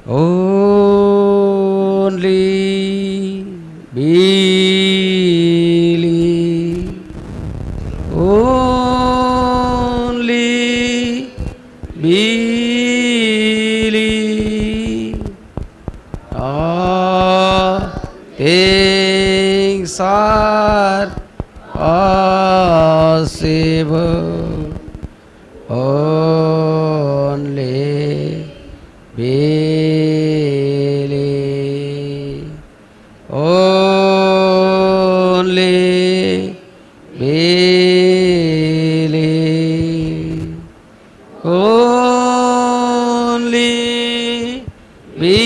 only believe, only believe, all things are possible, only believe, only believe, only believe,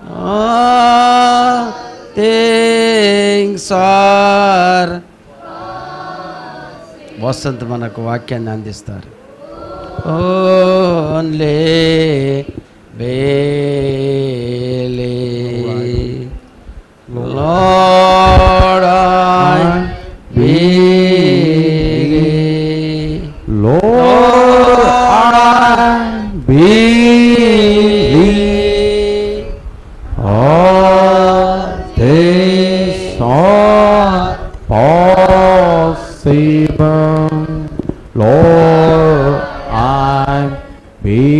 all things are. Vasant మనకు వాక్యాన్ని అందిస్తారు. Only believe, Lord, I believe, Lord, I believe, all things are possible. Lord, I believe,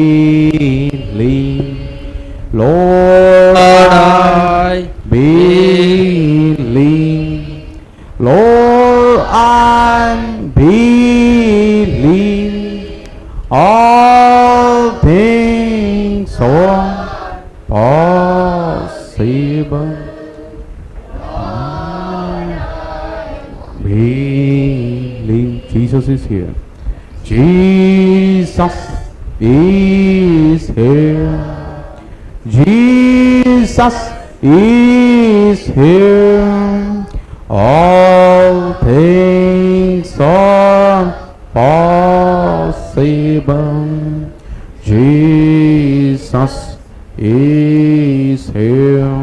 Lord, I believe, Lord, I believe, all things are possible. Believe. Jesus is here. Jesus is here. Jesus is here. All things are possible. Jesus is here.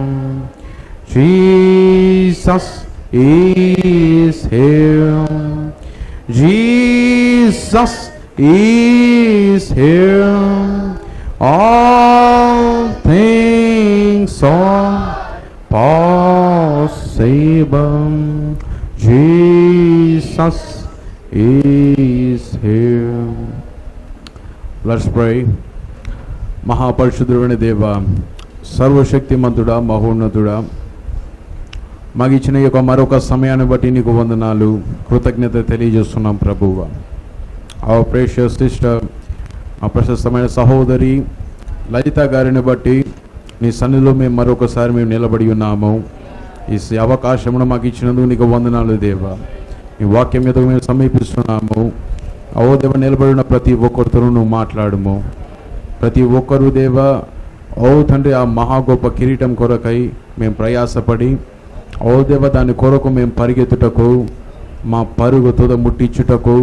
Jesus is here. Jesus is here. All things are possible. Jesus is here. Let's pray. మహాపరిశుద్ధుడైన దేవ, సర్వశక్తిమంతుడా, మహోన్నతుడా, మాకు ఇచ్చిన యొక్క మరొక సమయాన్ని బట్టి నీకు వందనాలు, కృతజ్ఞత తెలియజేస్తున్నాం ప్రభువా. అవర్ ప్రేషియస్ సిస్టర్, మా ప్రశస్తమైన సహోదరి లలిత గారిని బట్టి నీ సన్నిధిలో మేము మరొకసారి మేము నిలబడి ఉన్నాము. ఈ అవకాశమును మాకు ఇచ్చినందుకు నీకు వందనాలు దేవా. నీ వాక్యం మీద మేము సమీపిస్తున్నాము. అవో దేవ, నిలబడిన ప్రతి ఒక్కరితో నువ్వు మాట్లాడము. ప్రతి ఒక్కరు దేవా, ఓ తండ్రి, ఆ మహా గొప్ప కిరీటం కొరకై మేము ప్రయాసపడి, ఓ దేవ, దాని కొరకు మేము పరిగెత్తుటకు, మా పరుగు తుద ముట్టించుటకు,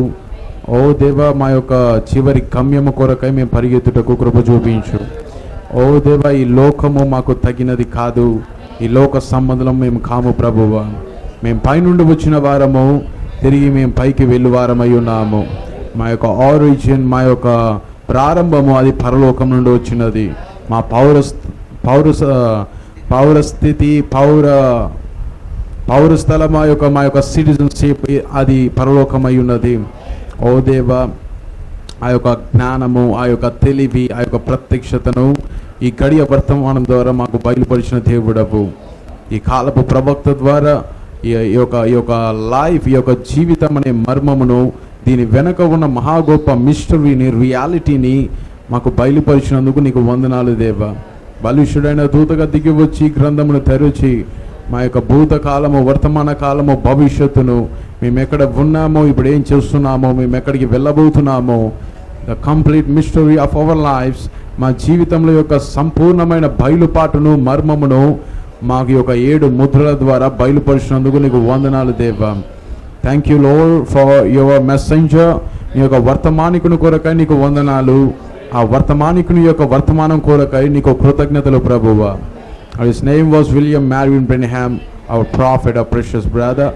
ఓ దేవ, మా యొక్క చివరి గమ్యము కొరకై మేము పరిగెత్తుటకు కృప చూపించు. ఓ దేవ, ఈ లోకము మాకు తగినది కాదు, ఈ లోక సంబంధం మేము కాము ప్రభువా. మేము పైనుండి వచ్చిన వారము, తిరిగి మేము పైకి వెళ్ళి వారమై ఉన్నాము. మా యొక్క ఆరిజిన్, మా యొక్క ప్రారంభము అది పరలోకం నుండి వచ్చినది. మా పౌరస్థితి, పౌరస్థలం, మా యొక్క సిటిజన్షిప్ అది పరలోకమై ఉన్నది. ఓ దేవ, ఆ యొక్క జ్ఞానము, ఆ యొక్క తెలివి, ఆ యొక్క ప్రత్యక్షతను ఈ గడియ వర్తమానం ద్వారా మాకు బయలుపరిచిన దేవుడవు. ఈ కాలపు ప్రవక్త ద్వారా ఈ యొక్క లైఫ్, ఈ యొక్క జీవితం అనే మర్మమును, దీని వెనక ఉన్న మహా గొప్ప మిస్టరీని, రియాలిటీని మాకు బయలుపరిచినందుకు నీకు వందనాలు దేవా. బలిష్ఠుడైన దూతగా దిగి వచ్చి గ్రంథమును తెరచి మా యొక్క భూతకాలము, వర్తమాన కాలము, భవిష్యత్తును, మేము ఎక్కడ ఉన్నామో, ఇప్పుడు ఏం చేస్తున్నామో, మేము ఎక్కడికి వెళ్ళబోతున్నామో, the complete mystery of our lives, మా జీవితంలో యొక్క సంపూర్ణమైన బయలుపాటును, మర్మమును మాకు యొక్క 7 ముద్రల ద్వారా బయలుపరిచినందుకు నీకు వందనాలు దేవా. Thank you lord for your messenger. నీ యొక్క వర్తమానికుని కొరకై నీకు వందనాలు. ఆ వర్తమానికుని యొక్క వర్తమానం కొరకై నీకు కృతజ్ఞతలు ప్రభువా. His name was William Marion Branham, our prophet, our precious brother.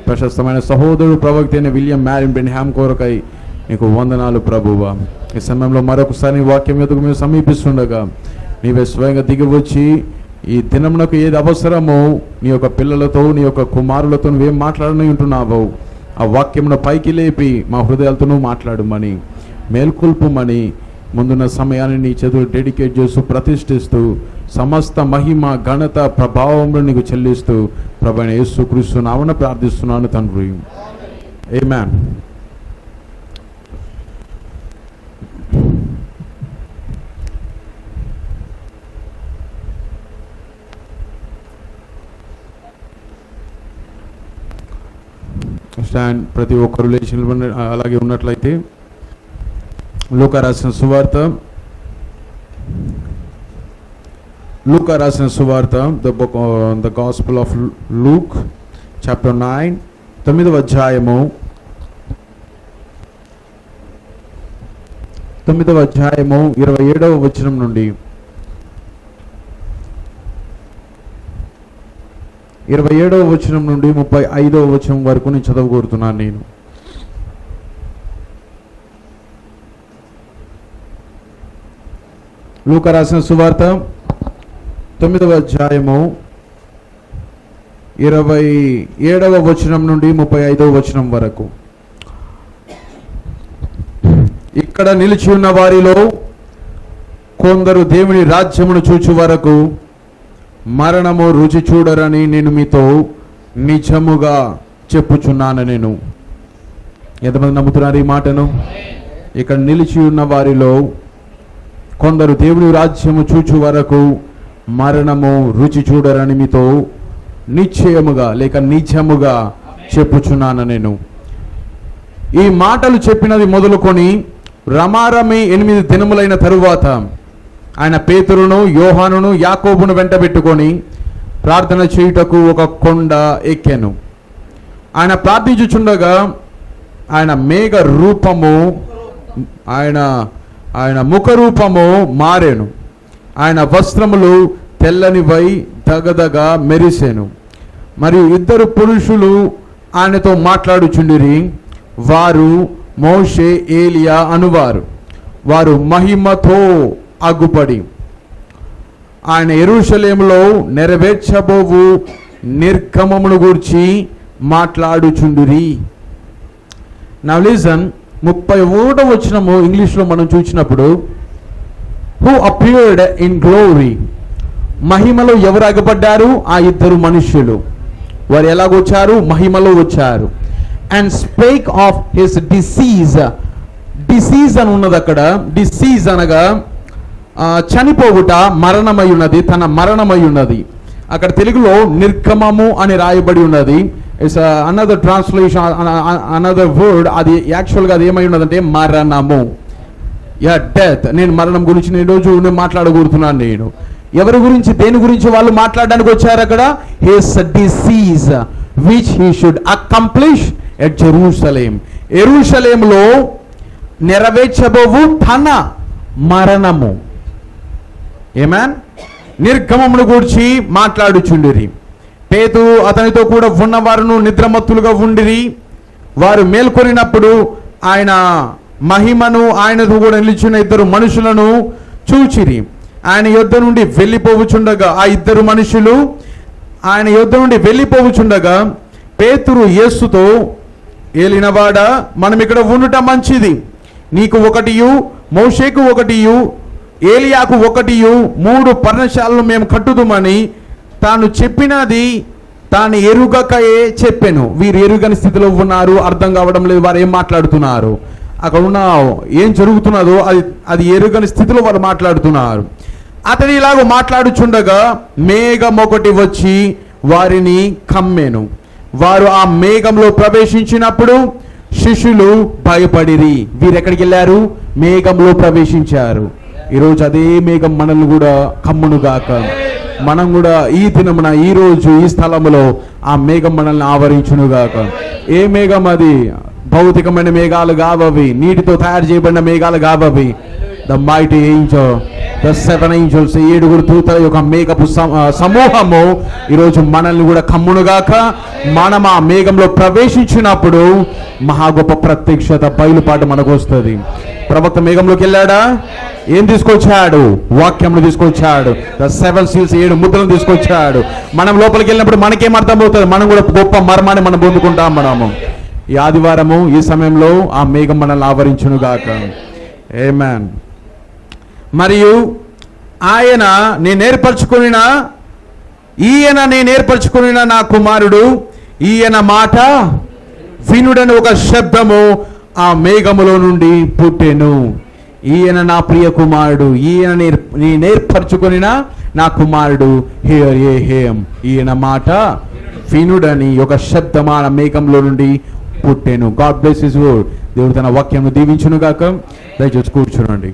ప్రశస్తమైన సహోదరుడు ప్రవక్త అయిన విలియం మ్యారియన్ బ్రెన్హామ్ కొరకై నీకు వందనాలు ప్రభువా. ఈ సమయంలో మరొకసారి నీ వాక్యం ఎదుగు మేము సమీపిస్తుండగా నీవే స్వయంగా దిగి వచ్చి ఈ దినమునకు ఏది అవసరమో నీ యొక్క పిల్లలతో నీ యొక్క కుమారులతో నువ్వేం మాట్లాడని ఉంటున్నావో ఆ వాక్యమును పైకి లేపి మా హృదయాలతో నువ్వు మాట్లాడమని, మేల్కొల్పుమని, ముందున్న సమయాన్ని నీ చేతులు డెడికేట్ చేస్తూ ప్రతిష్ఠిస్తూ సమస్త మహిమ ఘనత ప్రభావంలో నీకు చెల్లిస్తూ ప్రభువైన యేసుక్రీస్తు నామమున ప్రార్థిస్తున్నాను తండ్రి. ఆమేన్. స్టాండ్. ప్రతి ఒక్కరు లేచి అలాగే ఉన్నట్లయితే లూకా రాసిన సువార్త the gospel of Luke chapter 9 9వ అధ్యాయము 27వ వచనం నుండి 27వ వచనం నుండి 35వ వచనం వరకు నేను చదవగోరుతున్నాను. నేను లూకా రాసిన సువార్త 9వ అధ్యాయము 27వ వచనం నుండి 35వ వచనం వరకు. ఇక్కడ నిలిచి ఉన్న వారిలో కొందరు దేవుని రాజ్యమును చూచు వరకు మరణము రుచి చూడరని నేను మీతో నిజముగా చెప్పుచున్నాను. నేను ఎంతమంది నమ్ముతున్నారు ఈ మాటను? ఇక్కడ నిలిచి ఉన్న వారిలో కొందరు దేవుని రాజ్యము చూచు వరకు మరణము రుచి చూడరని మీతో నిశ్చయముగా లేక నిజముగా చెప్పుచున్నాను. నేను ఈ మాటలు చెప్పినది మొదలుకొని రమారమి 8 దినములైన తరువాత ఆయన పేతురును, యోహానును, యాకోబును వెంటబెట్టుకొని ప్రార్థన చేయుటకు ఒక కొండ ఎక్కెను. ఆయన ప్రార్థించుచుండగా ఆయన మేఘ రూపము ఆయన ముఖ రూపము మారెను. ఆయన వస్త్రములు తెల్లనివై దగదగా మెరిసెను. మరియు 2 పురుషులు ఆయనతో మాట్లాడుచుండిరి. వారు మోషే, ఏలియా అనువారు. వారు మహిమతో అగ్గుపడి ఆయన యెరూషలేములో నెరవేర్చబోవు నిర్గమమును గూర్చి మాట్లాడుచుండిరి. Now listen. 31వ వచనము ఇంగ్లీష్లో మనం చూసినప్పుడు హూ అపియర్డ్ ఇన్ గ్లోరీ, మహిమలో ఎవరు అగపడ్డారు? ఆ 2 మనుష్యులు. వారు ఎలాగొచ్చారు? మహిమలో వచ్చారు. And spake of his disease. Disease అని ఉన్నది అక్కడ. డిసీజ్ అనగా చనిపోవుట, మరణమై ఉన్నది, తన మరణమై ఉన్నది. అక్కడ తెలుగులో నిర్గమము అని రాయబడి ఉన్నది. It's another translation, another word. అది యాక్చువల్గా అది ఏమై ఉన్నదంటే మరణము, డెత్. నేను మరణం గురించి ఈరోజు నేను మాట్లాడగలుగుతున్నాను. నేను ఎవరి గురించి, దేని గురించి వాళ్ళు మాట్లాడడానికి వచ్చారు అక్కడ? His disease which he should accomplish at Jerusalem. యెరూషలేములో నెరవేర్చబోవు తన మరణము. ఆమేన్. నిర్గమమును గూర్చి మాట్లాడుచుండిరి. పేతురు అతనితో కూడా ఉన్నవారును నిద్రమత్తులుగా ఉండిరి. వారు మేల్కొనినప్పుడు ఆయన మహిమను, ఆయనతో కూడా నిలిచిన 2 మనుషులను చూచిరి. ఆయన యొద్ద నుండి వెళ్ళిపోవుచుండగా ఆ 2 మనుషులు ఆయన యొద్ద నుండి వెళ్ళిపోవుచుండగా పేతురు యేసుతో, ఏలినవాడా, మనం ఇక్కడ ఉండుట మంచిది. నీకు 1, మోషేకు 1, ఏలియాకు 1, 3 పర్ణశాలను మేము కట్టుదుమని తాను చెప్పినది తాను ఎరుగకయే చెప్పెను. వీరు ఎరుగని స్థితిలో ఉన్నారు. అర్థం కావడం లేదు వారు ఏం మాట్లాడుతున్నారు. అక్కడ ఉన్న ఏం జరుగుతున్నదో అది ఎరుగని స్థితిలో వారు మాట్లాడుతున్నారు. అతని ఇలాగ మాట్లాడుచుండగా మేఘం ఒకటి వచ్చి వారిని కమ్మెను. వారు ఆ మేఘంలో ప్రవేశించినప్పుడు శిష్యులు భయపడిరి. వీరు ఎక్కడికి వెళ్ళారు? మేఘంలో ప్రవేశించారు. ఈరోజు అదే మేఘం మనల్ని కూడా కమ్మునుగాక. మనం కూడా ఈ దినమున, ఈ రోజు, ఈ స్థలములో ఆ మేఘం మనల్ని ఆవరించునుగాక. ఏ మేఘం అది? భౌతికమైన మేఘాలు కావవి, నీటితో తయారు చేయబడిన మేఘాలు కావవి. The mighty angel, the 7 angels, 7 దూతల యొక్క మేఘపు సమూహము ఈరోజు మనల్ని కూడా కమ్మునుగాక. మనం ఆ మేఘంలో ప్రవేశించినప్పుడు మహా గొప్ప ప్రత్యక్షత బయలుపాటు మనకు వస్తుంది. ప్రవక్త మేఘంలోకి వెళ్ళాడా? ఏం తీసుకొచ్చాడు? వాక్యంలో తీసుకొచ్చాడు. ద 7 సీల్స్, 7 ముద్రలు తీసుకొచ్చాడు. మనం లోపలికి వెళ్ళినప్పుడు మనకేం అర్థమవుతుంది? మనం కూడా గొప్ప మర్మాన్ని మనం పొందుకుంటాం. మనము ఈ ఆదివారము ఈ సమయంలో ఆ మేఘం మనల్ని ఆవరించునుగాక. ఆమేన్. మరియు ఈయన నేను ఏర్పరచుకున్న నా కుమారుడు, ఈయన మాట వినుడని ఒక శబ్దము ఆ మేఘములో నుండి పుట్టెను. ఈయన నా ప్రియ కుమారుడు, ఈయన నేను ఏర్పరచుకున్న నా కుమారుడు, హియర్ ఏ హేమ్. ఈయన మాట వినుడని ఒక శబ్దం ఆ మేఘంలో నుండి పుట్టెను. God bless his word. దేవుడు తన వాక్యము దీవించును గాక. దయచేసి కూర్చునండి.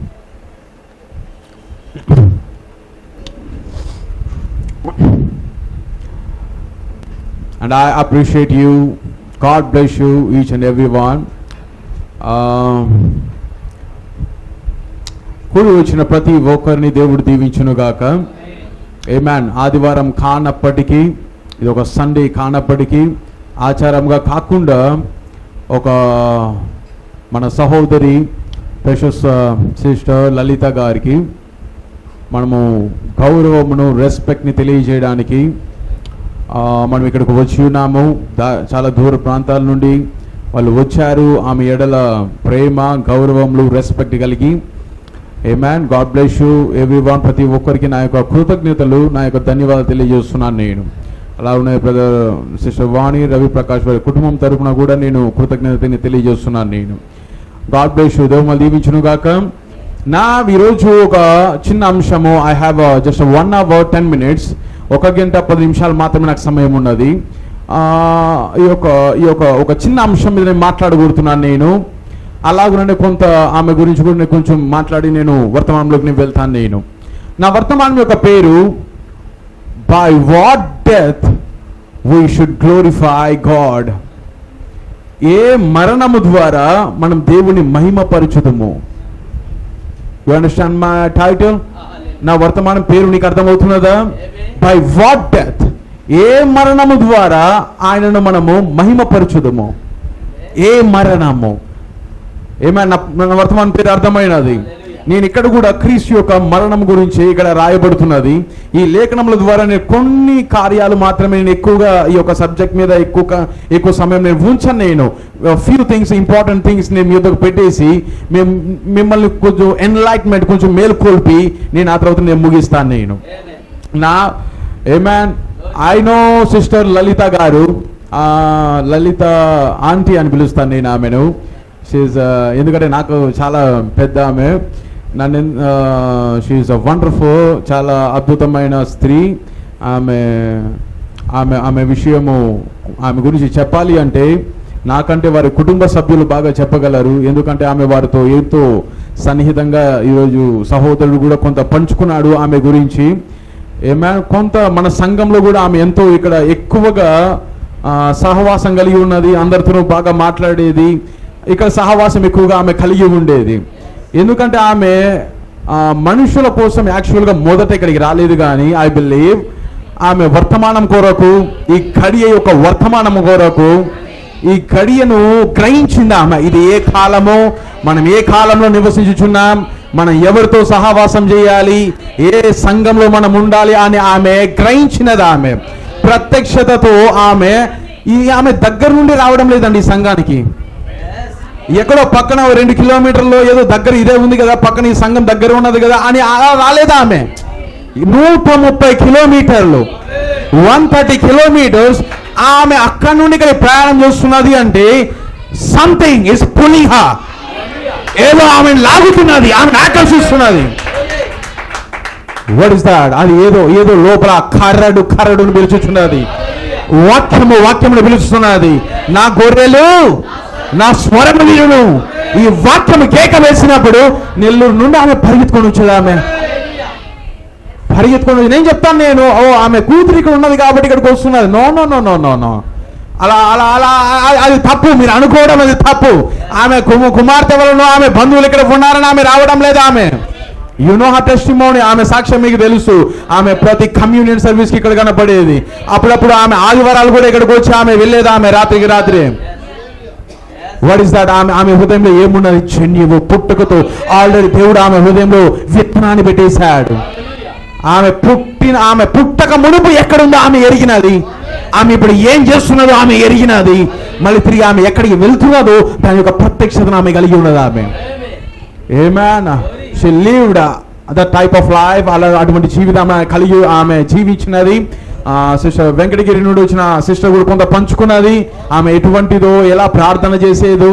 And I appreciate you. God bless you each and everyone. కూడి వచ్చిన ప్రతి ఒక్కరిని దేవుడు దీవించును గాక. ఆమేన్. ఆదివారం కానప్పటికీ, ఇది ఒక సండే కానప్పటికీ, ఆచారంగా కాకుండా ఒక మన సహోదరి ప్రెషస్ సిస్టర్ లలిత గారికి మనము గౌరవమును, రెస్పెక్ట్ని తెలియజేయడానికి మనం ఇక్కడికి వచ్చి ఉన్నాము. చాలా దూర ప్రాంతాల నుండి వాళ్ళు వచ్చారు. ఆమె ఎడల ప్రేమ, గౌరవములు, రెస్పెక్ట్ కలిగి. ఆమేన్. God bless you everyone. ప్రతి ఒక్కరికి నా యొక్క కృతజ్ఞతలు, నా యొక్క ధన్యవాదాలు తెలియజేస్తున్నాను నేను. అలాగే బ్రదర్ సిస్టర్ వాణి, రవి ప్రకాష్ వారి కుటుంబం తరఫున కూడా నేను కృతజ్ఞతని తెలియజేస్తున్నాను నేను. God bless you. దేవుడు దీవించును గాక. ఈరోజు ఒక చిన్న అంశము, I have just 1 hour 10 minutes, 1 గంట 10 నిమిషాలు మాత్రమే నాకు సమయం ఉన్నది. ఈ యొక్క ఒక చిన్న అంశం మీద నేను మాట్లాడగలుగుతున్నాను నేను. అలాగనే కొంత ఆమె గురించి కూడా నేను కొంచెం మాట్లాడి నేను వర్తమానంలోకి నేను వెళ్తాను నేను. నా వర్తమానం యొక్క పేరు, by what death we should glorify God. ఏ మరణము ద్వారా మనం దేవుని మహిమపరచుదము. You understand my title? నా వర్తమానం పేరు నీకు అర్థమవుతున్నదా? బై వాట్ డెత్, ఏ మరణము ద్వారా ఆయనను మనము మహిమపరచుదము. ఏ మరణము? ఏమైనా నా వర్తమానం పేరు అర్థమైనది? నేను ఇక్కడ కూడా క్రీస్తు యొక్క మరణం గురించి ఇక్కడ రాయబడుతున్నది. ఈ లేఖనముల ద్వారా నేను కొన్ని కార్యాలు మాత్రమే నేను ఎక్కువగా ఈ యొక్క సబ్జెక్ట్ మీద ఎక్కువ సమయం నేను ఉంచాను. నేను ఫ్యూ థింగ్స్, ఇంపార్టెంట్ థింగ్స్ నేను మీ వద్దకు పెట్టేసి మిమ్మల్ని కొంచెం ఎన్లైట్మెంట్, కొంచెం మేల్కొల్పి నేను ఆ తర్వాత నేను ముగిస్తాను నేను. ఐ నో సిస్టర్ లలిత గారు, లలిత ఆంటీ అని పిలుస్తాను నేను ఆమెను. ఎందుకంటే నాకు చాలా పెద్ద ఆమె. షీఈస్ అ వండర్ఫుల్, చాలా అద్భుతమైన స్త్రీ. ఆమె విషయము, ఆమె గురించి చెప్పాలి అంటే నాకంటే వారి కుటుంబ సభ్యులు బాగా చెప్పగలరు. ఎందుకంటే ఆమె వారితో ఎంతో సన్నిహితంగా ఈరోజు సహోదరుడు కూడా కొంత పంచుకున్నాడు ఆమె గురించి. కొంత మన సంఘంలో కూడా ఆమె ఎంతో ఇక్కడ ఎక్కువగా సహవాసం కలిగి ఉన్నది. అందరితో బాగా మాట్లాడేది. ఇక్కడ సహవాసం ఎక్కువగా ఆమె కలిగి ఉండేది. ఎందుకంటే ఆమె మనుషుల కోసం యాక్చువల్గా మొదట ఇక్కడికి రాలేదు, కానీ ఐ బిలీవ్ ఆమె వర్తమానం కొరకు, ఈ ఘడియ యొక్క వర్తమానం కొరకు ఈ ఘడియను గ్రహించింది ఆమె. ఇది ఏ కాలమో, మనం ఏ కాలంలో నివసించుచున్నాం, మనం ఎవరితో సహవాసం చేయాలి, ఏ సంఘంలో మనం ఉండాలి అని ఆమె గ్రహించినది. ఆమె ప్రత్యక్షతతో ఆమె దగ్గర నుండి రావడం లేదండి ఈ సంఘానికి. ఎక్కడో పక్కన 2 కిలోమీటర్లో ఏదో దగ్గర ఇదే ఉంది కదా, పక్కన ఈ సంఘం దగ్గర ఉన్నది కదా అని అలా రాలేదా ఆమె. 130 కిలోమీటర్లు, 130 కిలోమీటర్స్ ఆమె అక్కడి నుండి ఇక్కడ ప్రయాణం చేస్తున్నది అంటే సంథింగ్ ఇస్ పుల్లింగ్ హర్. ఏదో ఆమెను లాగుతున్నది, ఆమెను ఆకర్షిస్తున్నది. What is that? అది ఏదో లోపల కర్రడును పిలుచుతున్నది. వాక్యమును పిలుస్తున్నది. నా గొర్రెలు నా స్వరము వినును. ఈ వాక్యము కేక వేసినప్పుడు నెల్లూరు నుండి ఆమె పరిగెత్తుకొని వచ్చేది. ఆమె పరిగెత్తుకొని నేను చెప్తాను, నేను ఆమె కూతురు ఇక్కడ ఉన్నది కాబట్టి ఇక్కడికి వస్తున్నది. No no no no no no అలా అలా అలా అది తప్పు, మీరు అనుకోవడం అది తప్పు. ఆమె కుమార్తె వలన ఆమె బంధువులు ఇక్కడ ఉన్నారని ఆమె రావడం లేదు. ఆమె యు నో హర్ టెస్టిమోనీ, ఆమె సాక్ష్యం మీకు తెలుసు. ఆమె ప్రతి కమ్యూనియన్ సర్వీస్కి ఇక్కడ కనపడేది. అప్పుడప్పుడు ఆమె ఆదివారాలు కూడా ఇక్కడికి వచ్చి ఆమె వెళ్ళేది. ఆమె రాత్రికి రాత్రి వాట్ ఇస్ దట్? ఆమె హృదయంలో ఏమున్నది? జన్యువు పుట్టుకతో ఆల్రెడీ దేవుడు ఆమె హృదయంలో విత్తనాన్ని పెట్టేశాడు. ఆమె పుట్టక మునుపు ఎక్కడుందో ఆమె ఎరిగినది. ఆమె ఇప్పుడు ఏం చేస్తున్నదో ఆమె ఎరిగినది. మళ్ళీ తిరిగి ఆమె ఎక్కడికి వెళ్తున్నదో దాని యొక్క ప్రత్యక్షతను ఆమె కలిగి ఉన్నది. ఆమె amen she lived the type of life, అలా అటువంటి జీవితం కలిగి ఆమె జీవించినది. సిస్టర్ వెంకటగిరి నుండి వచ్చిన సిస్టర్ కూడా కొంత పంచుకున్నది. ఆమె ఎటువంటిదో, ఎలా ప్రార్థన చేసేదో.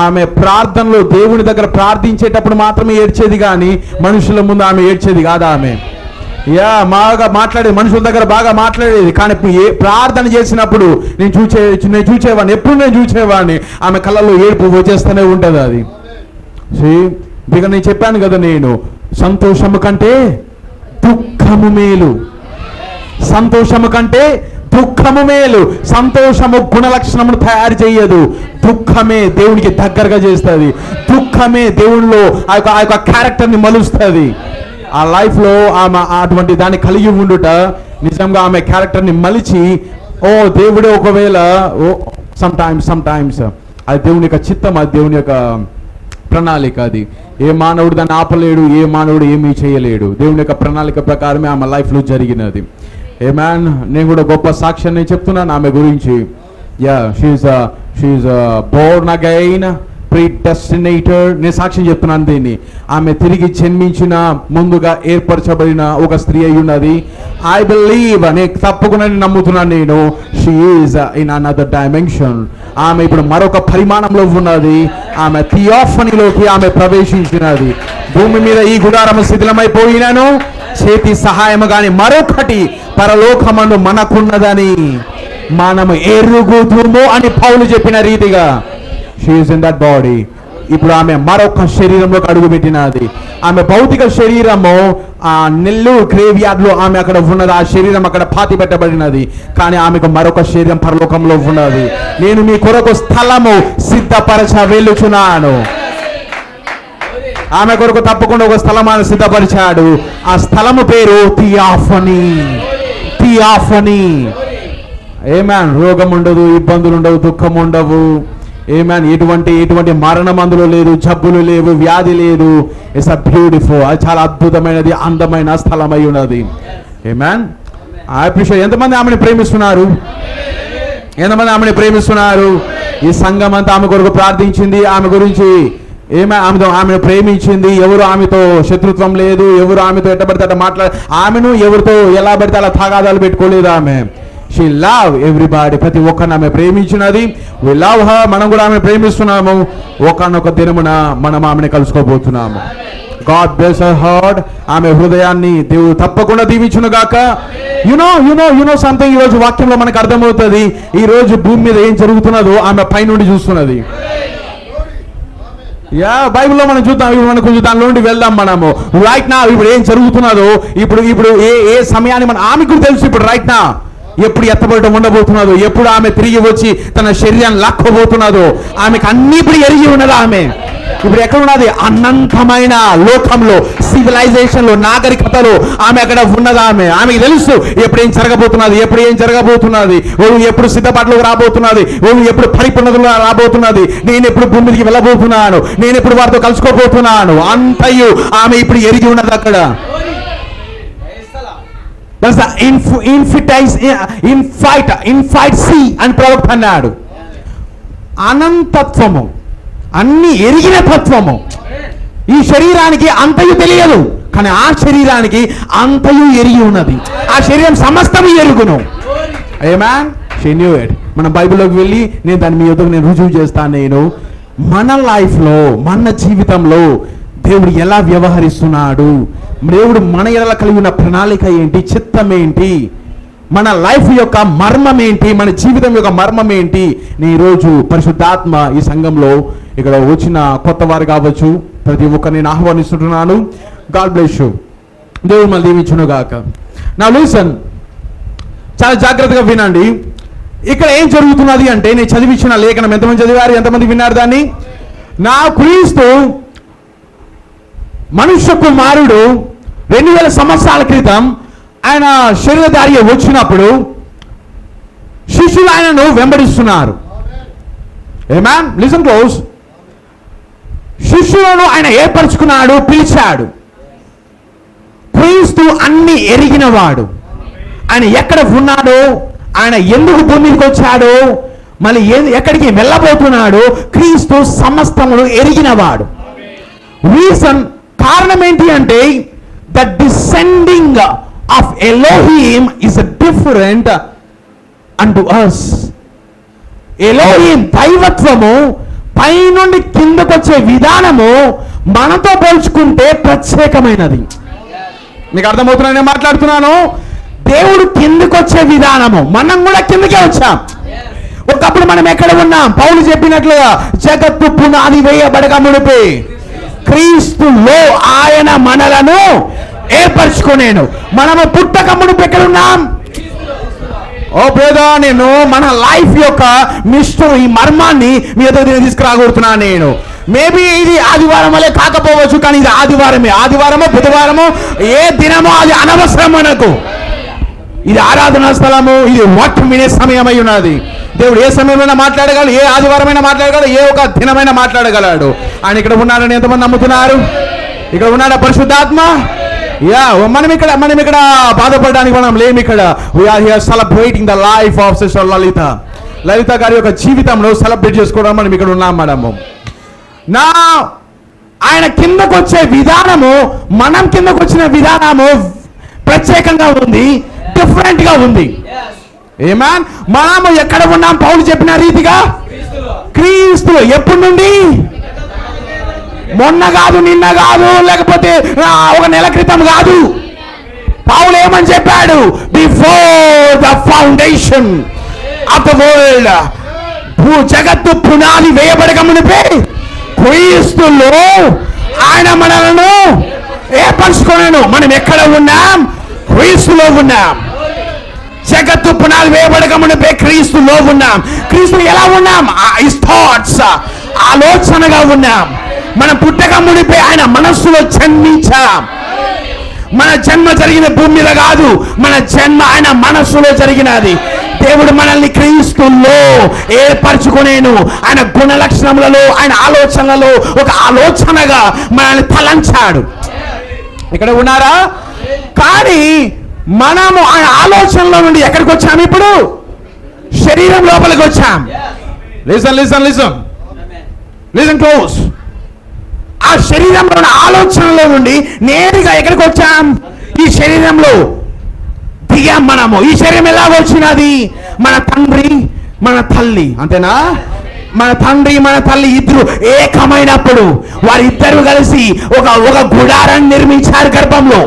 ఆమె ప్రార్థనలో దేవుని దగ్గర ప్రార్థించేటప్పుడు మాత్రమే ఏడ్చేది, కానీ మనుషుల ముందు ఆమె ఏడ్చేది కాదు. ఆమె బాగా మాట్లాడేది, మనుషుల దగ్గర బాగా మాట్లాడేది, కానీ ప్రార్థన చేసినప్పుడు నేను చూచేవాడిని, ఎప్పుడు నేను చూచేవాడిని. ఆమె కళ్ళలో ఏడుపు వచ్చేస్తూనే ఉంటుంది. అది ఇక నేను చెప్పాను కదా, నేను సంతోషము కంటే దుఃఖము మేలు, సంతోషము కంటే దుఃఖము మేలు. సంతోషము గుణలక్షణమును తయారు చేయదు, దుఃఖమే దేవునికి దగ్గరగా చేస్తుంది. దుఃఖమే దేవునిలో ఆ యొక్క క్యారెక్టర్ని మలుస్తుంది. ఆ లైఫ్లో ఆమె అటువంటి దాన్ని కలిగి ఉండుట నిజంగా ఆమె క్యారెక్టర్ని మలిచి, ఓ దేవుడే ఒకవేళ సమ్ టైమ్స్ అది దేవుని యొక్క చిత్తం, అది దేవుని యొక్క ప్రణాళిక. అది ఏ మానవుడు దాన్ని ఆపలేడు, ఏ మానవుడు ఏమీ చేయలేడు. దేవుని యొక్క ప్రణాళిక ప్రకారమే ఆమె లైఫ్లో జరిగినది. మ్యాన్, నేను కూడా గొప్ప సాక్ష్యాన్ని చెప్తున్నాను ఆమె గురించి. She is born again, predestinated. నేను సాక్ష్యం చెప్తున్నాను దీన్ని. ఆమె తిరిగి జన్మించిన ముందుగా ఏర్పరచబడిన ఒక స్త్రీ అయి ఉన్నది. ఐ బిలీవ్, నేను తప్పకుండా నమ్ముతున్నాను నేను, she is in another dimension. ఆమె ఇప్పుడు మరొక పరిమాణంలో ఉన్నది. ఆమె థియోఫనీలోకి ఆమె ప్రవేశించినది. భూమి మీద ఈ గుడారము శిథిలమైపోయినను చేతి సహాయము గాని మరొకటి పరలోకమందు మనకున్నదని మనము ఎరుగుదుము అని పౌలు చెప్పిన రీతిగా she is in that body. ఇప్పుడు ఆమె మరొక శరీరంలోకి అడుగుపెట్టినది. ఆమె భౌతిక శరీరము ఆ నెల్లూరు గ్రేవ్యార్డ్లో ఆమె అక్కడ ఉన్నది. ఆ శరీరం అక్కడ పాతి పెట్టబడినది. కానీ ఆమెకు మరొక శరీరం పరలోకంలో ఉన్నది. నేను మీ కొరకు స్థలము సిద్ధపరచ వెళ్ళుచున్నాను. ఆమె కొరకు తప్పకుండా ఒక స్థలమాన్ని సిద్ధపరిచాడు. ఆ స్థలము పేరు థియోఫనీ. ఏమాన్, రోగం ఉండదు, ఇబ్బందులు ఉండవు, దుఃఖం ఉండవు. ఏమాన్, ఎటువంటి మరణం అందులో లేదు, జబ్బులు లేవు, వ్యాధి లేదు. ఇట్స్ అ బ్యూటిఫుల్, అది చాలా అద్భుతమైనది, అందమైన స్థలం అయి ఉన్నది. ఏమాన్, ఐ అప్రిషియేట్. ఎంతమంది ఆమెను ప్రేమిస్తున్నారు? ఎంతమంది ఆమెను ప్రేమిస్తున్నారు? ఈ సంఘం అంతా ఆమె కొరకు ప్రార్థించింది. ఆమె గురించి ఆమెను ప్రేమించింది. ఎవరు ఆమెతో శత్రుత్వం లేదు, ఎవరు ఆమెతో ఎట్ట పడితే అట్ట ఆమెను ఎవరితో ఎలా పడితే అలా తగాదాలు పెట్టుకోలేదు. ఆమె షీ లవ్ ఎవ్రీబాడీ, ప్రతి ఒక్కరిని ఆమె ప్రేమించినది. వి లవ్ హర్, మనం కూడా ఆమె ప్రేమిస్తున్నాము. ఒకనొక దినమున మనం ఆమెను కలుసుకోబోతున్నాము. God bless her heart. ఆమె హృదయాన్ని దేవుడు తప్పకుండా దీవించును గాక. యునో సంథింగ్, ఈరోజు వాక్యంలో మనకు అర్థమవుతుంది. ఈ రోజు భూమి మీద ఏం జరుగుతున్నదో ఆమె పైనుండి చూస్తున్నది. బైబిల్లో మనం చూద్దాం. ఇప్పుడు మనం కొంచెం దానిలో నుండి వెళ్దాం. మనము రైట్ నా ఇప్పుడు ఏం జరుగుతున్నదో, ఇప్పుడు ఏ సమయాన్ని ఆమెకు తెలుసు. ఇప్పుడు రైట్ నా ఎప్పుడు ఎత్తబడటం ఉండబోతున్నదో, ఎప్పుడు ఆమె తిరిగి వచ్చి తన శరీరాన్ని లాక్కోబోతున్నదో ఆమెకు అన్ని ఇప్పుడు ఎరిగి ఉన్నది. ఆమె ఇప్పుడు ఎక్కడ ఉన్నది? అనంతమైన లోకంలో, సివిలైజేషన్ లో, నాగరికతలో ఆమె అక్కడ ఉన్నది. ఆమెకు తెలుసు ఎప్పుడు ఏం జరగబోతున్నది, ఎప్పుడు సిద్ధపాటులోకి రాబోతున్నది, ఎప్పుడు పరిపూర్ణతలో రాబోతున్నది, నేను ఎప్పుడు భూమికి వెళ్ళబోతున్నాను, నేను ఎప్పుడు వారితో కలుసుకోబోతున్నాను. అంతయు ఆమె ఇప్పుడు ఎరిగి ఉన్నది అక్కడ. ఇన్ఫైట్ సి అని ప్రవక్త అన్నాడు. అనంతత్వము, అన్ని ఎరిగిన తత్వము. ఈ శరీరానికి అంతయు తెలియదు, కానీ ఆ శరీరానికి అంతయు ఎరిగి ఉన్నది. ఆ శరీరం సమస్తము ఎరుగును. ఆమేన్. She knew it. మన బైబిల్లోకి వెళ్ళి నేను దాన్ని మీ యొద్దకు నేను రుజువు చేస్తాను. నేను మన లైఫ్లో, మన జీవితంలో దేవుడు ఎలా వ్యవహరిస్తున్నాడు, దేవుడు మన ఎడల కలిగి ఉన్న ప్రణాళిక ఏంటి, చిత్తం ఏంటి, మన లైఫ్ యొక్క మర్మం ఏంటి, మన జీవితం యొక్క మర్మం ఏంటి, నేను ఈరోజు పరిశుద్ధాత్మ ఈ సంఘంలో ఇక్కడ వచ్చిన కొత్త వారు కావచ్చు, ప్రతి ఒక్కరిని నేను ఆహ్వానిస్తున్నాను. God bless you. దేవుడు మళ్ళీ దీవించును గాక. నా లిసన్, చాలా జాగ్రత్తగా వినండి. ఇక్కడ ఏం జరుగుతున్నది అంటే, నేను చదివించిన లేఖనం ఎంతమంది చదివారు, ఎంతమంది విన్నారు దాన్ని? నా క్రీస్తు మనుష్య కుమారుడు 2000 సంవత్సరాల క్రితం ఆయన శరీరధారి వచ్చినప్పుడు శిష్యులు ఆయనను వెంబడిస్తున్నారు. ఆమేన్. Listen close. శిష్యులను ఆయన ఏర్పరచుకున్నాడు, పిలిచాడు. క్రీస్తు అన్ని ఎరిగినవాడు. ఆయన ఎక్కడ ఉన్నాడో, ఆయన ఎందుకు భూమికి వచ్చాడో, మళ్ళీ ఎక్కడికి వెళ్ళబోతున్నాడు, క్రీస్తు సమస్తమును ఎరిగినవాడు. రీజన్, కారణం ఏంటి అంటే, the descending of Elohim is different అంటు అస్. ఎలోహిం దైవత్వము పైనుండి కిందకు వచ్చే విధానము మనతో పోల్చుకుంటే ప్రత్యేకమైనది. మీకు అర్థమవుతున్నా నేను మాట్లాడుతున్నాను? దేవుడు కిందకు వచ్చే విధానము, మనం కూడా కిందకే వచ్చాం. ఒకప్పుడు మనం ఎక్కడ ఉన్నాం? పౌలు చెప్పినట్లుగా జగత్తు పునాది వేయబడక మునిపే క్రీస్తులో ఆయన మనలను ఏర్పరచుకునేను. మనము పుట్టక మునుపు ఎక్కడ ఉన్నాం? ఓ బ్రదర్, నేను మన లైఫ్ యొక్క మిస్టరీ, మర్మాన్ని మీ దగ్గర తీసుకురాగలుగుతున్నాను. నేను మేబీ ఇది ఆదివారం వల్లే కాకపోవచ్చు, కానీ ఇది ఆదివారమే. ఆదివారమో బుధవారమో ఏ దినమో అది అనవసరం మనకు. ఇది ఆరాధనా స్థలము, ఇది వాక్యం వినే సమయం అయి ఉన్నది. దేవుడు ఏ సమయంలో మాట్లాడగలడు, ఏ ఆదివారమైనా మాట్లాడగలడు, ఏ ఒక దినమైనా మాట్లాడగలడు. ఆయన ఇక్కడ ఉన్నాడని ఎంతమంది నమ్ముతున్నారు? ఇక్కడ ఉన్నాడా పరిశుద్ధాత్మ? యా, మనం ఇక్కడ బాధపడడానికి మనం లేము. ఇక్కడ we are here celebrating the life of sister Lalitha గారి యొక్క జీవితంలో సెలబ్రేట్ చేసుకోవడం మనం ఇక్కడ ఉన్నాం మేడము. నా ఆయన కిందకు వచ్చే విధానము మనం కిందకు వచ్చిన విధానము ప్రత్యేకంగా ఉంది, డిఫరెంట్ గా ఉంది. ఏమాన్, మనము ఎక్కడ ఉన్నాం? పౌలు చెప్పిన రీతిగా క్రీస్తులో. ఎప్పటి నుండి? మొన్న కాదు, నిన్న కాదు, లేకపోతే ఒక నెల క్రితం కాదు. పౌలు ఏమని చెప్పాడు? Before the foundation of the world, జగత్తు పునాది వేయబడక మునిపే క్రీస్తులో ఆయన మనలను ఏర్పరచుకున్నాను. మనం ఎక్కడ ఉన్నాం? క్రీస్తులో ఉన్నాం. జగత్తు పునాది వేయబడక మునిపే క్రీస్తులో ఉన్నాం. క్రీస్తులో ఎలా ఉన్నాం? హిస్ థాట్స్, ఆలోచనగా ఉన్నాం. మనం పుట్టక మునిపే ఆయన మనస్సులో జన్మించాం. మన జన్మ జరిగిన భూమి మీద కాదు, మన జన్మ ఆయన మనస్సులో జరిగినది. దేవుడు మనల్ని క్రీస్తులో ఏర్పరచుకునేను. ఆయన గుణ లక్షణములలో, ఆయన ఆలోచనలలో ఒక ఆలోచనగా మనల్ని తలంచాడు. ఇక్కడ ఉన్నారా? కానీ మనము ఆయన ఆలోచనలో నుండి ఎక్కడికి వచ్చాము? ఇప్పుడు శరీరం లోపలికి వచ్చాం. Listen close. ఆ శరీరంలో ఆలోచనలో నుండి నేరుగా ఎక్కడికి వచ్చాం? ఈ శరీరంలో దిగాం మనము. ఈ శరీరం ఎలా వచ్చినది? మన తండ్రి, మన తల్లి, అంతేనా? మన తండ్రి, మన తల్లి ఇద్దరు ఏకమైనప్పుడు వారిద్దరు కలిసి ఒక గుడారాన్ని నిర్మించారు గర్భంలో.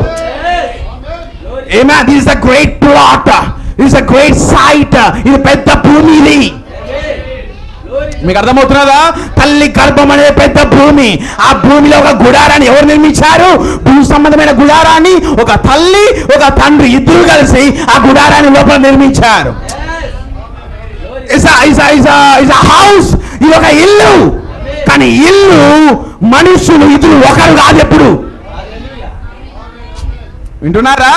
ఏమా, this is the great plot, this is the great site. ఇది పెద్ద భూమి. ఇది మీకు అర్థమవుతున్నదా? తల్లి గర్భం అనేది పెద్ద భూమి. ఆ భూమిలో ఒక గుడారాన్ని ఎవరు నిర్మించారు? భూ సంబంధమైన గుడారాన్ని ఒక తల్లి, ఒక తండ్రి ఇద్దరు కలిసి ఆ గుడారాన్ని లోపల నిర్మించారు. హౌస్, ఇది ఒక ఇల్లు. కానీ ఇల్లు, మనుషులు ఇద్దరు ఒకరు కాదు. ఎప్పుడు వింటున్నారా?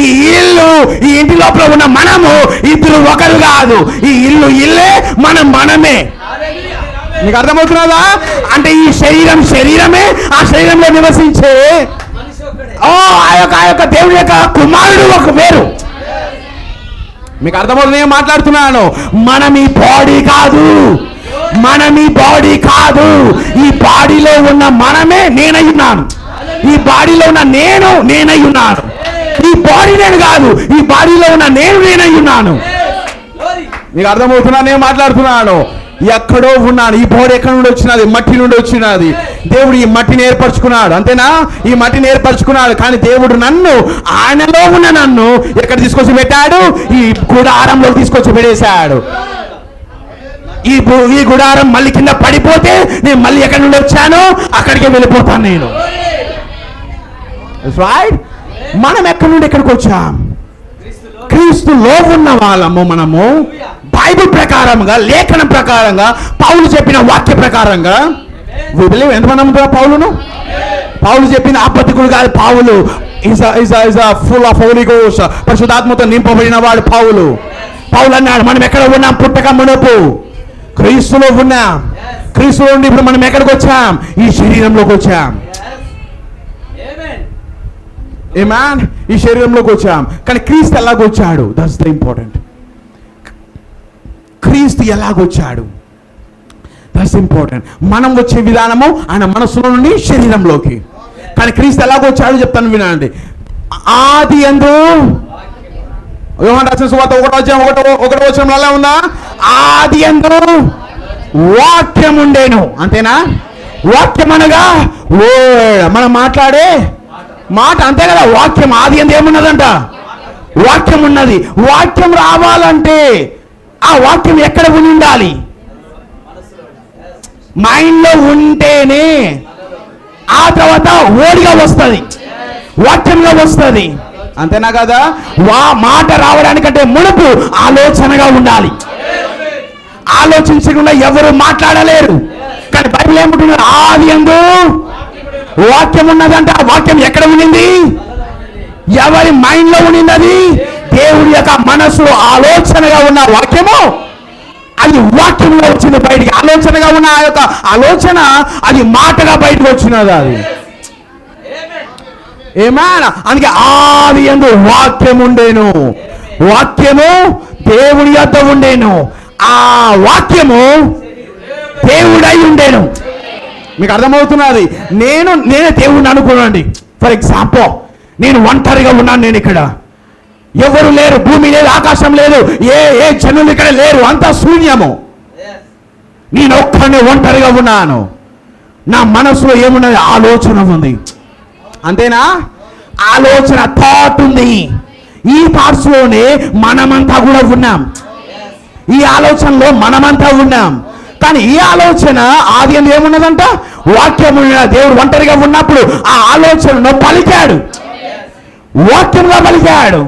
ఈ ఇల్లు, ఈ ఇంటి లోపల ఉన్న మనము ఇద్దరు ఒకరు కాదు. ఈ ఇల్లు ఇల్లే, మనం మనమే. మీకు అర్థమవుతున్నదా? అంటే ఈ శరీరం శరీరమే, ఆ శరీరంలో నివసించే ఆ యొక్క దేవుడి యొక్క కుమారుడు ఒక వేరు. మీకు అర్థమవుతుంది నేను మాట్లాడుతున్నాను? మనం ఈ బాడీ కాదు, మనం ఈ బాడీ కాదు. ఈ బాడీలో ఉన్న మనమే నేనై ఉన్నాను. ఈ బాడీలో ఉన్న నేనై ఉన్నాను. ఈ బాడీ నేను కాదు, ఈ బాడీలో ఉన్న నేనై ఉన్నాను. మీకు అర్థమవుతున్నా నేను మాట్లాడుతున్నాను? ఎక్కడో ఉన్నాను. ఈ బాడీ ఎక్కడి నుండి వచ్చినది? మట్టి నుండి వచ్చినది. దేవుడు ఈ మట్టిని ఏర్పరచుకున్నాడు, అంతేనా? ఈ మట్టిని ఏర్పరచుకున్నాడు. కానీ దేవుడు నన్ను, ఆయనలో ఉన్న నన్ను ఎక్కడ తీసుకొచ్చి పెట్టాడు? ఈ గుడారంలో తీసుకొచ్చి పెట్టేశాడు. ఈ గుడారం మళ్ళీ కింద పడిపోతే నేను మళ్ళీ ఎక్కడి నుండి వచ్చానో అక్కడికే వెళ్ళిపోతాను నేను. మనం ఎక్కడి నుండి ఎక్కడికి వచ్చాం? క్రీస్తులో ఉన్న వాళ్ళము మనము బైబిల్ ప్రకారంగా, లేఖనం ప్రకారంగా, పౌలు చెప్పిన వాక్య ప్రకారంగా ఎంతమంది నమ్ముతారా పౌలును? పౌలు చెప్పిన అబద్ధికుడు కాదు పౌలు. ఫుల్ ఆఫ్ హోలీ గోస్ట్, పరిశుద్ధాత్మతో నింపబడిన వాడు పౌలు. పౌలు అన్నాడు, మనం ఎక్కడ ఉన్నాం? పుట్టక మునుపు క్రీస్తులో ఉన్నాం. క్రీస్తులో ఉండి ఇప్పుడు మనం ఎక్కడికి వచ్చాం? ఈ శరీరంలోకి వచ్చాం. ఆమేన్. ఈ శరీరంలోకి వచ్చాం. కానీ క్రీస్తు ఎలాగొచ్చాడు? That's the important. క్రీస్తు ఎలాగొచ్చాడు? That's important. మనం వచ్చే విధానము ఆయన మనసులో నుండి శరీరంలోకి. కానీ క్రీస్తు ఎలాగొచ్చాడు చెప్తాను వినండి. ఆది యందు యోహాను రాసిన సువార్త 1వ వచనంలో అలా ఉందా? ఆది యందు వాక్యం ఉండేను. అంతేనా? వాక్యం అనగా మనం మాట్లాడే మాట, అంతే కదా. వాక్యం ఆది యందు ఏమున్నదంట? వాక్యం ఉన్నది. వాక్యం రావాలంటే ఆ వాక్యం ఎక్కడ ఉండాలి? మైండ్లో ఉంటేనే ఆ తర్వాత ఓడిగా వస్తుంది, వాక్యంగా వస్తుంది. అంతేనా కదా? మాట రావడానికంటే మునుపు ఆలోచనగా ఉండాలి. ఆలోచించకుండా ఎవరు మాట్లాడలేరు. కానీ బైబిల్ ఏమంటుంది? ఆది యందు వాక్యం ఉన్నదంట. ఆ వాక్యం ఎక్కడ ఉండింది? ఎవరి మైండ్ లో ఉండింది? అది దేవుడి యొక్క మనసులో ఆలోచనగా ఉన్న వాక్యము, అది వాక్యంలో వచ్చింది బయటికి. ఆలోచనగా ఉన్న ఆ యొక్క ఆలోచన అది మాటగా బయటకు వచ్చినది. అది ఏమైనా అందుకే ఆది యందు వాక్యం ఉండేను, వాక్యము దేవుడి యొద్ద ఉండేను, ఆ వాక్యము దేవుడై ఉండేను. మీకు అర్థమవుతున్నది? నేనే దేవుడిని అనుకున్నాండి. ఫర్ ఎగ్జాంపుల్, నేను ఒంటరిగా ఉన్నాను. నేను ఇక్కడ ఎవరు లేరు, భూమి లేదు, ఆకాశం లేదు, ఏ జనులు ఇక్కడ లేరు, అంతా శూన్యము. నేను ఒక్కడిని ఒంటరిగా ఉన్నాను. నా మనసులో ఏమున్నది? ఆలోచన ఉంది. అంతేనా? ఆలోచన, థాట్ ఉంది. ఈ థాట్స్ లోనే మనమంతా కూడా ఉన్నాం. ఈ ఆలోచనలో మనమంతా ఉన్నాం. కానీ ఈ ఆలోచన ఆది యందు ఏమున్నదంట? వాక్యం ఉన్నది. దేవుడు ఒంటరిగా ఉన్నప్పుడు ఆ ఆలోచనను పలికాడు, వాక్యంగా పలికాడు.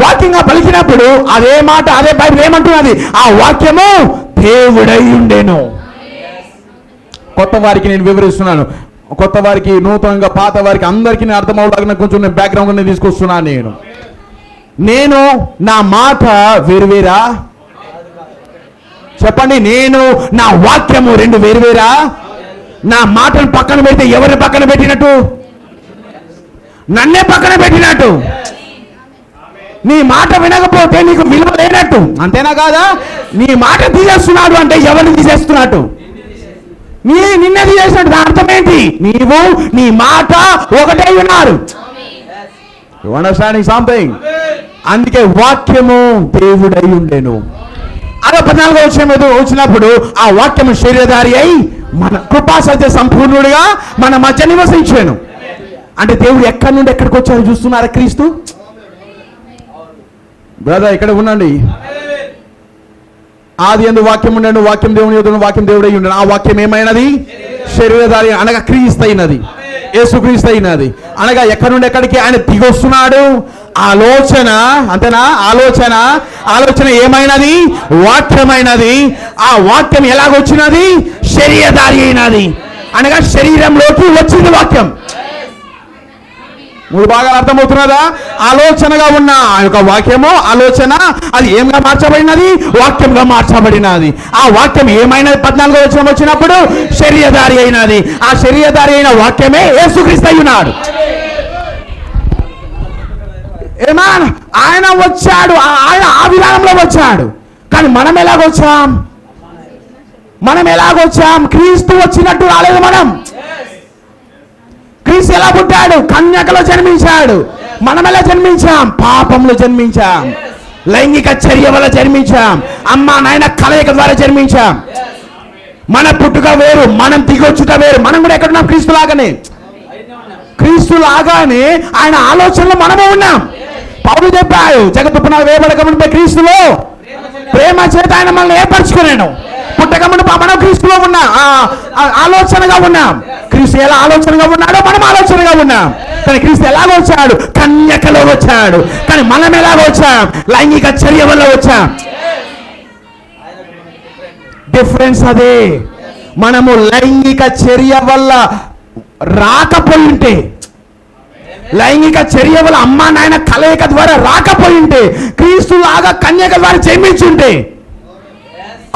వాక్యంగా పలికినప్పుడు అదే మాట, అదే బైబిల్ ఏమంటున్నది? ఆ వాక్యము దేవుడై ఉండేను. కొత్త వారికి నేను వివరిస్తున్నాను. కొత్త వారికి, నూతనంగా పాత వారికి అందరికీ నేను అర్థం అవ్వడానికి కొంచెం నేను బ్యాక్గ్రౌండ్ నేను తీసుకొస్తున్నాను. నేను నా మాట వేరువేరా? చెప్పండి. నేను నా వాక్యము రెండు వేరువేరా? నా మాటను పక్కన పెడితే ఎవరిని పక్కన పెట్టినట్టు? నన్నే పక్కన పెట్టినట్టు. నీ మాట వినకపోతే నీకు విలువ లేనట్టు. అంతేనా కాదా? నీ మాట తీసేస్తున్నాడు అంటే ఎవరిని తీసేస్తున్నట్టు? నిన్నే తీసేసినట్టు. దాని అర్థం ఏంటి? నీవు నీ మాట ఒకటే ఉన్నారు. You understanding something? అందుకే వాక్యము దేవుడై ఉండేను. అదే 14వ వచనం వచ్చినప్పుడు ఆ వాక్యము శరీరధారి అయి మన కృపా సత్య సంపూర్ణుడిగా మన మధ్య నివసించాను. అంటే దేవుడు ఎక్కడి నుండి ఎక్కడికి వచ్చారు చూస్తున్నారా? క్రీస్తు బ్రదర్ ఇక్కడ ఉండండి. ఆది యందు వాక్యం ఉండను, వాక్యం దేవుని యొద్ద, వాక్యం దేవుడై ఉండను. ఆ వాక్యం ఏమైనది? శరీరధారి అనగా క్రీస్తు అయినది, యేసుక్రీస్తు అయినది. అనగా ఎక్కడి నుండి ఎక్కడికి ఆయన దిగొస్తున్నాడు. ఆలోచన, అంతేనా? ఆలోచన ఏమైనది? వాక్యమైనది. ఆ వాక్యం ఎలాగొచ్చినది? శరీరధారి అయినది, అనగా శరీరంలోకి వచ్చింది వాక్యం. మూడు బాగా అర్థమవుతున్నదా? ఆలోచనగా ఉన్న ఆ యొక్క వాక్యము, ఆలోచన అది ఏమిగా మార్చబడినది? వాక్యంగా మార్చబడినది. ఆ వాక్యం ఏమైనది? 14వ వచనం వచ్చినప్పుడు శరీరధారి అయినది. ఆ శరీరధారి అయిన వాక్యమే యేసుక్రీస్తు అయి ఉన్నాడు. ఏమాన్ ఆయన వచ్చాడు, ఆయన ఆ విధానంలో వచ్చాడు. కానీ మనం ఎలాగొచ్చాం? క్రీస్తు వచ్చినట్టు రాలేదు. మనం క్రీస్తు ఎలా పుట్టాడు? కన్యకలో జన్మించాడు. మనం ఎలా జన్మించాం? పాపంలో జన్మించాం, లైంగిక చర్య వల్ల జన్మించాం, అమ్మా నాయన కలయిక ద్వారా జన్మించాం. మన పుట్టుక వేరు, మనం దిగొచ్చుట వేరు. మనం కూడా ఎక్కడున్నాం? క్రీస్తు లాగానే ఆయన ఆలోచనలో మనమే ఉన్నాం. పౌలు చెప్పాడు, జగత్తు పునాది వేయబడక మునుపే క్రీస్తులో ప్రేమ చేత ఆయన మనల్ని ఏర్పరచుకున్నాను. పుట్టక మునుపు మనం క్రీస్తులో ఉన్నాం, ఆలోచనగా ఉన్నాం. క్రీస్తు ఎలా ఆలోచనగా ఉన్నాడో మనం ఆలోచనగా ఉన్నాం. కానీ క్రీస్తు ఎలాగో వచ్చాడు? కన్యకలో వచ్చాడు. కానీ మనం ఎలాగో వచ్చాం? లైంగిక చర్య వల్ల వచ్చాం. డిఫరెన్స్ అదే. మనము లైంగిక చర్య వల్ల రాకపోయింటే, లైంగిక చర్య వల్ల అమ్మా నాయన కలయిక ద్వారా రాకపోయింటే, క్రీస్తు లాగా కన్యక ద్వారా జన్మించుంటే,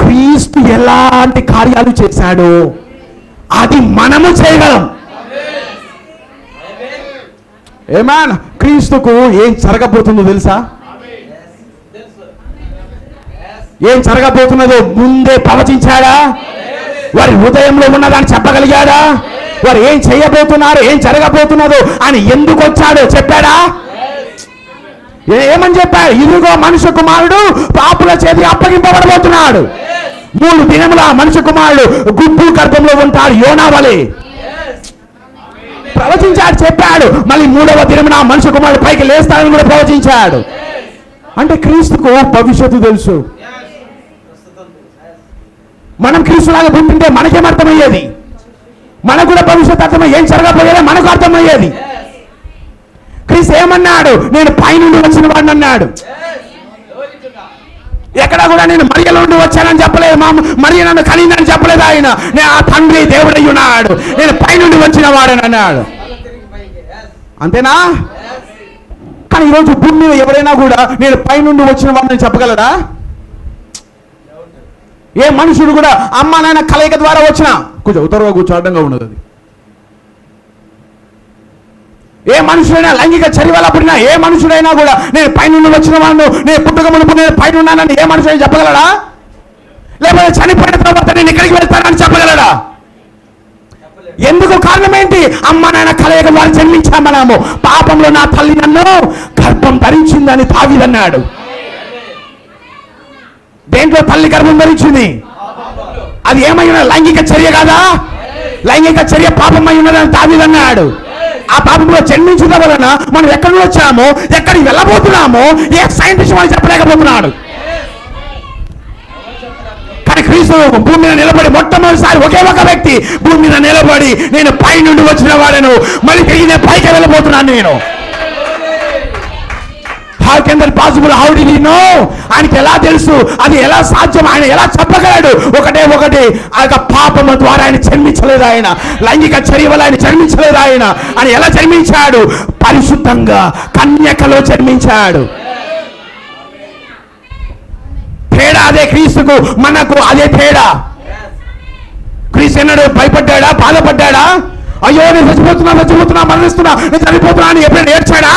క్రీస్తు ఎలాంటి కార్యాలు చేశాడో అది మనము చేయగలం. ఏమాన్, క్రీస్తుకు ఏం జరగబోతుందో తెలుసా? ఏం జరగబోతున్నదో ముందే ప్రవచించాడా? వారి హృదయంలో ఉన్నదాన్ని చెప్పగలిగాడా? వారు ఏం చేయబోతున్నారు, ఏం జరగబోతున్నదో అని ఎందుకు వచ్చాడో చెప్పాడా? ఏమని చెప్పాడు? ఇదిగో మనుష్య కుమారుడు పాపుల చేతికి అప్పగింపబడబోతున్నాడు. 3 దినముల మనుష్య కుమారుడు గుడ్డు గర్భంలో ఉంటాడు, యోనా వలె ప్రవచించాడు, చెప్పాడు. మళ్ళీ 3వ దినమున మనుష్య కుమారుడు పైకి లేస్తాడని కూడా ప్రవచించాడు. అంటే క్రీస్తుకు భవిష్యత్తు తెలుసు. మనం క్రీస్తులాగా పుట్టింటే మనకేం అర్థమయ్యేది? మనకు కూడా భవిష్యత్తు అర్థమయ్యేది. ఏం జరగబోయేదో మనకు అర్థమయ్యేది. క్రీస్తు ఏమన్నాడు? నేను పైనుండి వచ్చిన వాడిని అన్నాడు. ఎక్కడ కూడా నేను మరియలో నుండి వచ్చానని చెప్పలేదు. మరియ నన్ను కనిందని చెప్పలేదు. ఆయన నేను ఆ తండ్రి దేవుడై ఉన్నాడు, నేను పైనుండి వచ్చిన వాడని అన్నాడు. అంతేనా? కానీ ఈరోజు భూమి మీద ఎవరైనా కూడా నేను పైనుండి వచ్చిన వాడిని చెప్పగలరా? ఏ మనుషుడు కూడా అమ్మ నాయన కలయిక ద్వారా వచ్చిన కొంచెం ఉత్తరగా కూర్చో, అడ్డంగా ఉండదు అది. ఏ మనుషుడైనా లైంగిక చర్య వల్ల పుట్టినా ఏ మనుషుడైనా కూడా నేను పైనుండి వచ్చిన వాడిని, నేను పుట్టుక మునుపు నేను పైన ఉన్నానని ఏ మనుషుడైనా చెప్పగలడా? లేకపోతే చనిపోయిన తర్వాత నేను ఇక్కడికి వెళ్తానని చెప్పగలడా? ఎందుకు? కారణం ఏంటి? అమ్మ నాయన కలయిక ద్వారా జన్మించాం మనము. పాపంలో నా తల్లి నన్ను గర్భం ధరించిందని దావీదన్నాడు. దేంట్లో తల్లి గర్భం ధరించింది? అది ఏమైనా లైంగిక చర్య కాదా? లైంగిక చర్య పాపమై ఉన్నదని దావీదన్నాడు. ఆ పాపంలో జన్మించిన వలన మనం ఎక్కడి నుంచి వచ్చామో, ఎక్కడికి వెళ్ళబోతున్నామో ఏ సైంటిస్ట్ మనం చెప్పలేకపోతున్నాడు. కానీ క్రీస్తు భూమి మీద నిలబడి మొట్టమొదటిసారి ఒకే ఒక వ్యక్తి భూమి మీద నిలబడి నేను పై నుండి వచ్చిన వాడను, మళ్ళీ తిరిగి నేను పైకి వెళ్ళబోతున్నాను నేను. How can that possible? How did he know? ఆయనకి ఎలా తెలుసు? అది ఎలా సాధ్యం? ఆయన ఎలా చెప్పగలడు? ఒకటి ఆ యొక్క పాపము ద్వారా ఆయన జన్మించలేదు. ఆయన లైంగిక చర్య వల్ల ఆయన జన్మించలేదు. ఆయన ఎలా జన్మించాడు? పరిశుద్ధంగా కన్యకలో జన్మించాడు. తేడా అదే. క్రీస్తుకు మనకు అదే తేడా. క్రీస్తు ఎన్నడూ భయపడ్డాడా? బాధపడ్డాడా? అయ్యో నేను చచ్చిపోతున్నా మరణిస్తున్నా, నేను చనిపోతున్నా అని ఎప్పుడైనా ఏడ్చాడా?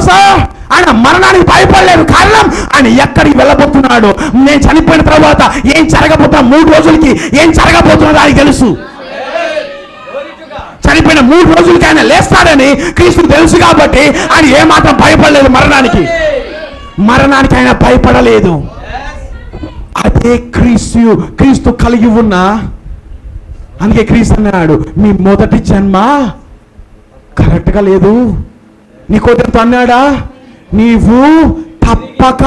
సార్, ఆయన మరణానికి భయపడలేదు. కారణం ఆయన ఎక్కడికి వెళ్ళబోతున్నాడు, నేను చనిపోయిన తర్వాత ఏం జరగబోతున్నా, 3 రోజులకి ఏం జరగబోతున్నదో ఆయన తెలుసు. చనిపోయిన 3 రోజులకి ఆయన లేస్తాడని క్రీస్తుకు తెలుసు కాబట్టి ఆయన ఏమాత్రం భయపడలేదు. మరణానికి ఆయన భయపడలేదు. అదే క్రీస్తు కలిగి ఉన్న. అందుకే క్రీస్తు అన్నాడు, మీ మొదటి జన్మ కరెక్ట్గా లేదు. నీకోదంతో అన్నాడా, నీవు తప్పక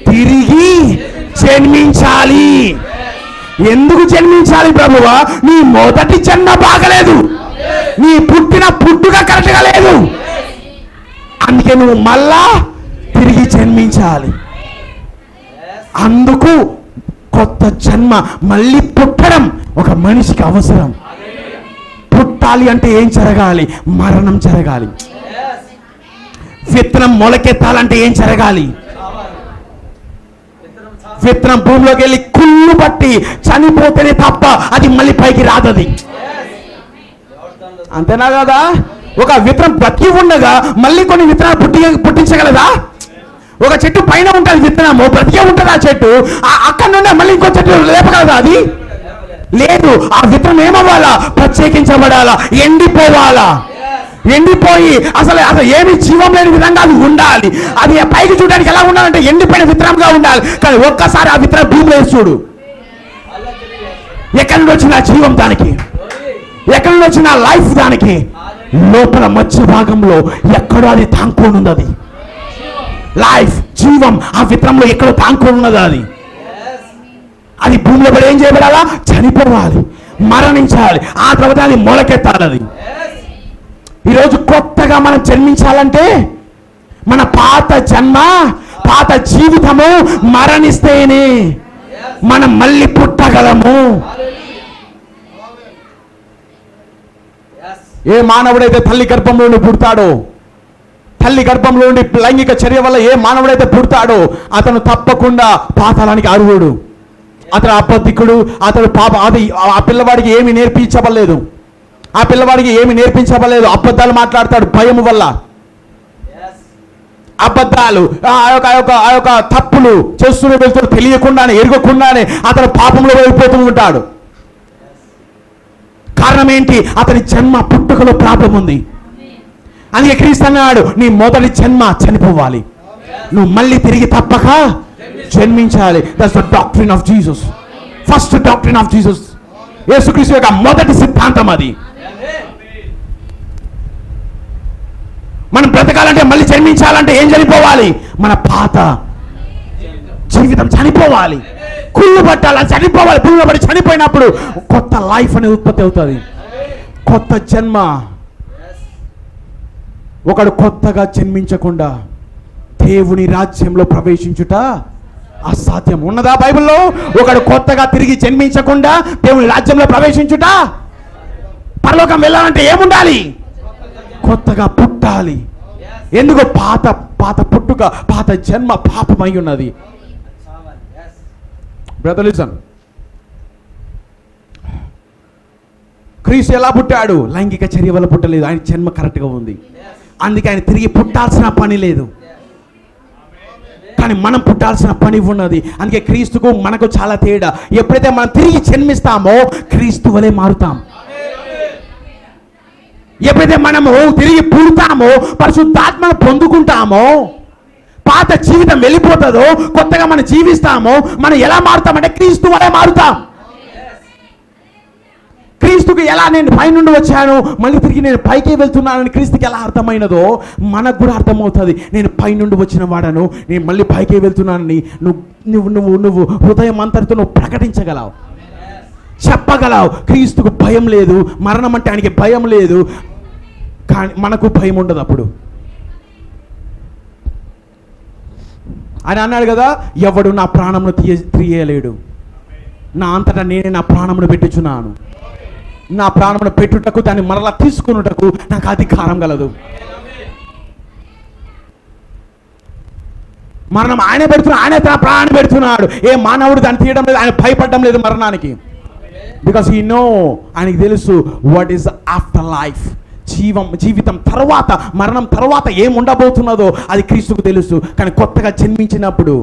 తిరిగి జన్మించాలి. ఎందుకు జన్మించాలి ప్రభువా? నీ మొదటి జన్మ బాగలేదు, నీ పుట్టుక కరెక్ట్గా లేదు. అందుకే నువ్వు మళ్ళా తిరిగి జన్మించాలి. అందుకు కొత్త జన్మ, మళ్ళీ పుట్టడం ఒక మనిషికి అవసరం. పుట్టాలి అంటే ఏం జరగాలి? మరణం జరగాలి. విత్తనం మొలకెత్తాలంటే ఏం జరగాలి? విత్తనం భూమిలోకి వెళ్ళి కుళ్ళు పట్టి చనిపోతేనే తప్ప అది మళ్ళీ పైకి రాదది. అంతేనా కదా? ఒక విత్తనం బ్రతికి ఉండగా మళ్ళీ కొన్ని విత్తనాలు పుట్టించగలదా? ఒక చెట్టు పైన ఉంటుంది విత్తనము, బ్రతికే ఉంటుంది ఆ చెట్టు, అక్కడ నుండి మళ్ళీ ఇంకో చెట్టు లేపగలదా? అది లేదు. ఆ విత్తనం ఏమవ్వాలా? ప్రత్యేకించబడాలా, ఎండిపోవాలా. ఎండిపోయి అసలు ఏమి జీవం లేని విధంగా అది ఉండాలి. అది పైకి చూడడానికి ఎలా ఉండాలంటే ఎండిపోయిన విత్తనంగా ఉండాలి. కానీ ఒక్కసారి ఆ విత్తనం భూమిలో వేసి చూడు, ఎక్కడి నుండి వచ్చిన జీవం దానికి, ఎక్కడి నుండి వచ్చిన లైఫ్ దానికి, లోపల మధ్య భాగంలో ఎక్కడో అది తాంకొని ఉంది. అది లైఫ్, జీవం ఆ విత్తనంలో ఎక్కడో తాంకొని ఉన్నది. అది భూమిలో పడి ఏం చేయబడాలా? చనిపోవాలి, మరణించాలి. ఆ తర్వాత అది మొలకెత్తాలి. అది ఈరోజు కొత్తగా మనం జన్మించాలంటే మన పాత జన్మ, పాత జీవితము మరణిస్తేనే మనం మళ్ళీ పుట్టగలము. ఏ మానవుడైతే తల్లి గర్భంలో నుండి పుడతాడో, తల్లి గర్భంలో నుండి లైంగిక చర్య వల్ల ఏ మానవుడైతే పుడతాడో అతను తప్పకుండా పాతాళానికి అర్హుడు. అతను అబద్ధికుడు, అతడు పాప. అది ఆ పిల్లవాడికి ఏమి నేర్పించబడలేదు, ఆ పిల్లవాడికి ఏమి నేర్పించబడలేదు. అబద్ధాలు మాట్లాడతాడు భయము వల్ల. అబద్ధాలు, ఆ యొక్క తప్పులు చేస్తూనే వెళ్తాడు. తెలియకుండానే, ఎరగకుండానే అతను పాపంలో వెళ్ళిపోతూ ఉంటాడు. కారణం ఏంటి? అతని జన్మ పుట్టుకలో ప్రాబ్లం ఉంది. అందుకే క్రీస్తు అన్నాడు, నీ మొదటి జన్మ చనిపోవాలి, నువ్వు మళ్ళీ తిరిగి తప్పక జన్మించాలి. That's the doctrine of Jesus. First doctrine of Jesus. యేసుక్రీస్తు యొక్క మొదటి సిద్ధాంతం అది. మనం బ్రతకాలంటే, మళ్ళీ జన్మించాలంటే ఏం చనిపోవాలి? మన పాత జీవితం చనిపోవాలి, కుళ్ళు పట్టాలి, చనిపోవాలి. పుల్లు పడి చనిపోయినప్పుడు కొత్త లైఫ్ అనేది ఉత్పత్తి అవుతుంది, కొత్త జన్మ. ఒకడు కొత్తగా జన్మించకుండా దేవుని రాజ్యంలో ప్రవేశించుట అసాధ్యం. ఉన్నదా బైబిల్లో? ఒకడు కొత్తగా తిరిగి జన్మించకుండా దేవుని రాజ్యంలో ప్రవేశించుట. పరలోకం వెళ్ళాలంటే ఏముండాలి? కొత్తగా పుట్టాలి. ఎందుకు? పాత పాత పుట్టుక, పాత జన్మ పాపమై ఉన్నది. బ్రదర్ లిసన్, క్రీస్తు ఎలా పుట్టాడు? లైంగిక చర్య వల్ల పుట్టలేదు. ఆయన జన్మ కరెక్ట్గా ఉంది, అందుకే ఆయన తిరిగి పుట్టాల్సిన పని లేదు. కానీ మనం పుట్టాల్సిన పని ఉన్నది. అందుకే క్రీస్తుకు మనకు చాలా తేడా. ఎప్పుడైతే మనం తిరిగి జన్మిస్తామో క్రీస్తు వలె మారుతాం. ఎప్పుడైతే మనము తిరిగి పుడతామో, పరిశుద్ధాత్మను పొందుకుంటామో, పాత జీవితం వెళ్ళిపోతుందో, కొత్తగా మనం జీవిస్తామో, మనం ఎలా మారుతామంటే క్రీస్తు వలె మారుతాం. క్రీస్తుకి ఎలా నేను పైనుండి వచ్చాను మళ్ళీ తిరిగి నేను పైకే వెళ్తున్నానని క్రీస్తుకి ఎలా అర్థమైనదో మనకు కూడా అర్థమవుతుంది. నేను పైనుండి వచ్చిన వాడను, నేను మళ్ళీ పైకే వెళ్తున్నానని నువ్వు నువ్వు నువ్వు హృదయం అంతటితో నువ్వు ప్రకటించగలవు, చెప్పగలవు. క్రీస్తుకు భయం లేదు, మరణం అంటే ఆయనకి భయం లేదు. కానీ మనకు భయం ఉండదు. అప్పుడు ఆయన అన్నాడు కదా, ఎవడు నా ప్రాణమును తీయలేడు, నా అంతటా నేనే నా ప్రాణమును పెట్టుచున్నాను. నా ప్రాణమును పెట్టుటకు, దాన్ని మరలా తీసుకున్నటకు నాకు అధికారం గలదు. మరణం ఆయనే పెడుతున్నాడు, ఆయనే తన ప్రాణాన్ని పెడుతున్నాడు. ఏ మానవుడు దాన్ని తీయడం లేదు, ఆయన భయపడడం లేదు మరణానికి. బికాస్ హీ నో, ఆయనకి తెలుసు వాట్ ఈస్ ఆఫ్టర్ లైఫ్. జీవితం తర్వాత, మరణం తర్వాత ఏం ఉండబోతున్నదో అది క్రీస్తుకు తెలుసు. కానీ కొత్తగా జన్మించినప్పుడు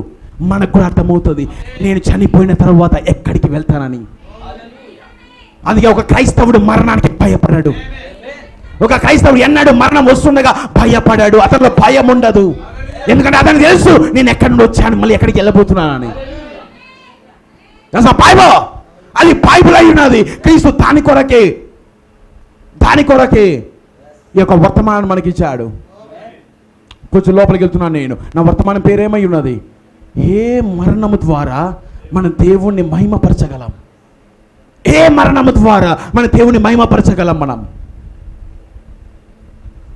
మనకు కూడా అర్థమవుతుంది, నేను చనిపోయిన తర్వాత ఎక్కడికి వెళ్తానని. అందుకే ఒక క్రైస్తవుడు మరణానికి భయపడాడు. ఒక క్రైస్తవుడు ఎన్నడూ మరణం వస్తుండగా భయపడాడు. అతనిలో భయం ఉండదు, ఎందుకంటే అతనికి తెలుసు నేను ఎక్కడి నుండి వచ్చాను, మళ్ళీ ఎక్కడికి వెళ్ళబోతున్నానని. బైబిల్ అది బైబిల్ అయి ఉన్నది. క్రీస్తు దాని కొరకే ఈ యొక్క వర్తమానం మనకి ఇచ్చాడు. కొంచెం లోపలికి వెళ్తున్నాను నేను. నా వర్తమానం పేరేమై ఉన్నది? ఏ మరణము ద్వారా మనం దేవుణ్ణి మహిమపరచగలం? ఏ మరణము ద్వారా మన దేవుని మహిమపరచగలం మనం?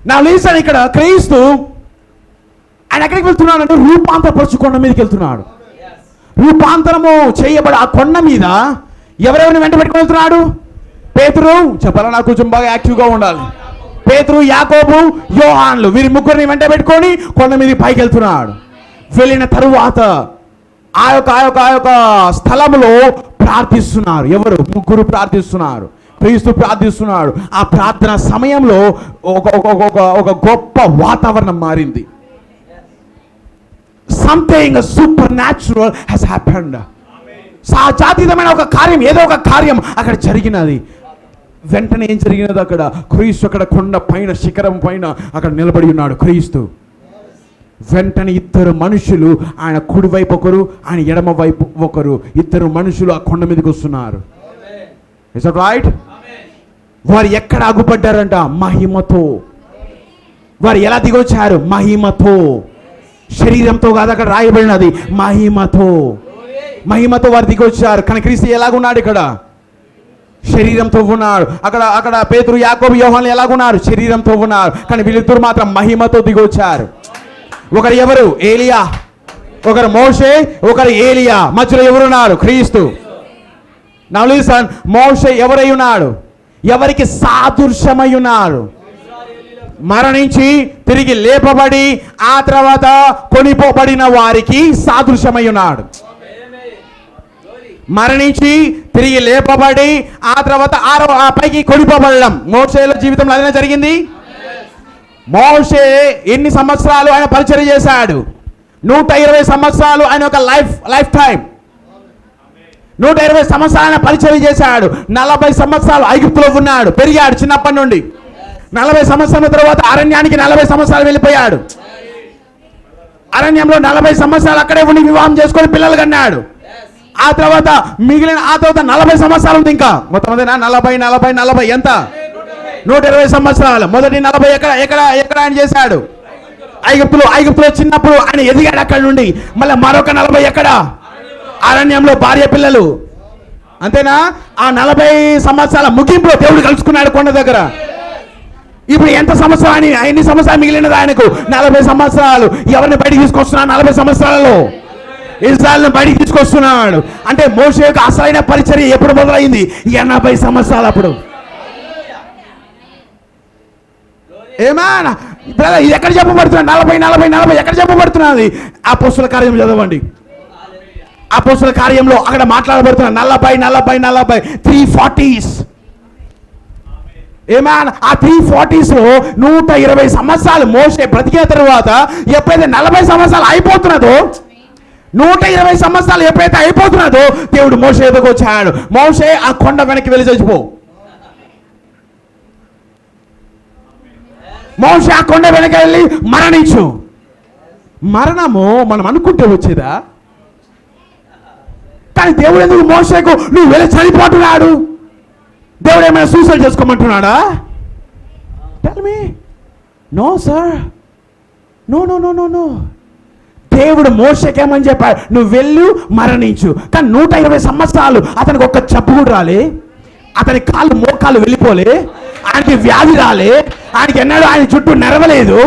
నా లీసన్ ఇక్కడ క్రీస్తు ఆయన ఎక్కడికి వెళ్తున్నాడు? రూపాంతరపరచుకొండ మీదకి వెళ్తున్నాడు. రూపాంతరము చేయబడి ఆ కొండ మీద ఎవరెవరిని వెంట పెట్టుకుని వెళ్తున్నాడు? పేతురు, చెప్పాలా నాకు కొంచెం బాగా యాక్టివ్గా ఉండాలి. పేతురు, యాకోబు, యోహాన్లు, వీరి ముగ్గురిని వెంట పెట్టుకొని కొండ మీద పైకి వెళ్తున్నాడు. వెళ్ళిన తరువాత ఆ యొక్క స్థలములో ప్రార్థిస్తున్నారు. ఎవరు? ముగ్గురు ప్రార్థిస్తున్నారు. క్రీస్తు ప్రార్థిస్తున్నాడు. ఆ ప్రార్థన సమయంలో ఒక గొప్ప వాతావరణం మారింది. Something supernatural has happened. సాజాతీతమైన ఒక కార్యం, ఏదో ఒక కార్యం అక్కడ జరిగినది. వెంటనే ఏం జరిగినది? అక్కడ క్రీస్తు అక్కడ కొండ పైన, శిఖరం పైన అక్కడ నిలబడి ఉన్నాడు క్రీస్తు. వెంటనే ఇద్దరు మనుషులు, ఆయన కుడి వైపు ఒకరు, ఆయన ఎడమ వైపు ఒకరు, ఇద్దరు మనుషులు ఆ కొండ మీదకి వస్తున్నారు. Is that right? వారు ఎక్కడ అగుపడ్డారంట? మహిమతో. వారు ఎలా దిగొచ్చారు? మహిమతో. శరీరంతో కాదు, అక్కడ రాయబడినది మహిమతో. మహిమతో వారు దిగొచ్చారు. కానీ క్రీస్తు ఎలాగున్నాడు? ఇక్కడ శరీరంతో ఉన్నారు. అక్కడ పేతురు, యాకోబు, యోహాను ఎలాగున్నారు? శరీరంతో ఉన్నారు. కానీ వీళ్ళిద్దరు మాత్రం మహిమతో దిగొచ్చారు. ఒకరు ఎవరు? ఏలియా. ఒకరు మోషే, ఒకరు ఏలియా. మధ్యలో ఎవరున్నారు? క్రీస్తు. నౌ లిసన్, మోషే ఎవరై ఉన్నాడు? ఎవరికి సాదృశ్యమై ఉన్నారు? మరణించి తిరిగి లేపబడి ఆ తర్వాత కొనిపోబడిన వారికి సాదృశ్యమై ఉన్నాడు. మరణించి తిరిగి లేపబడి ఆ తర్వాత ఆ పైకి కొనిపోబడడం మోషేల జీవితంలో అదే జరిగింది. మోషే ఎన్ని సంవత్సరాలు ఆయన పరిచర్య చేశాడు? 120 సంవత్సరాలు ఆయన ఒక లైఫ్ టైం. 120 సంవత్సరాలు ఆయన పరిచర్య చేశాడు. 40 సంవత్సరాలు ఐగుప్తులో ఉన్నాడు, పెరిగాడు చిన్నప్పటి నుండి. 40 సంవత్సరాల తర్వాత అరణ్యానికి 40 సంవత్సరాలు వెళ్ళిపోయాడు. అరణ్యంలో 40 సంవత్సరాలు అక్కడే ఉండి వివాహం చేసుకొని పిల్లలు కన్నాడు. ఆ తర్వాత 40 సంవత్సరాలు ఉంది. ఇంకా మొత్తం 40 ఎంత? 120 సంవత్సరాలు. మొదటి 40 ఎక్కడ ఆయన చేశాడు? ఐగుప్తులో చిన్నప్పుడు ఆయన ఎదిగాడు. అక్కడ నుండి మళ్ళీ మరొక 40 ఎక్కడ? అరణ్యంలో భార్య పిల్లలు. అంతేనా? ఆ 40 సంవత్సరాల ముగింపులో దేవుడు కలుసుకున్నాడు కొండ దగ్గర. ఇప్పుడు ఎన్ని సంవత్సరాలు మిగిలినది ఆయనకు? 40 సంవత్సరాలు. ఎవరిని బయటికి తీసుకొస్తున్నాడు? 40 సంవత్సరాలలో ఇజ్రాయెల్ను బయటికి తీసుకొస్తున్నాడు. అంటే మోషే యొక్క అసలైన పరిచర్య ఎప్పుడు మొదలైంది? 80 సంవత్సరాలు అప్పుడు. ఏమన్నా ఇది ఎక్కడ చెప్పబడుతున్నది? 40 ఎక్కడ చెప్పబడుతున్నది? అపోస్తలుల కార్యం చదవండి. అపోస్తలుల కార్యంలో అక్కడ మాట్లాడబడుతున్న 40 340s. ఏమన్నా ఆ 340s లో 120 సంవత్సరాలు మోషే బ్రతికిన తర్వాత ఎప్పుడైతే 40 సంవత్సరాలు అయిపోతున్నదో, 120 సంవత్సరాలు ఎప్పుడైతే అయిపోతున్నదో దేవుడు మోషే ఎదుగు వచ్చాడు. మోషే ఆ కొండ వెనక్కి వెళ్ళి చచ్చిపో. మోషే ఆ కొండ వెనక వెళ్ళి మరణించు. మరణము మనం అనుకుంటే వచ్చేదా? కానీ దేవుడు ఎందుకు మోషేకు నువ్వు వెళ్ళి చనిపోతున్నాడు? దేవుడు ఏమైనా సూసైడ్ చేసుకోమంటున్నాడా? Tell me. No sir, no. దేవుడు మోషేకేమని చెప్పాడు? నువ్వు వెళ్ళు మరణించు. కానీ 120 సంవత్సరాలు అతనికి ఒక్క జబ్బు కూడా రాలే, అతని మోకాళ్ళు వెళ్ళిపోలే, ఆయనకి వ్యాధి రాలే, ఆయనకి ఎన్నడూ ఆయన చుట్టూ నెరవలేదు.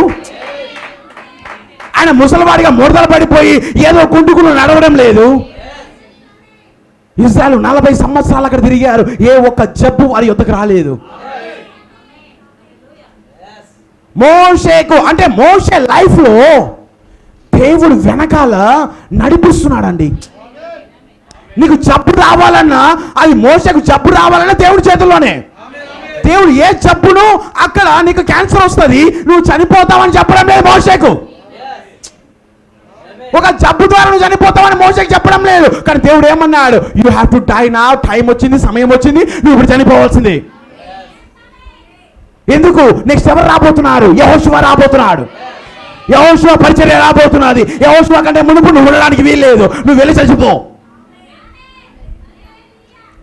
ఆయన ముసలివాడిగా ముడతలు పడిపోయి ఏదో కుంటుకుని నడవడం లేదు. ఇజ్రాయెల్ 40 సంవత్సరాలు అక్కడ తిరిగారు, ఏ ఒక్క జబ్బు వారి యొద్దకు రాలేదు. మోషేకు అంటే మోషే లైఫ్ లో దేవుడు వెనకాల నడిపిస్తున్నాడండి. నీకు జబ్బు రావాలన్నా, అది మోషేకు జబ్బు రావాలన్నా దేవుడి చేతుల్లోనే. దేవుడు ఏ జబ్బును అక్కడ నీకు క్యాన్సర్ వస్తుంది, నువ్వు చనిపోతావని చెప్పడం లేదు మోషేకు. ఒక జబ్బు ద్వారా నువ్వు చనిపోతావని మోషేకు చెప్పడం లేదు. కానీ దేవుడు ఏమన్నాడు? You have to die now. Time వచ్చింది, సమయం వచ్చింది, నువ్వు ఇప్పుడు చనిపోవాల్సింది. ఎందుకు? నెక్స్ట్ ఎవరు రాబోతున్నారు? యెహోషువ రాబోతున్నాడు. యెహోషువ పరిచర్య రాబోతున్నది. యెహోషువ కంటే మునుపు నువ్వు ఉండడానికి వీల్లేదు, నువ్వు వెళ్ళి చచ్చిపో.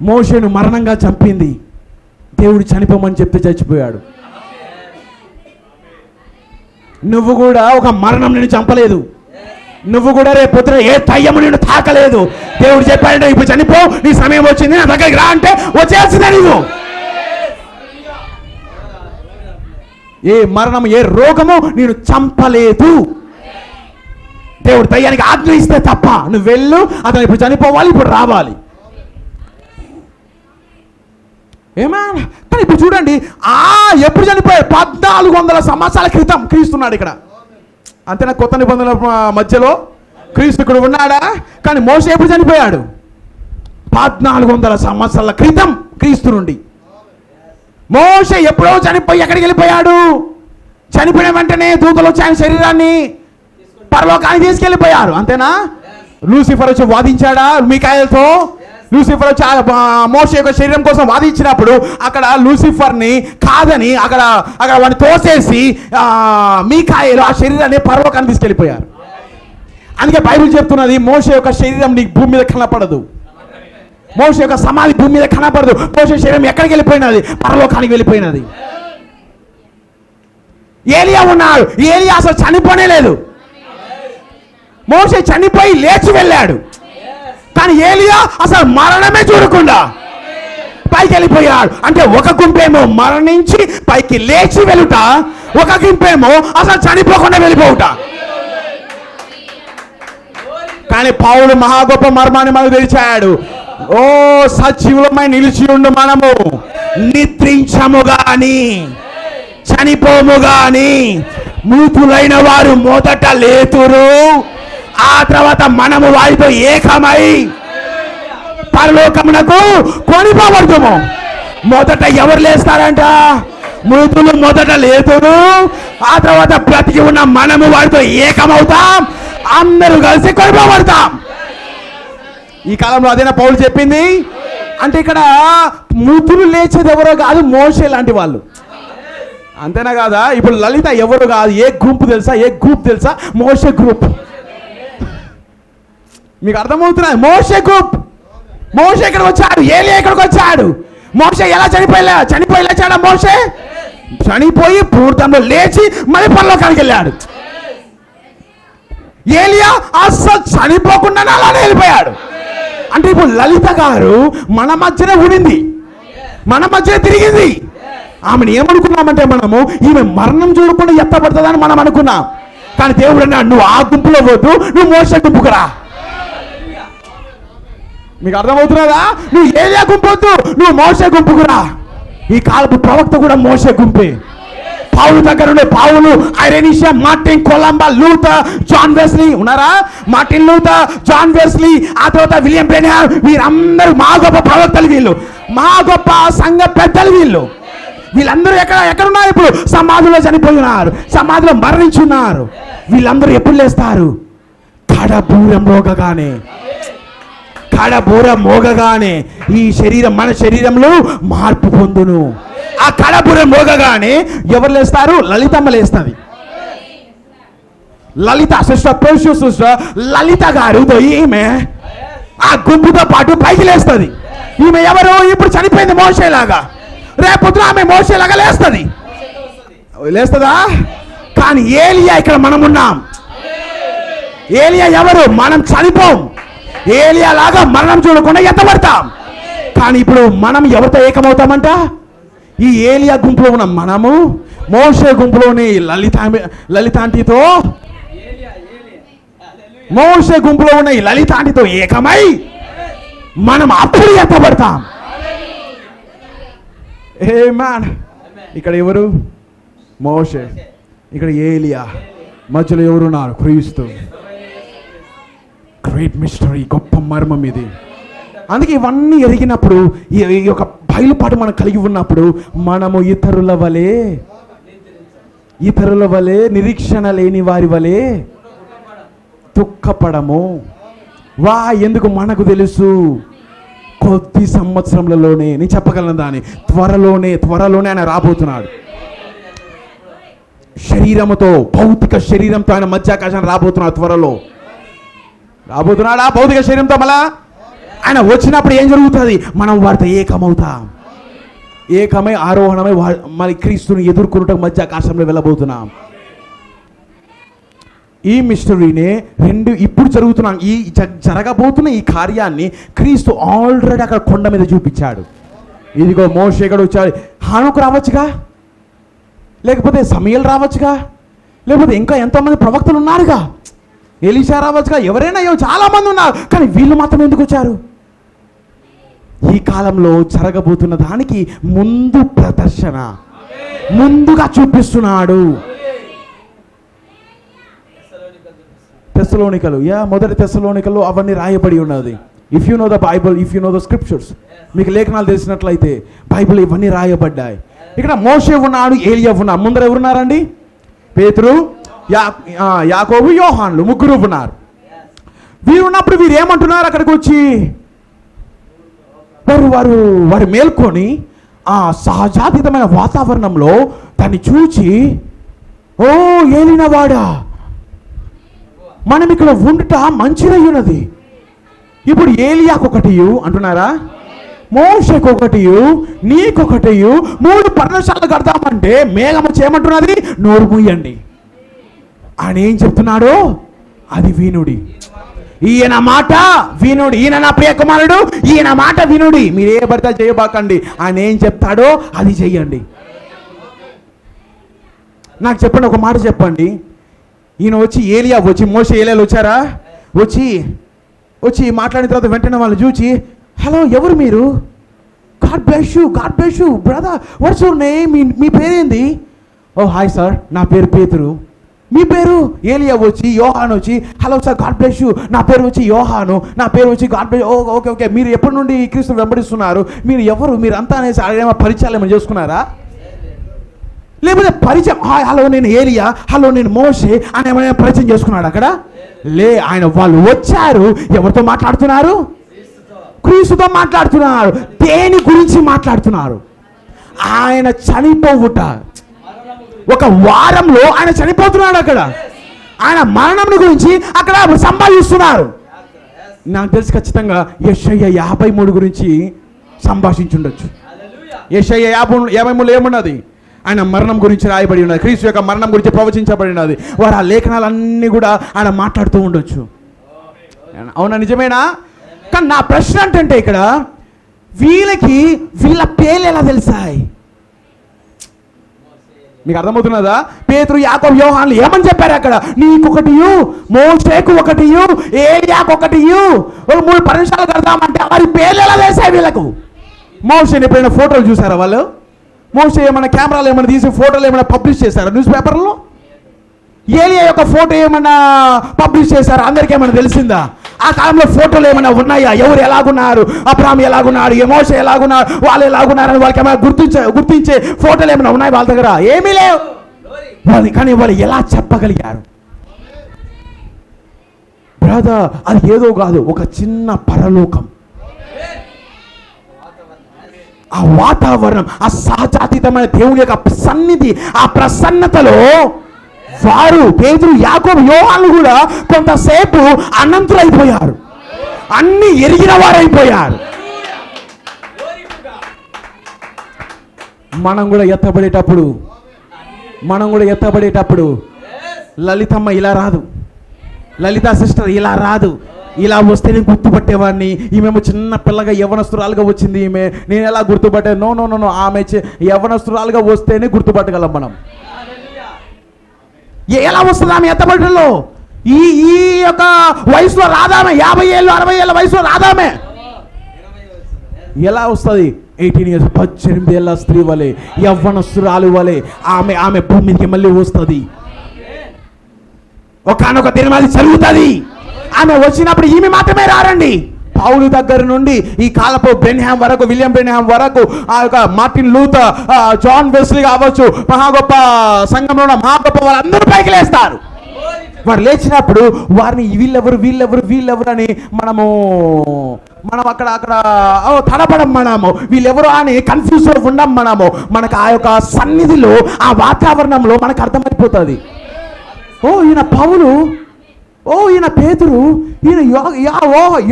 మోషేను మరణంగా చంపింది దేవుడు. చనిపోమని చెప్తే చచ్చిపోయాడు. నువ్వు కూడా ఒక మరణం నిన్ను చంపలేదు. నువ్వు కూడా రేపు పొద్దున ఏ దయ్యము నిన్ను తాకలేదు. దేవుడు చెప్పాడంటే ఇప్పుడు చనిపో, నీ సమయం వచ్చింది, నా దగ్గరికి రా అంటే వచ్చేసిందే. నీవు ఏ మరణం, ఏ రోగము నేను చంపలేదు. దేవుడు దయ్యానికి ఆజ్ఞ ఇస్తే తప్ప నువ్వు వెళ్ళు, అతను ఇప్పుడు చనిపోవాలి, ఇప్పుడు రావాలి. ఏమన్నా? కానీ ఇప్పుడు చూడండి, ఎప్పుడు చనిపోయాడు? 1400 సంవత్సరాల క్రితం క్రీస్తున్నాడు ఇక్కడ. అంతేనా? కొత్త నిబంధనల మధ్యలో క్రీస్తు ఇక్కడ ఉన్నాడా? కానీ మోషే ఎప్పుడు చనిపోయాడు? 1400 సంవత్సరాల క్రితం క్రీస్తు నుండి. మోషే ఎప్పుడో చనిపోయి ఎక్కడికి వెళ్ళిపోయాడు? చనిపోయిన వెంటనే దూతలు వచ్చి ఆయన శరీరాన్ని పరలోకానికి తీసుకెళ్ళిపోయారు. అంతేనా? లూసిఫర్ వచ్చి వాదించాడా మీకాయలతో? లూసిఫర్ వచ్చి మోషే యొక్క శరీరం కోసం వాదించినప్పుడు అక్కడ లూసిఫర్ని కాదని అక్కడ వాడిని తోసేసి మీకాయలు ఆ శరీరాన్ని పరలోకానికి తీసుకెళ్ళిపోయారు. అందుకే బైబిల్ చెప్తున్నది, మోషే యొక్క శరీరం నీకు భూమి మీద కనపడదు, మోషే యొక్క సమాధి భూమి మీద కనపడదు. మోషే శరీరం ఎక్కడికి వెళ్ళిపోయినది? పరలోకానికి వెళ్ళిపోయినది. ఏలియా ఉన్నాడు, ఏలియా అసలు చనిపోనే లేదు. మోషే చనిపోయి లేచి వెళ్ళాడు, కానీ ఏలియా అసలు మరణమే చూడకుండా పైకి వెళ్ళిపోయాడు. అంటే ఒక గుంపేమో మరణించి పైకి లేచి వెళుట, ఒక గుంపేమో అసలు చనిపోకుండా వెళ్ళిపోవుట. కానీ పౌలు మహా గొప్ప మర్మాన్ని మనకు తెలిచాడు. ఓ సజీవులమై నిలిచి ఉండు, మనము నిద్రించము గాని చనిపోము గాని మృతులైన వారు మొదట లేతురు, ఆ తర్వాత మనము వారితో ఏకమై పరలోకమునకు కొనిపోబడుతాము. మొదట ఎవరు లేస్తారంట? మృతులు మొదట లేతురు, ఆ తర్వాత బ్రతికి ఉన్న మనము వారితో ఏకమవుతాం, అందరూ కలిసి కొనిపోబడతాం. ఈ కాలంలో అదేనా పౌలు చెప్పింది? అంటే ఇక్కడ మృతులు లేచేది ఎవరో కాదు, మోషే లాంటి వాళ్ళు. అంతేనా కాదా? ఇప్పుడు లలిత ఎవరు కాదు, ఏ గుంపు తెలుసా? ఏ గ్రూప్ తెలుసా? మోషే గ్రూప్. మీకు అర్థమవుతున్నది? మోషే గ్రూప్. మోషే ఇక్కడికి వచ్చాడు, ఏలియా ఇక్కడికి వచ్చాడు. మోషే ఎలా చనిపోయి లేచాడా? మోషే చనిపోయి పూర్తంలో లేచి మళ్ళీ పరలోకానికి వెళ్ళాడు. ఏలియా అస్సలు చనిపోకుండా అలానే వెళ్ళిపోయాడు. అంటే ఇప్పుడు లలిత గారు మన మధ్యనే ఉండింది, మన మధ్యనే తిరిగింది. ఆమెను ఏమనుకున్నామంటే మనము ఈమె మరణం చూడకుండా ఎత్తబడుతుందని మనం అనుకున్నాం. కానీ దేవుడు అన్నాడు, నువ్వు ఆ గుంపులో పోతూ నువ్వు మోషే గుంపుకు రా. మీకు అర్థమవుతున్నదా? నువ్వు ఏలియా గుంపు వద్దు, నువ్వు మోషే గుంపుకు రా. ఈ కాలపు ప్రవక్త కూడా మోషే గుంపే. పౌలు దగ్గర ఉండే పౌలు, ఐరేనిషియా, Martin, Columba, Luther, John Wesley ఉన్నారా? మార్టిన్ లూథర్, జాన్ వెస్లీ, ఆ తర్వాత విలియం బ్రెన్హామ్, వీరందరూ మా గొప్ప ప్రవక్తలు, వీళ్ళు మా గొప్ప సంఘ పెద్దలు. వీళ్ళందరూ ఎక్కడ ఉన్నారు? ఇప్పుడు సమాధిలో చనిపోయి ఉన్నారు, సమాధిలో మరణించున్నారు. వీళ్ళందరూ ఎప్పుడు లేస్తారు? కడబూరం మోగగానే ఈ శరీరం, మన శరీరంలో మార్పు పొందును. ఆ కడబూరం మోగగానే ఎవరు లేస్తారు? లలితమ్మ లేస్తుంది. లలిత సిస్టర్ లలిత గారు ఈమె ఆ గుంపుతో పాటు పైకి లేస్తుంది. ఈమె ఎవరు? ఇప్పుడు చనిపోయింది మోషేలాగా. రేపొద్దున ఆమె మోషేలాగా లేస్తుందా? కానీ ఏలియా ఇక్కడ మనం ఉన్నాం. ఏలియా ఎవరు? మనం చనిపోం. ఏలియా లాగా మరణం చూడకుండా ఎత్తబడతాం. కానీ ఇప్పుడు మనం ఎవరితో ఏకమవుతామంట? ఈ ఏలియా గుంపులో ఉన్న మనము మోషే గుంపులోని లలిత ఆంటీతో, మోషే గుంపులో ఉన్న ఈ లలిత ఆంటీతో ఏకమై మనం అప్పుడు ఎత్తబడతాం. ఆమేన్. ఇక్కడ ఎవరు? మోషే. ఇక్కడ ఏలియా. మధ్యలో ఎవరున్నారు? క్రీస్తు. గ్రేట్ మిస్టరీ, గొప్ప మర్మం ఇది. అందుకే ఇవన్నీ ఎరిగినప్పుడు, ఈ యొక్క బయలుపాటు మనం కలిగి ఉన్నప్పుడు, మనము ఇతరుల వలె నిరీక్షణ లేని వారి వలె దుఃఖపడము. ఎందుకు? మనకు తెలుసు కొద్ది సంవత్సరంలోనే, నేను చెప్పగలను దాన్ని, త్వరలోనే ఆయన రాబోతున్నాడు. శరీరముతో, భౌతిక శరీరంతో ఆయన మధ్యాకాశాన్ని రాబోతున్నాడు. త్వరలో రాబోతున్నాడా భౌతిక శరీరంతో? మళ్ళా ఆయన వచ్చినప్పుడు ఏం జరుగుతుంది? మనం వారితో ఏకమై ఆరోహణమై మరి క్రీస్తుని ఎదుర్కొనుటకు మధ్యాకాశంలో వెళ్ళబోతున్నాం. ఈ మిస్టరీనే ఇప్పుడు జరుగుతున్నాం. ఈ జరగబోతున్న ఈ కార్యాన్ని క్రీస్తు ఆల్రెడీ అక్కడ కొండ మీద చూపించాడు. ఇదిగో మోషే ఇక్కడ వచ్చాడు. హానుకు రావచ్చుగా, లేకపోతే సమయలు రావచ్చుగా, లేకపోతే ఇంకా ఎంతోమంది ప్రవక్తలు ఉన్నారుగా, ఎలీషా రావచ్చుగా, ఎవరైనా చాలా మంది ఉన్నారు. కానీ వీళ్ళు మాత్రం ఎందుకు వచ్చారు? ఈ కాలంలో జరగబోతున్న దానికి ముందు ప్రదర్శన, ముందుగా చూపిస్తున్నాడు. తెస్సలోనికలు, మొదటి తెస్సలోనికలు అవన్నీ రాయబడి ఉన్నది. If you know the Bible, if you know the scriptures, మీకు లేఖనాలు తెలిసినట్లయితే బైబిల్ ఇవన్నీ రాయబడ్డాయి. ఇక్కడ మోషే ఉన్నాడు, ఏలియా ఉన్నాడు. ముందర ఎవరున్నారండి? పేతురు, యాకోబు, యోహాన్లు, ముగ్గురు ఉన్నారు. వీరు ఉన్నప్పుడు వీరు ఏమంటున్నారు? అక్కడికి వచ్చి వారు మేల్కొని ఆ సహజాతీతమైన వాతావరణంలో దాన్ని చూచి, ఓ ఏలినవాడా, మనం ఇక్కడ ఉండుట మంచిదయ్యున్నది. ఇప్పుడు ఏలియాకొకటియు అంటున్నారా, మోషేకొకటియు, నీకొకటియు, 3 పర్ణశాలలు కడతామంటే మేఘము చేయమంటున్నది, నోరు మూయండి అని ఏం చెప్తున్నాడో అది వినుడి. ఈయన మాట వినుడి, ఈయన నా ప్రియ కుమారుడు, ఈయన మాట వినుడి. మీరు ఏ పడితే చేయబాకండి, ఆయన ఏం చెప్తాడో అది చెయ్యండి. నాకు చెప్పండి, ఒక మాట చెప్పండి. ఈయన వచ్చి ఏలియా వచ్చి మోషే ఏలియాలు వచ్చారా, వచ్చి మాట్లాడిన తర్వాత వెంటనే వాళ్ళు చూచి, హలో ఎవరు మీరు, God bless you brother, what's your name, మీ పేరేంది? ఓ హాయ్ సార్, నా పేరు పేతురు. మీ పేరు? ఏలియా వచ్చి యోహాను వచ్చి, hello sir God bless you, నా పేరు వచ్చి యోహాను, నా పేరు వచ్చి గాడ్ బ్లెస్. ఓకే, మీరు ఎప్పటి నుండి క్రీస్తుని వెంబడిస్తున్నారు, మీరు ఎవరు, మీరు అంతా అనేసి ఏమైనా పరిచయాలు ఏమైనా చేసుకున్నారా? లేకపోతే పరిచయం, హలో నేను ఏలియా, హలో నేను మోషే అని ఏమైనా పరిచయం చేసుకున్నాడు అక్కడ? వాళ్ళు వచ్చారు, ఎవరితో మాట్లాడుతున్నారు? క్రీస్తుతో మాట్లాడుతున్నారు. దేని గురించి మాట్లాడుతున్నారు? ఆయన చనిపోవుట. ఒక వారంలో ఆయన చనిపోతున్నాడు. అక్కడ ఆయన మరణం గురించి అక్కడ సంభాషిస్తున్నారు. నాకు తెలిసి ఖచ్చితంగా యెషయా 53 గురించి సంభాషించుండొచ్చు. యెషయా 53 ఏమున్నది? ఆయన మరణం గురించి రాయబడి ఉన్నది, క్రీస్తు యొక్క మరణం గురించి ప్రవచించబడినది. వారు ఆ లేఖనాలన్నీ కూడా ఆయన మాట్లాడుతూ ఉండొచ్చు. అవునా, నిజమేనా? కానీ నా ప్రశ్న ఏంటంటే ఇక్కడ వీళ్ళ పేర్లు ఎలా తెలిసాయి? మీకు అర్థమవుతున్నదా? పేతురు, యాకోబు, యోహాన్లు ఏమని చెప్పారు అక్కడ? నీకొకటి, మోషేకు ఒకటి, ఏలియాకు ఒకటి, 3 పరీక్షలు కడదామంటే వారి పేర్లు ఎలా తెలిసాయి వీళ్ళకు? మోషేని ఎప్పుడైనా ఫోటోలు చూసారా వాళ్ళు? మోషే ఏమైనా కెమెరాలు ఏమైనా తీసి ఫోటోలు ఏమైనా పబ్లిష్ చేశారా న్యూస్ పేపర్లో? ఏలియా యొక్క ఫోటో ఏమైనా పబ్లిష్ చేశారా? అందరికీ ఏమైనా తెలిసిందా? ఆ కాలంలో ఫోటోలు ఏమైనా ఉన్నాయా? ఎవరు ఎలాగున్నారు, అబ్రాహాం ఎలాగున్నాడు, మోషే ఎలాగున్నారు, వాళ్ళు ఎలాగున్నారని వాళ్ళకి ఏమైనా గుర్తించే ఫోటోలు ఏమైనా ఉన్నాయి వాళ్ళ దగ్గర? ఏమీ లేవు. కానీ వాళ్ళు ఎలా చెప్పగలిగారు? బ్రదర్, అది ఏదో కాదు, ఒక చిన్న పరలోకం. ఆ వాతావరణం, ఆ సహజాతీతమైన దేవుని యొక్క సన్నిధి, ఆ ప్రసన్నతలో వారు పేతురు, యాకోబు, యోహాను కూడా కొంతసేపు అనంతులైపోయారు, అన్ని ఎరిగిన వారైపోయారు. మనం కూడా ఎత్తబడేటప్పుడు లలితమ్మ ఇలా రాదు, లలిత సిస్టర్ ఇలా రాదు. ఇలా వస్తే నేను గుర్తుపట్టేవాడిని, ఈమెమో చిన్న పిల్లగా యవ్వనస్తురాలుగా వచ్చింది, నేను ఎలా గుర్తుపట్టే? నో, ఆమె యవ్వనస్తురాలుగా వస్తేనే గుర్తుపట్టగలం మనం. ఎలా వస్తుంది ఆమె ఎత్తబడిలో? ఈ యొక్క వయసులో రాదామే, 50 ఏళ్ళు 60 ఏళ్ళ వయసులో రాదామే. ఎలా వస్తుంది? 18 years 18 ఏళ్ళ స్త్రీ వలె, యవ్వనస్తురాలు వలె ఆమె భూమి మీదకి మళ్ళీ వస్తుంది. ఒకనొక దినమది జరుగుతుంది. ఆమె వచ్చినప్పుడు ఈమె మాత్రమే రారండి. పౌలు దగ్గర నుండి ఈ కాలపు బ్రెన్హామ్ వరకు, విలియం బ్రెన్హామ్ వరకు, ఆ యొక్క మార్టిన్ లూథర్, జాన్ వెస్లీ కావచ్చు, మహా గొప్ప సంఘంలో ఉన్న మహా గొప్ప వాళ్ళందరూ పైకి లేస్తారు. వారు లేచినప్పుడు వారిని వీళ్ళెవరు అని మనం అక్కడ తడపడం, వీళ్ళెవరు అని కన్ఫ్యూజ్ లో ఉండం. మనకు ఆ యొక్క సన్నిధిలో, ఆ వాతావరణంలో మనకు అర్థమైపోతుంది. ఈయన పౌలు, ఈయన పేతురు, ఈయన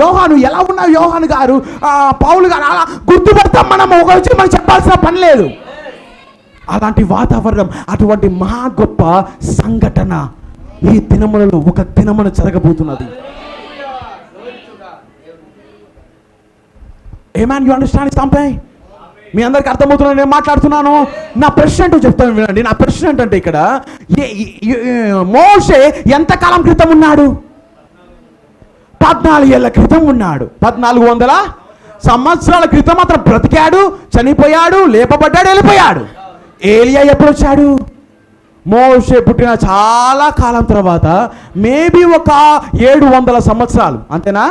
యోహాను. ఎలా ఉన్నావు యోహాను గారు, పౌలు గారు? అలా గుర్తుపడతాం మనం. ఒక వచ్చి మనకు చెప్పాల్సిన పని లేదు. అలాంటి వాతావరణం, అటువంటి మహా గొప్ప సంఘటన ఈ దినములలో ఒక దినమున జరగబోతున్నది. ఏమన్ యు అండర్స్టాండ్ సంథింగ్? మీ అందరికి అర్థమవుతున్నా నేను మాట్లాడుతున్నాను? నా ప్రశ్న ఏంటో చెప్తాను వినండి. నా ప్రశ్న ఏంటంటే ఇక్కడ మోషే ఎంతకాలం క్రితం ఉన్నాడు? 14 ఏళ్ల క్రితం ఉన్నాడు. 1400 సంవత్సరాల క్రితం అతను బ్రతికాడు, చనిపోయాడు, లేపబడ్డాడు, వెళ్ళిపోయాడు. ఏలియా ఎప్పుడు వచ్చాడు? మోషే పుట్టిన చాలా కాలం తర్వాత, మేబీ ఒక 700 సంవత్సరాలు, అంతేనా?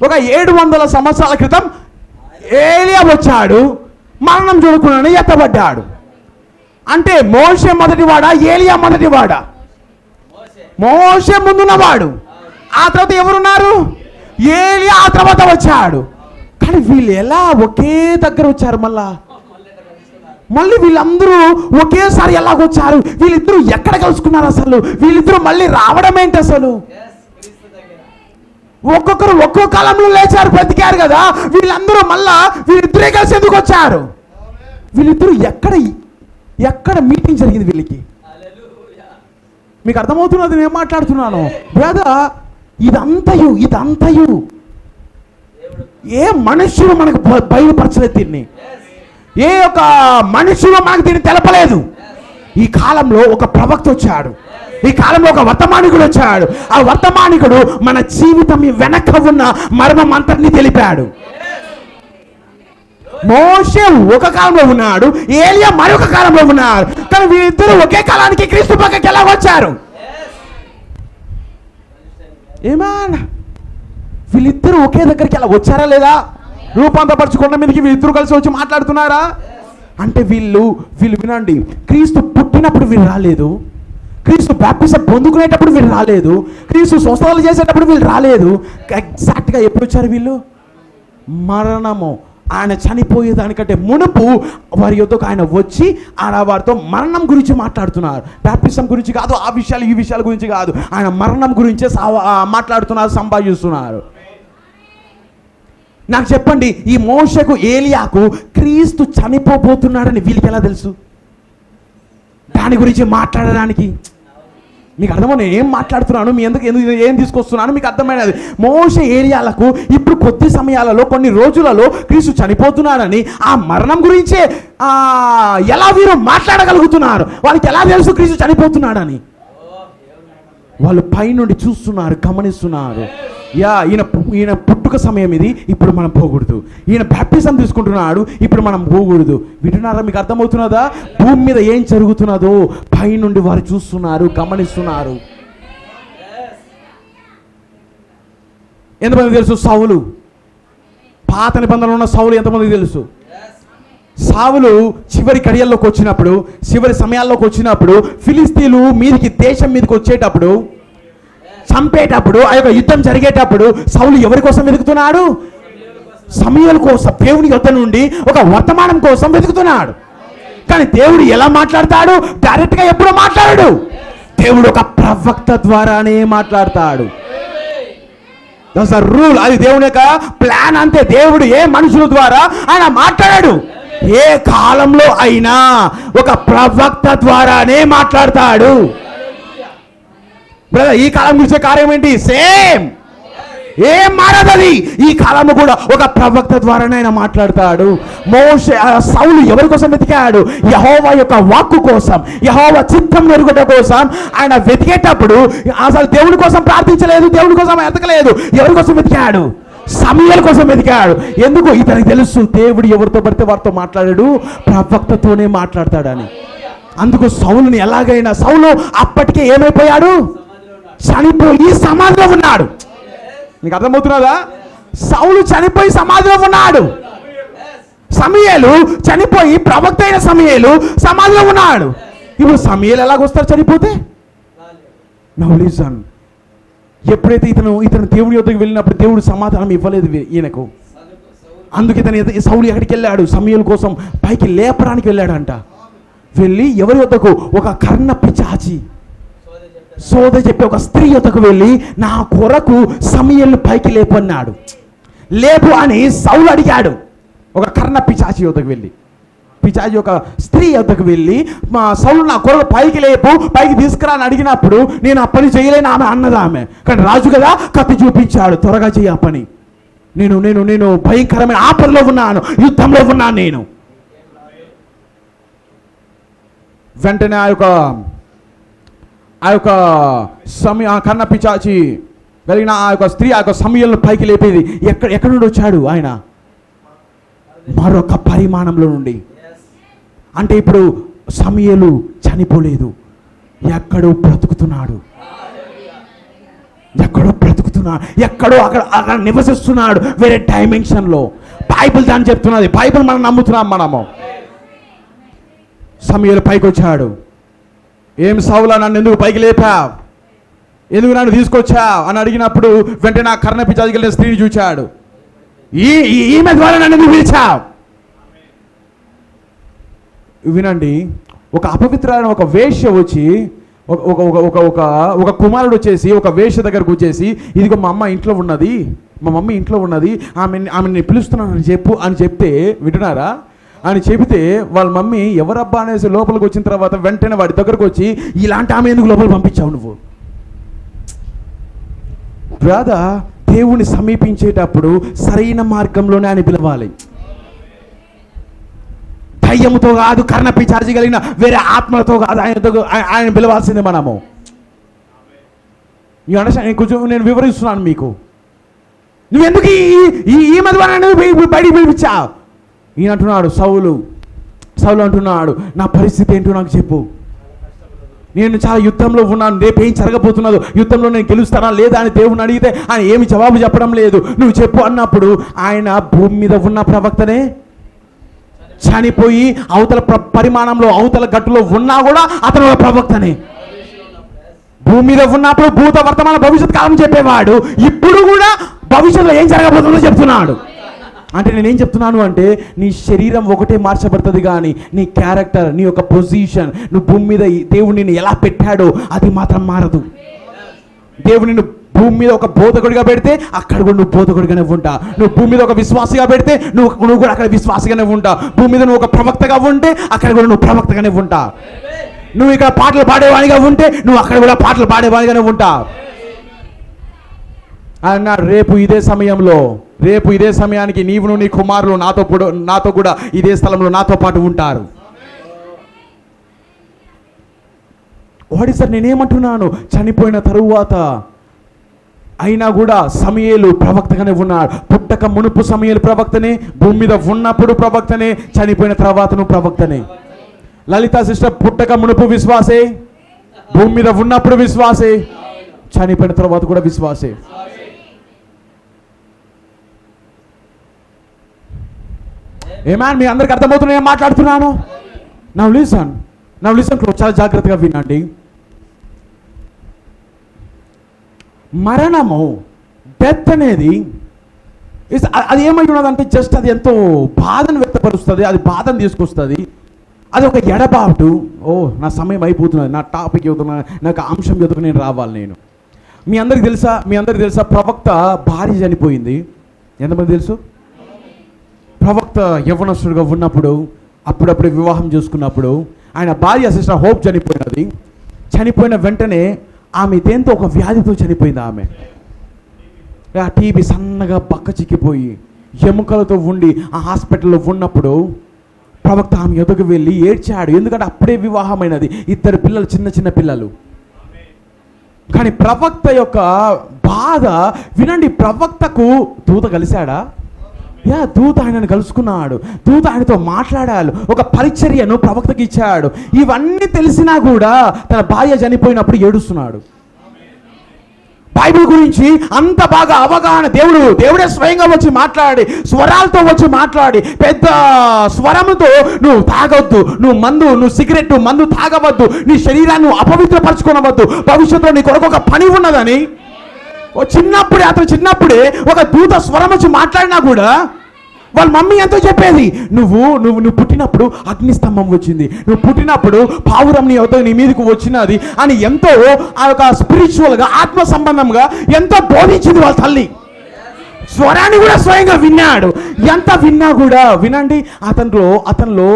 ఒక 700 సంవత్సరాల క్రితం ఏలియా వచ్చాడు, మరణం చూడకుండా ఎత్తబడ్డాడు. అంటే మోషే మొదటివాడా, ఏలియా మొదటివాడా? మోషే ముందున్నవాడు. ఆ తర్వాత ఎవరున్నారు? ఏలియా ఆ తర్వాత వచ్చాడు. కానీ వీళ్ళు ఎలా ఒకే దగ్గర వచ్చారు? మళ్ళీ వీళ్ళందరూ ఒకేసారి ఎలాగొచ్చారు? వీళ్ళిద్దరూ ఎక్కడ కలుసుకున్నారు అసలు? వీళ్ళిద్దరూ మళ్ళీ రావడం ఏంటి అసలు? ఒక్కొక్కరు ఒక్కో కాలంలో లేచారు, బ్రతికారు కదా. వీళ్ళందరూ వీళ్ళిద్దరే కలిసి ఎందుకు వచ్చారు? వీళ్ళిద్దరూ ఎక్కడ మీటింగ్ జరిగింది వీళ్ళకి? మీకు అర్థమవుతున్నది నేను మాట్లాడుతున్నాను బ్రదర్? ఇదంతయు ఏ మనుష్యుడు మనకు బయలుపరచలేదు దీన్ని. ఏ ఒక మనుష్యుడు మనకు దీన్ని తెలపలేదు. ఈ కాలంలో ఒక ప్రవక్త వచ్చాడు. ఈ కాలంలో ఒక వర్తమానికుడు వచ్చాడు. ఆ వర్తమానికుడు మన జీవితం వెనక ఉన్న మర్మం అంతటిని తెలిపాడు. మోషే ఒక కాలంలో ఉన్నాడు, ఏలియా మరొక కాలంలో ఉన్నాడు. కానీ వీళ్ళిద్దరూ ఒకే కాలానికి క్రీస్తు పక్కకి ఎలా వచ్చారు? ఏమన్నా వీళ్ళిద్దరూ ఒకే దగ్గరికి ఎలా వచ్చారా లేదా? రూపాంతరపరచుకున్న మీదకి వీళ్ళిద్దరూ కలిసి వచ్చి మాట్లాడుతున్నారా అంటే వీళ్ళు వినండి, క్రీస్తు పుట్టినప్పుడు వీళ్ళు రాలేదు, క్రీస్తు బాప్టిజం పొందుకునేటప్పుడు వీళ్ళు రాలేదు, క్రీస్తు స్వస్థతలు చేసేటప్పుడు వీళ్ళు రాలేదు. ఎగ్జాక్ట్గా ఎప్పుడు వచ్చారు వీళ్ళు? మరణము, ఆయన చనిపోయేదానికంటే మునుపు వారి యొద్దకు ఆయన వచ్చి ఆయన వారితో మరణం గురించి మాట్లాడుతున్నారు. బాప్టిజం గురించి కాదు, ఆ విషయాలు ఈ విషయాల గురించి కాదు, ఆయన మరణం గురించే మాట్లాడుతున్నారు, సంభాషిస్తున్నారు. నాకు చెప్పండి, ఈ మోషకు ఏలియాకు క్రీస్తు చనిపోబోతున్నాడని వీళ్ళకి ఎలా తెలుసు? దాని గురించి మాట్లాడడానికి మీకు అర్థమని ఏం మాట్లాడుతున్నాను, మీ ఎందుకు ఏం తీసుకొస్తున్నాను మీకు అర్థమైనది. మోషే ఏలియాలకు ఇప్పుడు కొద్ది సమయాలలో కొన్ని రోజులలో క్రీస్తు చనిపోతున్నాడని ఆ మరణం గురించే ఎలా వీరు మాట్లాడగలుగుతున్నారు? వాళ్ళకి ఎలా తెలుసు క్రీస్తు చనిపోతున్నాడని? వాళ్ళు పైనుండి చూస్తున్నారు, గమనిస్తున్నారు. ఈయన పుట్టుక సమయం ఇది, ఇప్పుడు మనం పోకూడదు. ఈయన బాప్టిజం తీసుకుంటున్నాడు, ఇప్పుడు మనం పోకూడదు. వింటున్నారా? మీకు అర్థమవుతున్నదా? భూమి మీద ఏం జరుగుతున్నదో పైనుండి వారు చూస్తున్నారు, గమనిస్తున్నారు. ఎంతమంది తెలుసు సౌలు? పాత నిబంధనలో ఉన్న సౌలు ఎంతమంది తెలుసు? సావులు చివరి కడియల్లోకి వచ్చినప్పుడు, చివరి సమయాల్లోకి వచ్చినప్పుడు, ఫిలిస్తీన్లు మీదికి దేశం మీదకి వచ్చేటప్పుడు, చంపేటప్పుడు, ఆ యొక్క యుద్ధం జరిగేటప్పుడు సౌలు ఎవరి కోసం వెతుకుతున్నాడు? సమూయేలు కోసం, దేవుని యొద్ద నుండి ఒక వర్తమానం కోసం వెతుకుతున్నాడు. కానీ దేవుడు ఎలా మాట్లాడతాడు? డైరెక్ట్గా ఎప్పుడు మాట్లాడాడు? దేవుడు ఒక ప్రవక్త ద్వారానే మాట్లాడతాడు. That's the rule. అది దేవుని యొక్క ప్లాన్ అంతే. దేవుడు ఏ మనుషుల ద్వారా ఆయన మాట్లాడాడు? ఏ కాలంలో అయినా ఒక ప్రవక్త ద్వారానే మాట్లాడతాడు. బ్రదర్, ఈ కాలం గురించే కార్యం ఏంటి? సేమ్, ఏం మారదది. ఈ కాలము కూడా ఒక ప్రవక్త ద్వారానే ఆయన మాట్లాడతాడు. సౌలు ఎవరి కోసం వెతికాడు? యెహోవా యొక్క వాక్కు కోసం, యెహోవా చిత్తం ఎరుగుట కోసం ఆయన వెతికేటప్పుడు అసలు దేవుడి కోసం ప్రార్థించలేదు, దేవుడి కోసం ఎతకలేదు. ఎవరి కోసం వెతికాడు? సమూయేలు కోసం వెతికాడు. ఎందుకు? ఇతనికి తెలుసు దేవుడు ఎవరితో పడితే వారితో మాట్లాడాడు, ప్రవక్తతోనే మాట్లాడతాడని. అందుకు సౌలుని ఎలాగైనా, సౌలు అప్పటికే ఏమైపోయాడు? చనిపోయి సమాధిలో ఉన్నాడు. నీకు అర్థమవుతున్నదా? సౌలు చనిపోయి సమాధిలో ఉన్నాడు. సమూయేలు చనిపోయి, ప్రవక్త అయిన సమూయేలు సమాధిలో ఉన్నాడు. ఇప్పుడు సమూయేలు ఎలాగొస్తారు చనిపోతే? Now listen. ఎప్పుడైతే ఇతను దేవుని యొద్దకు వెళ్ళినప్పుడు దేవుడు సమాధానం ఇవ్వలేదు ఈయనకు. అందుకే సౌలు ఎక్కడికి వెళ్ళాడు? సమూయేలు కోసం పైకి లేపడానికి వెళ్ళాడంట. వెళ్ళి ఎవరి యొద్దకు? ఒక కర్ణ పిశాచి సోద చెప్పి ఒక స్త్రీ యొద్దకు వెళ్ళి, నా కొరకు సమూయేలు పైకి లేపన్నాడు. లేపు అని సౌలు అడిగాడు. ఒక కర్ణ పిశాచి యొద్దకు వెళ్ళి, పిశాచి ఒక స్త్రీ యొద్దకు వెళ్ళి, మా సౌలు నా కొరకు పైకి లేపు, పైకి తీసుకురా అని అడిగినప్పుడు, నేను ఆ పని చేయలేను ఆమె అన్నది. ఆమె కానీ రాజు కదా, కత్తి చూపించాడు, త్వరగా చేయి ఆ పని. నేను భయంకరమైన ఆపదలో ఉన్నాను, యుద్ధంలో ఉన్నాను నేను. వెంటనే ఆ కన్న పిశాచి కలిగిన ఆ యొక్క స్త్రీ ఆ యొక్క సమూయేలును పైకి లేపేది ఎక్కడి నుండి వచ్చాడు? ఆయన మరొక పరిమాణంలో నుండి. అంటే ఇప్పుడు సమూయేలు చనిపోలేదు, ఎక్కడో బ్రతుకుతున్నాడు, ఎక్కడో అక్కడ నివసిస్తున్నాడు, వేరే డైమెన్షన్లో. బైబిల్ దాన్ని చెప్తున్నది, బైబిల్ మనం నమ్ముతున్నాం. మనము సమూయేలు పైకి వచ్చాడు. ఏం సౌలా, నన్ను ఎందుకు పైకి లేపావు, ఎందుకు నన్ను తీసుకొచ్చావు అని అడిగినప్పుడు వెంటనే ఆ కర్ణ పిశాచి కలిగిన స్త్రీని చూచాడు. ఈమె ద్వారా నన్ను ఎందుకు పిలిచావు? వినండి, ఒక అపవిత్రమైన ఒక వేశ్య వచ్చి, ఒక కుమారుడు వచ్చేసి ఒక వేశ్య దగ్గరకు వచ్చేసి, ఇదిగో మా అమ్మ ఇంట్లో ఉన్నది, మా మమ్మీ ఇంట్లో ఉన్నది, ఆమెని పిలుస్తున్నానని అని చెప్తే, వింటున్నారా? అని చెబితే వాళ్ళ మమ్మీ ఎవరబ్బా అనేసి లోపలికి వచ్చిన తర్వాత వెంటనే వాడి దగ్గరకు వచ్చి, ఇలాంటి ఆమె ఎందుకు లోపలికి పంపించావు నువ్వు? బ్రదర్, దేవుని సమీపించేటప్పుడు సరైన మార్గంలోనే ఆయన పిలవాలి. దయ్యముతో కాదు, కర్ణ పిశాచి కలిగిన వేరే ఆత్మలతో కాదు ఆయన పిలవాల్సిందే మనము. ఈ అండర్స్టాండ్? కొంచెం నేను వివరిస్తున్నాను మీకు. నువ్వెందుకు ఈ మధ్య బయటికి పిలిపించా? ఈయన అంటున్నాడు, సౌలు అంటున్నాడు, నా పరిస్థితి ఏంటో నాకు చెప్పు. నేను చాలా యుద్ధంలో ఉన్నాను, రేపు ఏం జరగబోతున్నదో, యుద్ధంలో నేను గెలుస్తానా లేదా అని దేవుని అడిగితే ఆయన ఏమి జవాబు చెప్పడం లేదు. నువ్వు చెప్పు అన్నప్పుడు ఆయన భూమి మీద ఉన్న ప్రవక్తనే చనిపోయి అవతల పరిమాణంలో అవతల గట్టులో ఉన్నా కూడా అతను ప్రవక్తనే. భూమి మీద ఉన్నప్పుడు భూత వర్తమాన భవిష్యత్ కాలం చెప్పేవాడు, ఇప్పుడు కూడా భవిష్యత్తులో ఏం జరగబోతుందో చెప్తున్నాడు. అంటే నేనేం చెప్తున్నాను అంటే, నీ శరీరం ఒకటే మార్చబడుతుంది కానీ నీ క్యారెక్టర్, నీ యొక్క పొజిషన్, నువ్వు భూమి మీద దేవుడు నిన్ను ఎలా పెట్టాడో అది మాత్రం మారదు. దేవుడు నిన్ను భూమి మీద ఒక బోధకుడిగా పెడితే అక్కడ కూడా నువ్వు బోధకుడిగానే ఉంటా. నువ్వు భూమి మీద ఒక విశ్వాసిగా పెడితే నువ్వు కూడా అక్కడ విశ్వాసిగానే ఉంటా. భూమి మీద నువ్వు ఒక ప్రవక్తగా ఉంటే అక్కడ కూడా నువ్వు ప్రవక్తగానే ఉంటా. నువ్వు ఇక్కడ పాటలు పాడేవాడిగా ఉంటే నువ్వు అక్కడ కూడా పాటలు పాడేవాడిగానే ఉంటా అన్నాడు. రేపు ఇదే సమయానికి నీవును నీ కుమారులు నాతో కూడా ఇదే స్థలంలో నాతో పాటు ఉంటారు. వాడి సార్ నేనేమంటున్నాను, చనిపోయిన తరువాత అయినా కూడా సమూయేలు ప్రవక్తగానే ఉన్నాడు. పుట్టక మునుపు సమూయేలు ప్రవక్తనే, భూమి మీద ఉన్నప్పుడు ప్రవక్తనే, చనిపోయిన తర్వాతను ప్రవక్తనే. లలిత సిస్టర్ పుట్టక మునుపు విశ్వాసే, భూమి మీద ఉన్నప్పుడు విశ్వాసే, చనిపోయిన తర్వాత కూడా విశ్వాసే. ఏమాన్, మీ అందరికి అర్థమవుతున్నా నేను మాట్లాడుతున్నాను? నవ్ లిసన్ చాలా జాగ్రత్తగా వినండి. మరణము, డెత్ అనేది అది ఏమై ఉన్నదంటే జస్ట్ అది ఎంతో బాధను వ్యక్తపరుస్తుంది, అది బాధను తీసుకొస్తుంది. అది ఒక ఎడబాటు. నా సమయం అయిపోతున్నది, నా టాపిక్ అవుతున్నా, నాకు అంశం ఎదుగు నేను రావాలి. మీ అందరికి తెలుసా ప్రవక్త భార్య చనిపోయింది. ఎంతమంది తెలుసు? ప్రవక్త యవ్వనస్తుడిగా ఉన్నప్పుడు, అప్పుడప్పుడు వివాహం చేసుకున్నప్పుడు ఆయన భార్య సిస్టర్ హోప్ చనిపోయినది. చనిపోయిన వెంటనే ఆమె దేంతో ఒక వ్యాధితో చనిపోయింది. ఆమె టీబీ సన్నగా బక్క చిక్కిపోయి ఎముకలతో ఉండి ఆ హాస్పిటల్లో ఉన్నప్పుడు ప్రవక్త ఆమె ఎదుగు వెళ్ళి ఏడ్చాడు. ఎందుకంటే అప్పుడే వివాహమైనది, 2 పిల్లలు, చిన్న పిల్లలు. కానీ ప్రవక్త యొక్క బాధ వినండి. ప్రవక్తకు దూత కలిశాడా? దూత ఆయనను కలుసుకున్నాడు, దూత ఆయనతో మాట్లాడాడు, ఒక పరిచర్యను ప్రవక్తకి ఇచ్చాడు. ఇవన్నీ తెలిసినా కూడా తన భార్య చనిపోయినప్పుడు ఏడుస్తున్నాడు. బైబిల్ గురించి అంత బాగా అవగాహన దేవుడే స్వయంగా వచ్చి మాట్లాడి, స్వరాలతో వచ్చి మాట్లాడి, పెద్ద స్వరముతో నువ్వు తాగొద్దు, నువ్వు సిగరెట్ మందు తాగవద్దు, నీ శరీరాన్ని అపవిత్రపరచుకోనవద్దు, భవిష్యత్తులో నీ కొరకు ఒక పని ఉన్నదని అతను చిన్నప్పుడే ఒక దూత స్వరం వచ్చి మాట్లాడినా కూడా వాళ్ళ మమ్మీ ఎంతో చెప్పేది, నువ్వు పుట్టినప్పుడు అగ్నిస్తంభం వచ్చింది, నువ్వు పుట్టినప్పుడు పావురం నీ మీదకు వచ్చినది అని ఎంతో ఆ యొక్క స్పిరిచువల్గా, ఆత్మ సంబంధంగా ఎంతో బోధించింది వాళ్ళ తల్లి. స్వరాన్ని కూడా స్వయంగా విన్నాడు. ఎంత విన్నా కూడా వినండి, అతనిలో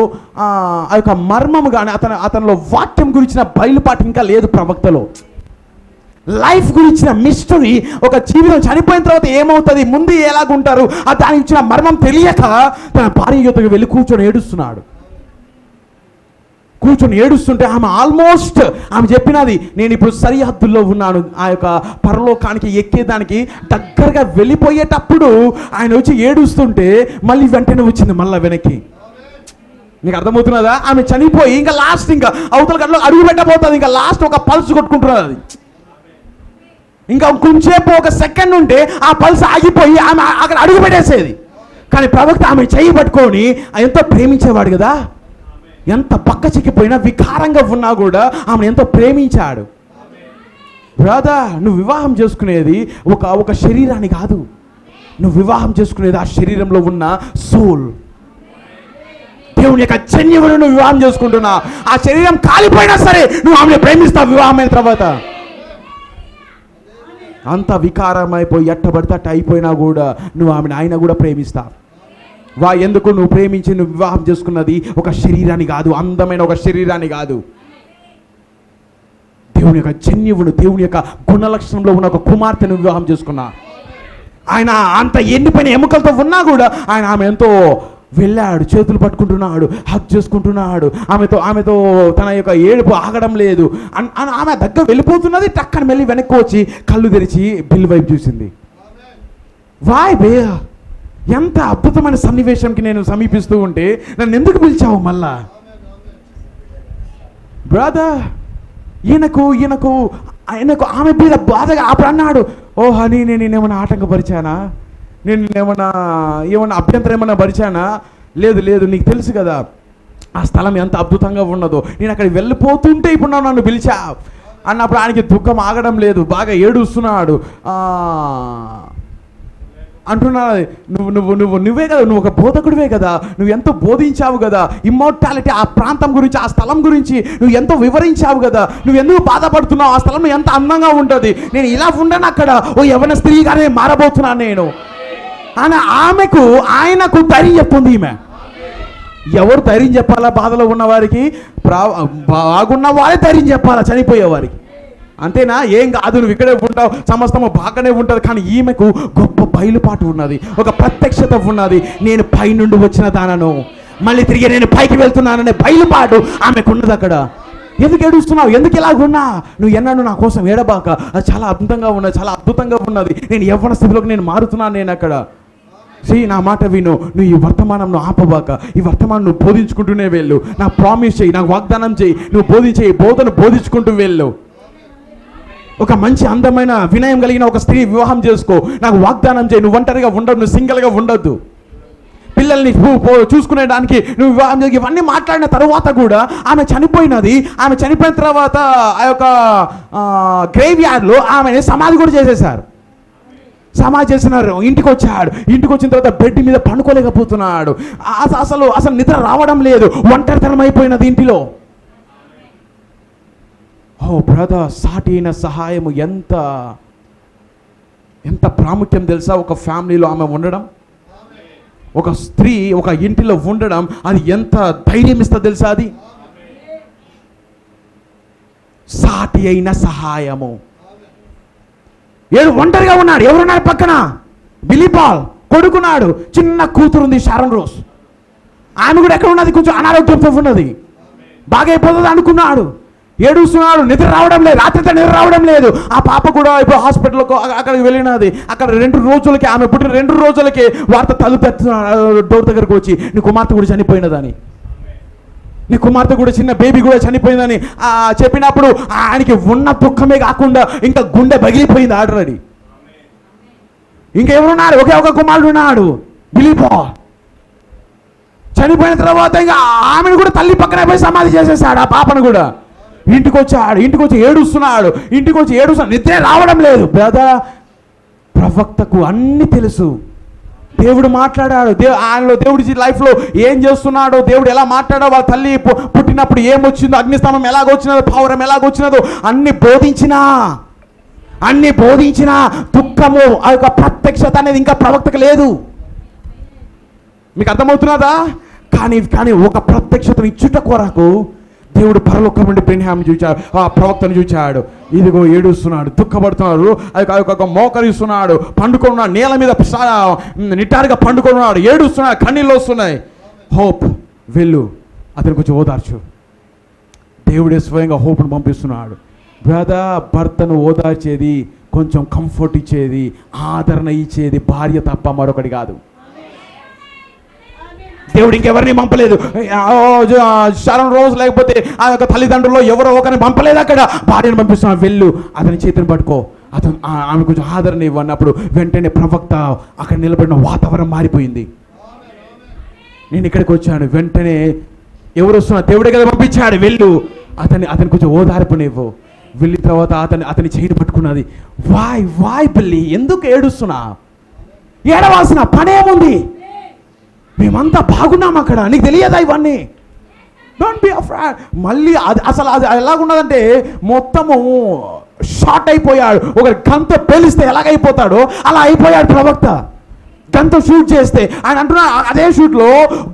ఆ యొక్క మర్మము కానీ అతనిలో వాక్యం గురించిన బయలుపాటు ఇంకా లేదు. ప్రవక్తలో లైఫ్ గురించిన మిస్టరీ, ఒక జీవితం చనిపోయిన తర్వాత ఏమవుతుంది, ముందు ఎలాగుంటారు, దానికి ఇచ్చిన మర్మం తెలియక తన భార్య యొద్దకు వెళ్ళి కూర్చొని ఏడుస్తుంటే ఆమె చెప్పినది, నేను ఇప్పుడు సరిహద్దుల్లో ఉన్నాను, ఆ యొక్క పరలోకానికి ఎక్కేదానికి దగ్గరగా వెళ్ళిపోయేటప్పుడు ఆయన వచ్చి ఏడుస్తుంటే మళ్ళీ వెంటనే వచ్చింది మళ్ళీ వెనక్కి. నీకు అర్థమవుతున్నదా? ఆమె చనిపోయి ఇంకా లాస్ట్ ఇంకా అవతల గంటలో అడుగు పెట్టబోతుంది, ఇంకా లాస్ట్ ఒక పల్స్ కొట్టుకుంటున్నది. అది ఇంకా కొంచెంసేపు ఒక సెకండ్ ఉంటే ఆ పల్స్ ఆగిపోయి ఆమె అక్కడ అడుగు పెట్టేసేది. కానీ ప్రవక్త ఆమె చేయి పట్టుకొని ఎంతో ప్రేమించేవాడు కదా. ఎంత పక్క చిక్కిపోయినా, వికారంగా ఉన్నా కూడా ఆమెను ఎంతో ప్రేమించాడు. బ్రదర్, నువ్వు వివాహం చేసుకునేది ఒక శరీరాన్ని కాదు, నువ్వు వివాహం చేసుకునేది ఆ శరీరంలో ఉన్న సోల్, దేవుని యొక్క జన్యువును నువ్వు వివాహం చేసుకుంటున్నా. ఆ శరీరం కాలిపోయినా సరే నువ్వు ఆమెను ప్రేమిస్తావు వివాహమైన తర్వాత. అంత వికారమైపోయి ఎట్టబడితే అట్ట అయిపోయినా కూడా నువ్వు ఆయన కూడా ప్రేమిస్తావు. ఎందుకు నువ్వు ప్రేమించి నువ్వు వివాహం చేసుకున్నది ఒక శరీరాన్ని కాదు, అందమైన ఒక శరీరాన్ని కాదు, దేవుని యొక్క జన్యువును, దేవుని యొక్క గుణ లక్షణంలో ఉన్న ఒక కుమార్తెను వివాహం చేసుకున్నా. ఆయన అంత ఎండిపోయిన ఎముకలతో ఉన్నా కూడా ఆయన ఆమె ఎంతో వెళ్ళాడు, చేతులు పట్టుకుంటున్నాడు, హక్ చేసుకుంటున్నాడు, ఆమెతో తన యొక్క ఏడుపు ఆగడం లేదు. ఆమె దగ్గర వెళ్ళిపోతున్నది, టక్కన మళ్ళీ వెనక్కి వచ్చి కళ్ళు తెరిచి బిల్ వైపు చూసింది. వాయ్ బే, ఎంత అద్భుతమైన సన్నివేశంకి నేను సమీపిస్తూ ఉంటే నన్ను ఎందుకు పిలిచావు మళ్ళా? బ్రదర్, ఈయనకు ఆమె మీద బాధగా అప్పుడు అన్నాడు, ఓ హనీ, నేనేమన్నా ఆటంకపరిచానా? ఏమన్నా అభ్యంతరం ఏమన్నా పరిచానా? లేదు, నీకు తెలుసు కదా ఆ స్థలం ఎంత అద్భుతంగా ఉన్నదో. నేను అక్కడికి వెళ్ళిపోతుంటే ఇప్పుడు నన్ను పిలిచా అన్నప్పుడు ఆయనకి దుఃఖం ఆగడం లేదు, బాగా ఏడుస్తున్నాడు. అంటున్నాడు, నువ్వే కదా, నువ్వు ఒక బోధకుడివే కదా, నువ్వు ఎంతో బోధించావు కదా, ఇమ్మోర్టాలిటీ, ఆ ప్రాంతం గురించి, ఆ స్థలం గురించి నువ్వు ఎంతో వివరించావు కదా, నువ్వు ఎందుకు బాధపడుతున్నావు? ఆ స్థలం ఎంత అందంగా ఉంటుంది, నేను ఇలా ఉండను అక్కడ, ఓ యవ్వన స్త్రీగానే మారబోతున్నాను నేను అని ఆయనకు ధైర్యం చెప్తుంది ఈమె. ఎవరు ధైర్యం చెప్పాలా? బాధలో ఉన్న వారికి, బాగున్న వారే ధైర్యం చెప్పాలా చనిపోయేవారికి. అంతేనా? ఏం కాదు, నువ్వు ఇక్కడే ఉంటావు, సమస్తము బాగానే ఉంటుంది. కానీ ఈమెకు గొప్ప బయలుపాటు ఉన్నది, ఒక ప్రత్యక్షత ఉన్నది. నేను పైనుండి వచ్చిన దానను, మళ్ళీ తిరిగి నేను పైకి వెళ్తున్నాననే బయలుపాటు ఆమెకున్నది అక్కడ. ఎందుకు ఏడుస్తున్నావు? ఎందుకు ఇలాగున్నా? నువ్వు ఎన్నాడు నా కోసం ఏడబాక, అది చాలా అద్భుతంగా ఉన్నది, చాలా అద్భుతంగా ఉన్నది. నేను యవ్వన స్థితిలోకి నేను మారుతున్నాను. నేను అక్కడ నా మాట విను, నువ్వు ఈ వర్తమానం ఆపబాక, ఈ వర్తమానం నువ్వు బోధించుకుంటూనే వెళ్ళు. నాకు ప్రామిస్ చేయి, నాకు వాగ్దానం చేయి, నువ్వు బోధించే బోధను బోధించుకుంటూ వెళ్ళు. ఒక మంచి అందమైన వినయం కలిగిన ఒక స్త్రీ వివాహం చేసుకో, నాకు వాగ్దానం చేయి. నువ్వు ఒంటరిగా ఉండదు, నువ్వు సింగిల్గా ఉండొద్దు, పిల్లల్ని చూసుకునేడానికి నువ్వు వివాహం చేసి. ఇవన్నీ మాట్లాడిన తర్వాత కూడా ఆమె చనిపోయినది. ఆమె చనిపోయిన తర్వాత ఆ యొక్క గ్రేవ్ యార్డ్లో ఆమెని సమాధి కూడా చేసేశారు. సమాధి చేసినారు. ఇంటికి వచ్చిన తర్వాత బెడ్ మీద పండుకోలేకపోతున్నాడు. అసలు నిద్ర రావడం లేదు, ఒంటరితనం అయిపోయినది ఇంటిలో. ఓ బ్రదర్, సాటి అయిన సహాయము ఎంత ప్రాముఖ్యం తెలుసా? ఒక ఫ్యామిలీలో ఆమె ఉండడం, ఒక స్త్రీ ఒక ఇంటిలో ఉండడం, అది ఎంత ధైర్యం ఇస్తుంది తెలుసా? అది సాటి అయిన సహాయము. ఒంటరిగా ఉన్నాడు. ఎవరున్నారు పక్కన? బిలీ పాల్ కొడుకున్నాడు, చిన్న కూతురుంది షారోన్ రోజ్. ఆమె కూడా ఎక్కడ ఉన్నది? కొంచెం అనారోగ్యంతో ఉన్నది, బాగా అయిపోతుంది అనుకున్నాడు. ఏడుస్తున్నాడు, నిద్ర రావడం లేదు, రాత్రితో నిద్ర రావడం లేదు. ఆ పాప కూడా ఇప్పుడు హాస్పిటల్కు అక్కడికి వెళ్ళినది. అక్కడ 2 రోజులకి, ఆమె పుట్టిన 2 రోజులకి వార్త తలుపుతున్నాడు డోర్ దగ్గరకు వచ్చి, నీ కుమార్తె కూడా చనిపోయినదని, నీ కుమార్తె కూడా చిన్న బేబీ కూడా చనిపోయిందని చెప్పినప్పుడు ఆయనకి ఉన్న దుఃఖమే కాకుండా ఇంకా గుండె పగిలిపోయింది ఆల్రెడీ. ఇంకెవరున్నారు? ఒకే ఒక కుమారుడు ఉన్నాడు, బిలీ పాల్. చనిపోయిన తర్వాత ఇంకా ఆమెను కూడా తల్లి పక్కన పోయి సమాధి చేసేసాడు. ఆ పాపను కూడా ఇంటికి వచ్చి ఏడుస్తున్నాడు. నిద్ర రావడం లేదు. బ్రదర్, ప్రవక్తకు అన్ని తెలుసు. దేవుడు మాట్లాడాడు, ఆయనలో దేవుడి లైఫ్లో ఏం చేస్తున్నాడో, దేవుడు ఎలా మాట్లాడో, వాళ్ళ తల్లి పుట్టినప్పుడు ఏమొచ్చిందో, అగ్నిస్తంభం ఎలాగొచ్చినదో, పావురం ఎలాగొచ్చినదో అన్ని బోధించినా దుఃఖము, ఆ యొక్క ప్రత్యక్షత అనేది ఇంకా ప్రవక్తకు లేదు. మీకు అర్థమవుతున్నదా? కానీ ఒక ప్రత్యక్షతను ఇచ్చుట కొరకు దేవుడు పరలోకం నుండి బ్రెన్హామ్ చూచాడు, ఆ ప్రవక్తను చూచాడు. ఇదిగో ఏడుస్తున్నాడు, దుఃఖపడుతున్నాడు, మోకరిస్తున్నాడు, పండుకున్నాడు, నేల మీద నిటారుగా పండుకున్నాడు, ఏడుస్తున్నాడు, కన్నీళ్ళు వస్తున్నాయి. హోప్, వెళ్ళు, అతను కొంచెం ఓదార్చు. దేవుడే స్వయంగా హోప్ను పంపిస్తున్నాడు. భర్తను ఓదార్చేది, కొంచెం కంఫర్ట్ ఇచ్చేది, ఆదరణ ఇచ్చేది భార్య తప్ప మరొకటి కాదు. దేవుడు ఇంకెవరిని పంపలేదు. షారోన్ రోజ్ లేకపోతే ఆ యొక్క తల్లిదండ్రుల్లో ఎవరో ఒకరిని పంపలేదు. అక్కడ భార్యను పంపిస్తున్నాడు, వెళ్ళు, అతని చేతిని పట్టుకో, ఆమె కొంచెం ఆదరణ ఇవ్వన్నప్పుడు వెంటనే ప్రవక్త అక్కడ నిలబడిన వాతావరణం మారిపోయింది. నేను ఇక్కడికి వచ్చాను, వెంటనే ఎవరు వస్తున్నా? దేవుడే కదా పంపించాడు, వెళ్ళు, అతని కొంచెం ఓదార్పునివ్వు. వెళ్ళిన తర్వాత అతని చేయిని పట్టుకున్నది. వాయ్ బిల్లి, ఎందుకు ఏడుస్తున్నా? ఏడవాల్సిన పనేముంది? మేమంతా బాగున్నాం అక్కడ, నీకు తెలియదా ఇవన్నీ? Don't be afraid. మళ్ళీ అది ఎలాగున్నదంటే మొత్తము షార్ట్ అయిపోయాడు. ఒక గంత పేలిస్తే ఎలాగైపోతాడో అలా అయిపోయాడు ప్రవక్త. గన్తో షూట్ చేస్తే ఆయన అంటున్నాడు, అదే షూట్లో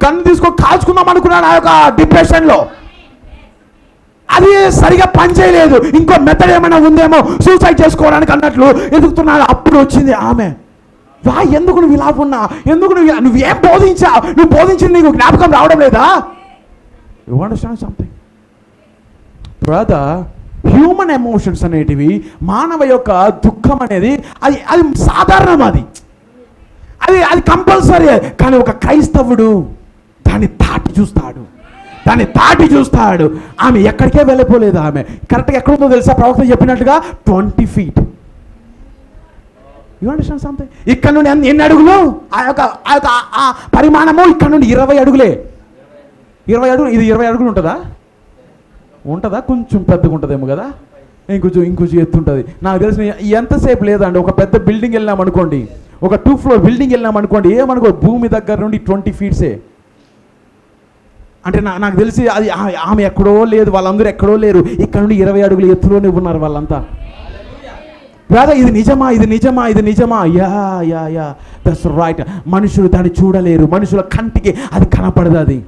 గన్ తీసుకొని కాల్చుకుందాం అనుకున్నాడు. ఆ యొక్క డిప్రెషన్లో అది సరిగా పనిచేయలేదు, ఇంకో మెథడ్ ఏమైనా ఉందేమో సూసైడ్ చేసుకోవడానికి అన్నట్లు ఎదుగుతున్నాడు. అప్పుడు వచ్చింది ఆమె, వా ఎందుకు నువ్వు ఇలా ఉన్నా, ఎందుకు నువ్వేం బోధించావు, నువ్వు బోధించింది నీకు జ్ఞాపకం రావడం లేదా? You understand something brother? Human emotions అనేటివి, మానవ యొక్క దుఃఖం అనేది అది అది సాధారణం, అది అది అది కంపల్సరీ. కానీ ఒక క్రైస్తవుడు దాన్ని దాటి చూస్తాడు. ఆమె ఎక్కడికే వెళ్ళిపోలేదు. ఆమె కరెక్ట్గా ఎక్కడుందో తెలుసా? ప్రవక్త చెప్పినట్టుగా 20 feet. You understand something? ఇక్కడ నుండి ఎన్ని అడుగులు? ఆ యొక్క పరిమాణము ఇక్కడ నుండి 20 అడుగులే. 20 అడుగులు. ఇది 20 అడుగులు ఉంటుందా? కొంచెం పెద్దగా ఉంటుందేమో కదా, ఇంకొంచెం ఎత్తుంటుంది నాకు తెలిసిన. ఎంతసేపు లేదండి, ఒక పెద్ద బిల్డింగ్ వెళ్ళాం అనుకోండి, ఒక 2 floor బిల్డింగ్ వెళ్ళాం అనుకోండి, ఏమనుకో భూమి దగ్గర నుండి 20 feet. అంటే నాకు తెలిసి అది ఆమె ఎక్కడో లేదు, వాళ్ళందరూ ఎక్కడో లేరు, ఇక్కడ నుండి 20 అడుగులు ఎత్తులోనే ఉన్నారు వాళ్ళంతా. బ్రదర్, ఇది నిజమా? Yeah that's right. మనుషులు దాన్ని చూడలేరు, మనుషుల కంటికి అది కనపడదు. అది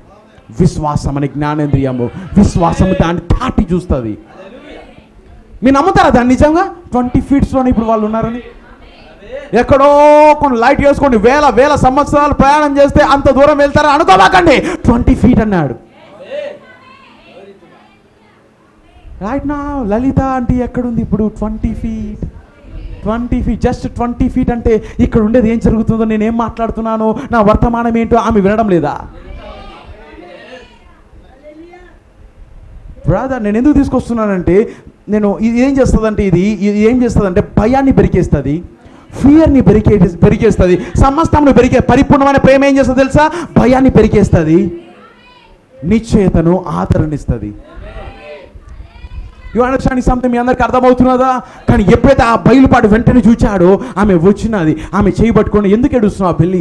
విశ్వాసం అనే జ్ఞానేంద్రియము, విశ్వాసము దాన్ని దాటి చూస్తుంది. మీరు నమ్ముతారా దాన్ని? నిజంగా 20 feet ఇప్పుడు వాళ్ళు ఉన్నారని? ఎక్కడో కొన్ని లైట్ వేసుకోండి, వేల సంవత్సరాలు ప్రయాణం చేస్తే అంత దూరం వెళ్తారా అనుకోబాకండి. 20 feet అన్నాడు. రైట్ నా లలిత అంటే ఎక్కడుంది ఇప్పుడు? 20 feet. జస్ట్ 20 feet అంటే ఇక్కడ ఉండేది ఏం జరుగుతుందో, నేనేం మాట్లాడుతున్నానో, నా వర్తమానం ఏంటో ఆమె వినడం లేదా? బ్రదర్, నేను ఎందుకు తీసుకొస్తున్నానంటే, ఇది ఏం చేస్తుందంటే భయాన్ని బెరికేస్తుంది, ఫియర్ని బెరికేస్తుంది, సమస్తమును పరిపూర్ణమైన ప్రేమ ఏం చేస్తుంది తెలుసా? భయాన్ని బెరికేస్తుంది, నిశ్చయతను ఆదరణిస్తుంది. You understand something? మీ అందరికి అర్థమవుతున్నదా? కానీ ఎప్పుడైతే ఆ బయలుపాటు వెంటనే చూచాడో, ఆమె వచ్చినది, ఆమె చేయబట్టుకొని, ఎందుకు ఏడుస్తున్నావు పెళ్ళి,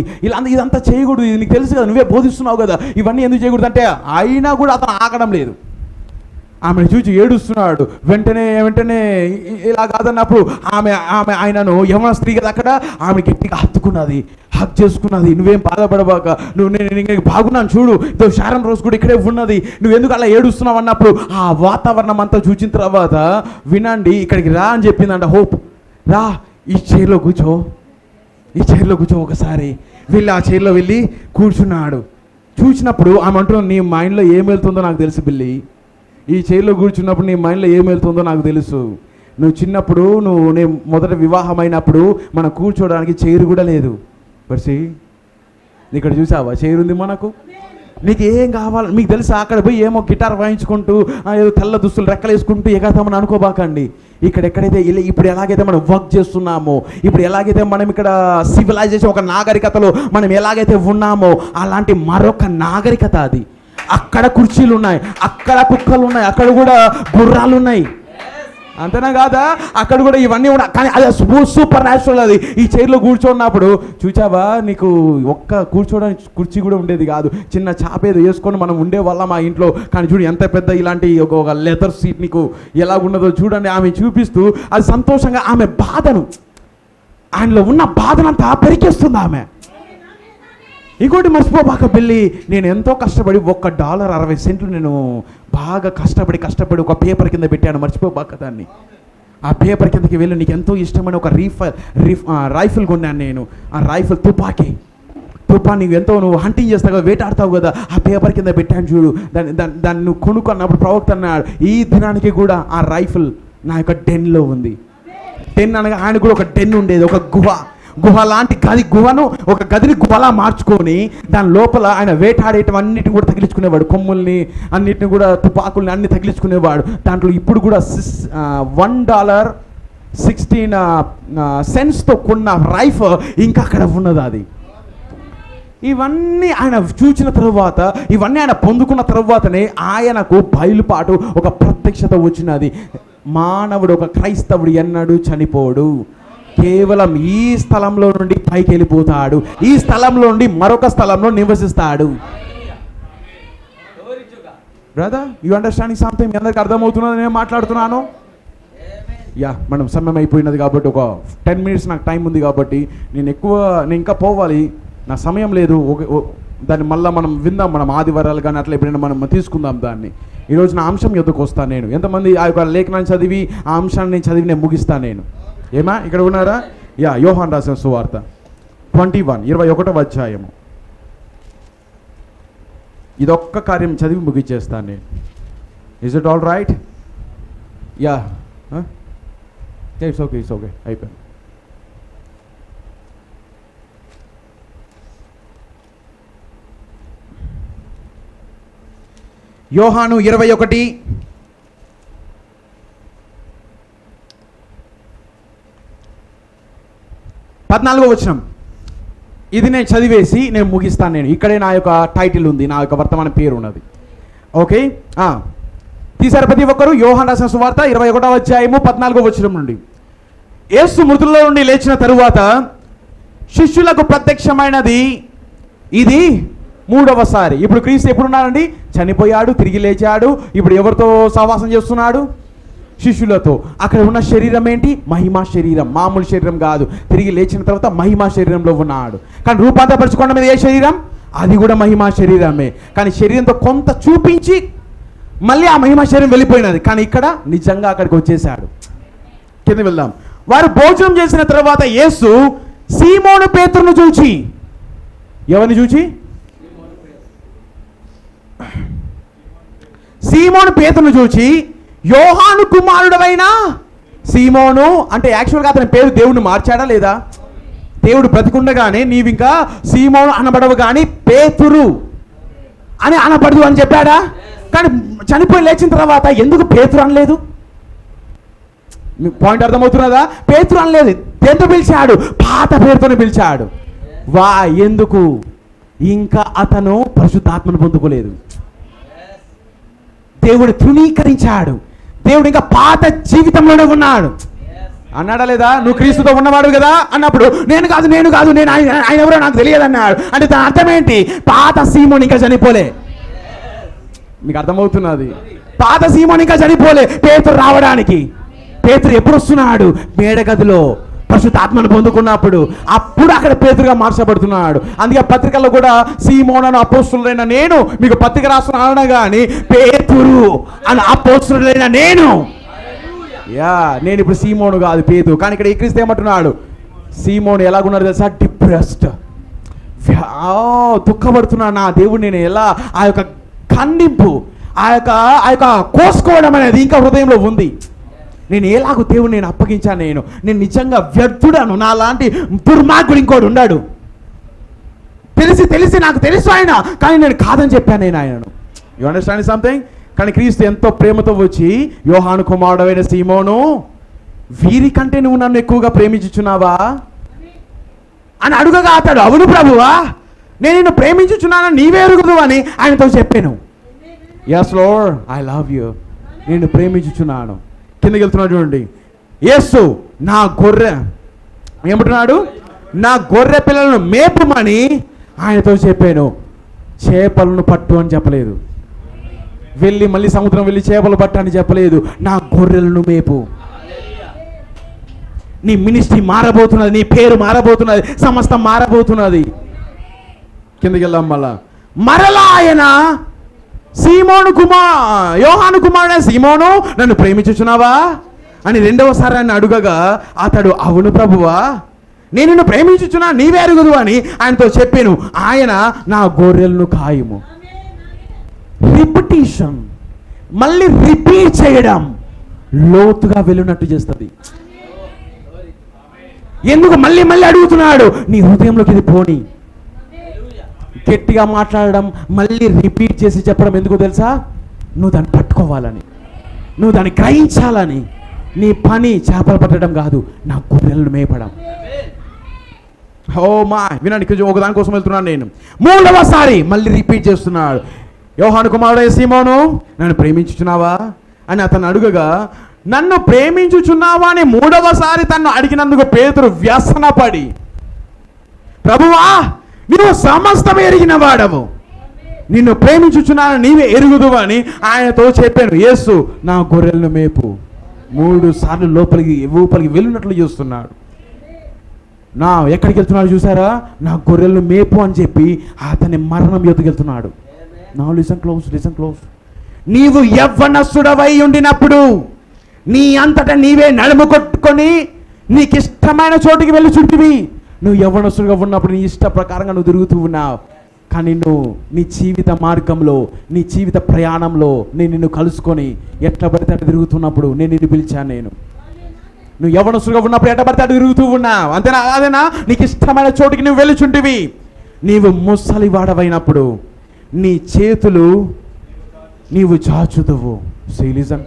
ఇదంతా చేయకూడదు, ఇది నీకు తెలుసు కదా, నువ్వే బోధిస్తున్నావు కదా, ఇవన్నీ ఎందుకు చేయకూడదు అంటే, అయినా కూడా అతను ఆగడం లేదు. ఆమెను చూసి ఏడుస్తున్నాడు. వెంటనే ఇలా కాదన్నప్పుడు ఆమె ఆయనను, యవన స్త్రీ కదా అక్కడ, ఆమె గట్టిగా హక్ చేసుకున్నది. నువ్వేం బాధపడబాక, నేను బాగున్నాను చూడు, ఇదో శారన్ రోజు కూడా ఇక్కడే ఉన్నది, నువ్వెందుకు అలా ఏడుస్తున్నావు అన్నప్పుడు ఆ వాతావరణం అంతా చూసిన తర్వాత, వినండి, ఇక్కడికి రా అని చెప్పిందంట హోప్. రా, ఈ చైర్లో కూర్చో ఒకసారి. వెళ్ళి ఆ చైర్లో వెళ్ళి కూర్చున్నాడు. చూసినప్పుడు ఆమె అంటున్నాడు, నీ మైండ్లో ఏం వెళ్తుందో నాకు తెలుసు బిల్లి, ఈ చైర్లో కూర్చున్నప్పుడు నీ మైండ్లో ఏం వెళ్తుందో నాకు తెలుసు. నువ్వు చిన్నప్పుడు నేను మొదట వివాహం అయినప్పుడు మనం కూర్చోడానికి చైర్ కూడా లేదు. బర్సి, ఇక్కడ చూసావా చైర్ ఉంది మనకు, నీకు ఏం కావాలి మీకు తెలుసా? అక్కడ పోయి ఏమో గిటార్ వాయించుకుంటూ, ఏదో తెల్ల దుస్తులు రెక్కలు వేసుకుంటూ ఎగతామని అనుకోబాకండి. ఇప్పుడు ఎలాగైతే మనం వర్క్ చేస్తున్నామో, ఇప్పుడు ఎలాగైతే మనం ఇక్కడ సివిలైజేషన్, ఒక నాగరికతలో మనం ఎలాగైతే ఉన్నామో, అలాంటి మరొక నాగరికత అది. అక్కడ కుర్చీలు ఉన్నాయి, అక్కడ కుక్కలు ఉన్నాయి, అక్కడ కూడా గుర్రాలు ఉన్నాయి, అంతేనా కాదా? అక్కడ కూడా ఇవన్నీ ఉన్నాయి. కానీ అది సూపర్ న్యాచురల్. అది ఈ చైర్లో కూర్చున్నప్పుడు చూచావా, నీకు ఒక్క కూర్చోడానికి కుర్చీ కూడా ఉండేది కాదు, చిన్న చాపేదో వేసుకొని మనం ఉండేవాళ్ళం మా ఇంట్లో. కానీ చూడు ఎంత పెద్ద ఇలాంటి ఒక లెదర్ సీట్ నీకు ఎలా ఉన్నదో చూడండి. ఆమె చూపిస్తూ అది సంతోషంగా ఆమె బాధను, ఆయనలో ఉన్న బాధనంతా పెరికేస్తుంది ఆమె. ఇంకోటి మర్చిపోబాక బిల్లి, నేను ఎంతో కష్టపడి $1.60 నేను బాగా కష్టపడి ఒక పేపర్ కింద పెట్టాను, మర్చిపోబాక దాన్ని. ఆ పేపర్ కిందకి వెళ్ళి నీకు ఎంతో ఇష్టమైన ఒక రైఫిల్ కొన్నాను నేను. ఆ రైఫిల్ తుపాకీ నీకు ఎంతో నువ్వు హంటింగ్ చేస్తావు కదా, వేటాడతావు కదా, ఆ పేపర్ కింద పెట్టాను చూడు. దాన్ని నువ్వు కొనుక్కున్నప్పుడు ప్రవక్త అన్నాడు, ఈ దినానికి కూడా ఆ రైఫిల్ నా యొక్క డెన్లో ఉంది. డెన్ అనగా ఆయన కూడా ఒక డెన్ ఉండేది, ఒక గుహ లాంటి గుహను, ఒక గదిని గుహలా మార్చుకొని దాని లోపల ఆయన వేటాడేటవన్నిటిని కూడా తగిలించుకునేవాడు, కొమ్ముల్ని అన్నిటిని కూడా, తుపాకుల్ని అన్ని తగిలించుకునేవాడు. దాంట్లో ఇప్పుడు కూడా $1.16 కొన్న రైఫిల్ ఇంకా అక్కడ ఉన్నది. అది ఇవన్నీ ఆయన చూసిన తరువాత, ఇవన్నీ ఆయన పొందుకున్న తరువాతనే ఆయనకు బయలుపాటు, ఒక ప్రత్యక్షత వచ్చినది. మానవుడు, ఒక క్రైస్తవుడు ఎన్నడూ చనిపోడు, కేవలం ఈ స్థలంలో నుండి పైకి వెళ్ళిపోతాడు, ఈ స్థలంలో నుండి మరొక స్థలంలో నివసిస్తాడు. Brother, you understanding something? మీ అందరికి అర్థమవుతున్నది నేను మాట్లాడుతున్నాను? మనం సమయం అయిపోయినది కాబట్టి ఒక 10 minutes నాకు టైం ఉంది కాబట్టి నేను ఇంకా పోవాలి, నా సమయం లేదు. దాన్ని మళ్ళీ మనం విందాం, మనం ఆదివారాలు కానీ అట్లా ఎప్పుడైనా మనం తీసుకుందాం దాన్ని. ఈరోజు నా అంశం యొద్దకు వస్తాను నేను. ఎంతమంది ఆ యొక్క లేఖనాన్ని చదివి ఆ అంశాన్ని నేను చదివి నేను ముగిస్తాను నేను? ఏమా ఇక్కడ ఉన్నారా? యోహాను రాసిన సువార్త 21 అధ్యాయము. ఇదొక్క కార్యం చదివి ముగిచ్చేస్తాను నేను. Is it all right? It's okay అయిపోయింది. యోహాను 21:14 ఇది నేను చదివేసి నేను ముగిస్తాను నేను. ఇక్కడే నా యొక్క టైటిల్ ఉంది, నా యొక్క వర్తమాన పేరు ఉన్నది. ఓకే, తీసారు ప్రతి ఒక్కరు? యోహాను రాసిన సువార్త 21వ అధ్యాయము 14వ వచనం నుండి. యేసు మృతుల్లో నుండి లేచిన తరువాత శిష్యులకు ప్రత్యక్షమైనది ఇది 3వసారి. ఇప్పుడు క్రీస్తు ఎప్పుడున్నాడండి? చనిపోయాడు, తిరిగి లేచాడు. ఇప్పుడు ఎవరితో సహవాసం చేస్తున్నాడు? శిష్యులతో. అక్కడ ఉన్న శరీరం ఏంటి? మహిమా శరీరం, మామూలు శరీరం కాదు. తిరిగి లేచిన తర్వాత మహిమా శరీరంలో ఉన్నాడు. కానీ రూపాంతరపరచుకోవడం మీద ఏ శరీరం? అది కూడా మహిమా శరీరమే. కానీ శరీరంతో కొంత చూపించి మళ్ళీ ఆ మహిమా శరీరం వెళ్ళిపోయినది. కానీ ఇక్కడ నిజంగా అక్కడికి వచ్చేసాడు. కింద వెళ్దాం. వారు భోజనం చేసిన తర్వాత యేసు సీమోను పేతురును చూచి, ఎవరిని చూచి? సీమోను పేతురును చూచి, యోహాను కుమారుడవైన సీమోను అంటే యాక్చువల్గా అతని పేరు దేవుడిని మార్చాడా లేదా? దేవుడు బ్రతికుండగానే నీవింకా సీమోను అనబడవు కానీ పేతురు అని అనబడదు అని చెప్పాడా? కానీ చనిపోయి లేచిన తర్వాత ఎందుకు పేతురు అనలేదు? పాయింట్ అర్థమవుతున్నదా? పేతురు అనలేదు. దేంతో పిలిచాడు? పాత పేరుతోనే పిలిచాడు. ఎందుకు? ఇంకా అతను పరిశుద్ధాత్మను పొందుకోలేదు. దేవుడు తృణీకరించాడు. దేవుడు ఇంకా పాత జీవితంలోనే ఉన్నాడు. అన్నాడా లేదా? నువ్వు క్రీస్తుతో ఉన్నవాడు కదా అన్నప్పుడు నేను కాదు నేను ఆయన ఎవరో నాకు తెలియదు అన్నాడు. అంటే దాని అర్థం ఏంటి? పాత సీమోను ఇంకా చనిపోలే. మీకు అర్థమవుతున్నది? పాత సీమోను ఇంకా చనిపోలే పేతురు రావడానికి. పేతురు ఎప్పుడు వస్తున్నాడు? మేడగదిలో పరిశుద్ధాత్మను పొందుకున్నప్పుడు. అప్పుడు అక్కడ పేతురుగా మార్చబడుతున్నాడు. అందుకే పత్రికల్లో కూడా సీమోను అపోస్తులైన నేను మీకు పత్రిక రాస్తున్నాను కానీ పేతురు అని అపోస్తులైన నేను నేను ఇప్పుడు సీమోను కాదు పేతురు. కానీ ఇక్కడ క్రీస్తు ఏమంటున్నాడు? సీమోను ఎలాగున్నాడు తెలుసా? డిప్రెస్డ్, దుఃఖపడుతున్నాడు. నా దేవుడు నేను ఎలా ఆ యొక్క ఖండింపు, ఆ యొక్క కోసుకోవడం అనేది ఇంకా హృదయంలో ఉంది. నేను ఎలాగో దేవుడు నేను అప్పగించాను. నేను నిజంగా వ్యర్థుడాను. నా లాంటి దుర్మార్గుడు ఇంకోడు ఉన్నాడు. తెలిసి నాకు తెలుసు ఆయన, కానీ నేను కాదని చెప్పాను నేను ఆయనను. You understand something? కానీ క్రీస్తు ఎంతో ప్రేమతో వచ్చి, యోహాను కుమారుడైన సీమోను, వీరికంటే నువ్వు నన్ను ఎక్కువగా ప్రేమించుచున్నావా అని అడుగగా అతడు, అవును ప్రభువా, నేను నిన్ను ప్రేమించుచున్నాను, నీవే ఎరుగుదు అని ఆయనతో చెప్పాను. yes Lord, I love you, నేను ప్రేమించుచున్నాను. కిందకి వెళ్తున్నాడు చూడండి. యేసు నా గొర్రె ఏమంటున్నాడు? నా గొర్రె పిల్లలను మేపుమని ఆయనతో చెప్పాను. చేపలను పట్టు అని చెప్పలేదు. వెళ్ళి మళ్ళీ సముద్రం వెళ్ళి చేపలు పట్టు అని చెప్పలేదు. నా గొర్రెలను మేపు. నీ మినిస్ట్రీ మారబోతున్నది, నీ పేరు మారబోతున్నది, సమస్తం మారబోతున్నది. కిందకి వెళ్దాం. మరలా ఆయన యోహాను కుమారుడైన సీమోను, నన్ను ప్రేమించుచున్నావా అని రెండవసారి ఆయన అడుగగా అతడు, అవును ప్రభువా, నేను నిన్ను ప్రేమించుచున్నా, నీవే ఎరుగుదు అని ఆయనతో చెప్పాను. ఆయన నా గొర్రెలను కాయము. రిపిటీషన్, మళ్ళీ రిపీట్ చేయడం లోతుగా వెళ్ళినట్టు చేస్తుంది. ఎందుకు మళ్ళీ అడుగుతున్నాడు? నీ హృదయంలోకి ఇది పోని. గట్టిగా మాట్లాడడం, మళ్ళీ రిపీట్ చేసి చెప్పడం ఎందుకు తెలుసా? నువ్వు దాన్ని పట్టుకోవాలని, నువ్వు దాన్ని గ్రహించాలని. నీ పని చేపలు పట్టడం కాదు, నా గొర్రెలను మేపడం. వినండి, ఒక దానికోసం వెళ్తున్నాను నేను. మూడవసారి మళ్ళీ రిపీట్ చేస్తున్నాడు. యోహాను కుమారుడైన సీమోను, నన్ను ప్రేమించుచున్నావా అని అతను అడుగగా, నన్ను ప్రేమించుచున్నావా అని మూడవసారి తను అడిగినందుకు పేతురు వ్యసనపడి, ప్రభువా, నీవు సమస్తం ఎరిగిన వాడవు, నిన్ను ప్రేమించుచున్నాను, నీవే ఎరుగుదు అని ఆయనతో చెప్పాను. యేసు నా గొర్రెలను మేపు. 3 సార్లు లోపలికి వెళ్ళినట్లు చూస్తున్నాడు. నా ఎక్కడికి వెళ్తున్నాడు చూసారా, నా గొర్రెలను మేపు అని చెప్పి అతని మరణం ఎదుకెళ్తున్నాడు. నా లిసన్ క్లోజ్. నీవు యవ్వనస్తుడవై ఉండినప్పుడు నీ అంతటా నీవే నడుము కొట్టుకొని నీకు ఇష్టమైన చోటుకి వెళ్ళి చుట్టివి. నువ్వు యవ్వనస్తుడిగా ఉన్నప్పుడు నీ ఇష్ట ప్రకారంగా నువ్వు తిరుగుతూ ఉన్నావు. కానీ నువ్వు నీ జీవిత మార్గంలో, నీ జీవిత ప్రయాణంలో నేను నిన్ను కలుసుకొని ఎట్లా పడితే అట్లా తిరుగుతున్నప్పుడు నేను నిన్ను పిలిచాను. నువ్వు యవ్వనస్తుడిగా ఉన్నప్పుడు ఎట్లా పడితే అటు తిరుగుతూ ఉన్నావు, అంతేనా? అదేనా? నీకు ఇష్టమైన చోటుకి నువ్వు వెళ్ళుచుంటివి. నీవు ముసలివాడవైనప్పుడు నీ చేతులు నీవు చాచుదువు. శ్రీలిజం,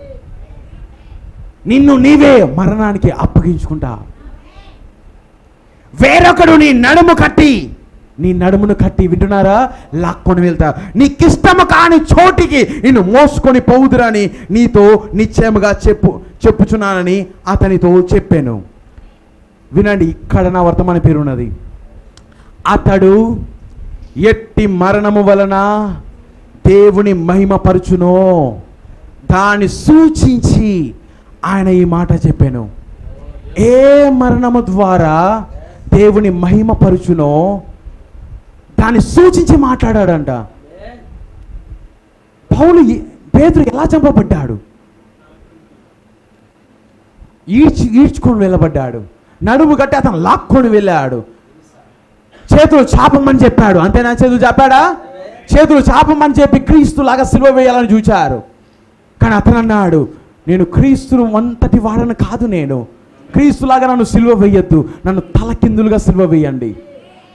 నిన్ను నీవే మరణానికి అప్పగించుకుంటా. వేరొకడు నీ నడుమును కట్టి వింటున్నారా, లాక్కొని వెళ్తా. నీకిష్టము కాని చోటికి నిన్ను మోసుకొని పోవుదురని నీతో నిశ్చయముగా చెప్పుచున్నానని అతనితో చెప్పాను. వినండి, ఇక్కడ నా వర్తమాన పేరు ఉన్నది. అతడు ఎట్టి మరణము వలన దేవుని మహిమపరచునో దాన్ని సూచించి ఆయన ఈ మాట చెప్పాను. ఏ మరణము ద్వారా దేవుని మహిమపరచునో దాన్ని సూచించి మాట్లాడాడంట. పేతురు ఎలా చంపబడ్డాడు? ఈడ్చుకొని వెళ్ళబడ్డాడు. నడుము కట్టి అతను లాక్కొని వెళ్ళాడు. చేతులు చాపమని చెప్పాడు, అంతేనా? చేతులు చాపాడా? చేతులు చాపమని చెప్పి క్రీస్తులాగా సిలువ వేయాలని చూచారు. కానీ అతను అన్నాడు, నేను క్రీస్తును అంతటి వాడను కాదు, నేను క్రీస్తులాగా నన్ను సిలువ వేయద్దు, నన్ను తలకిందులుగా సిలువ వేయండి.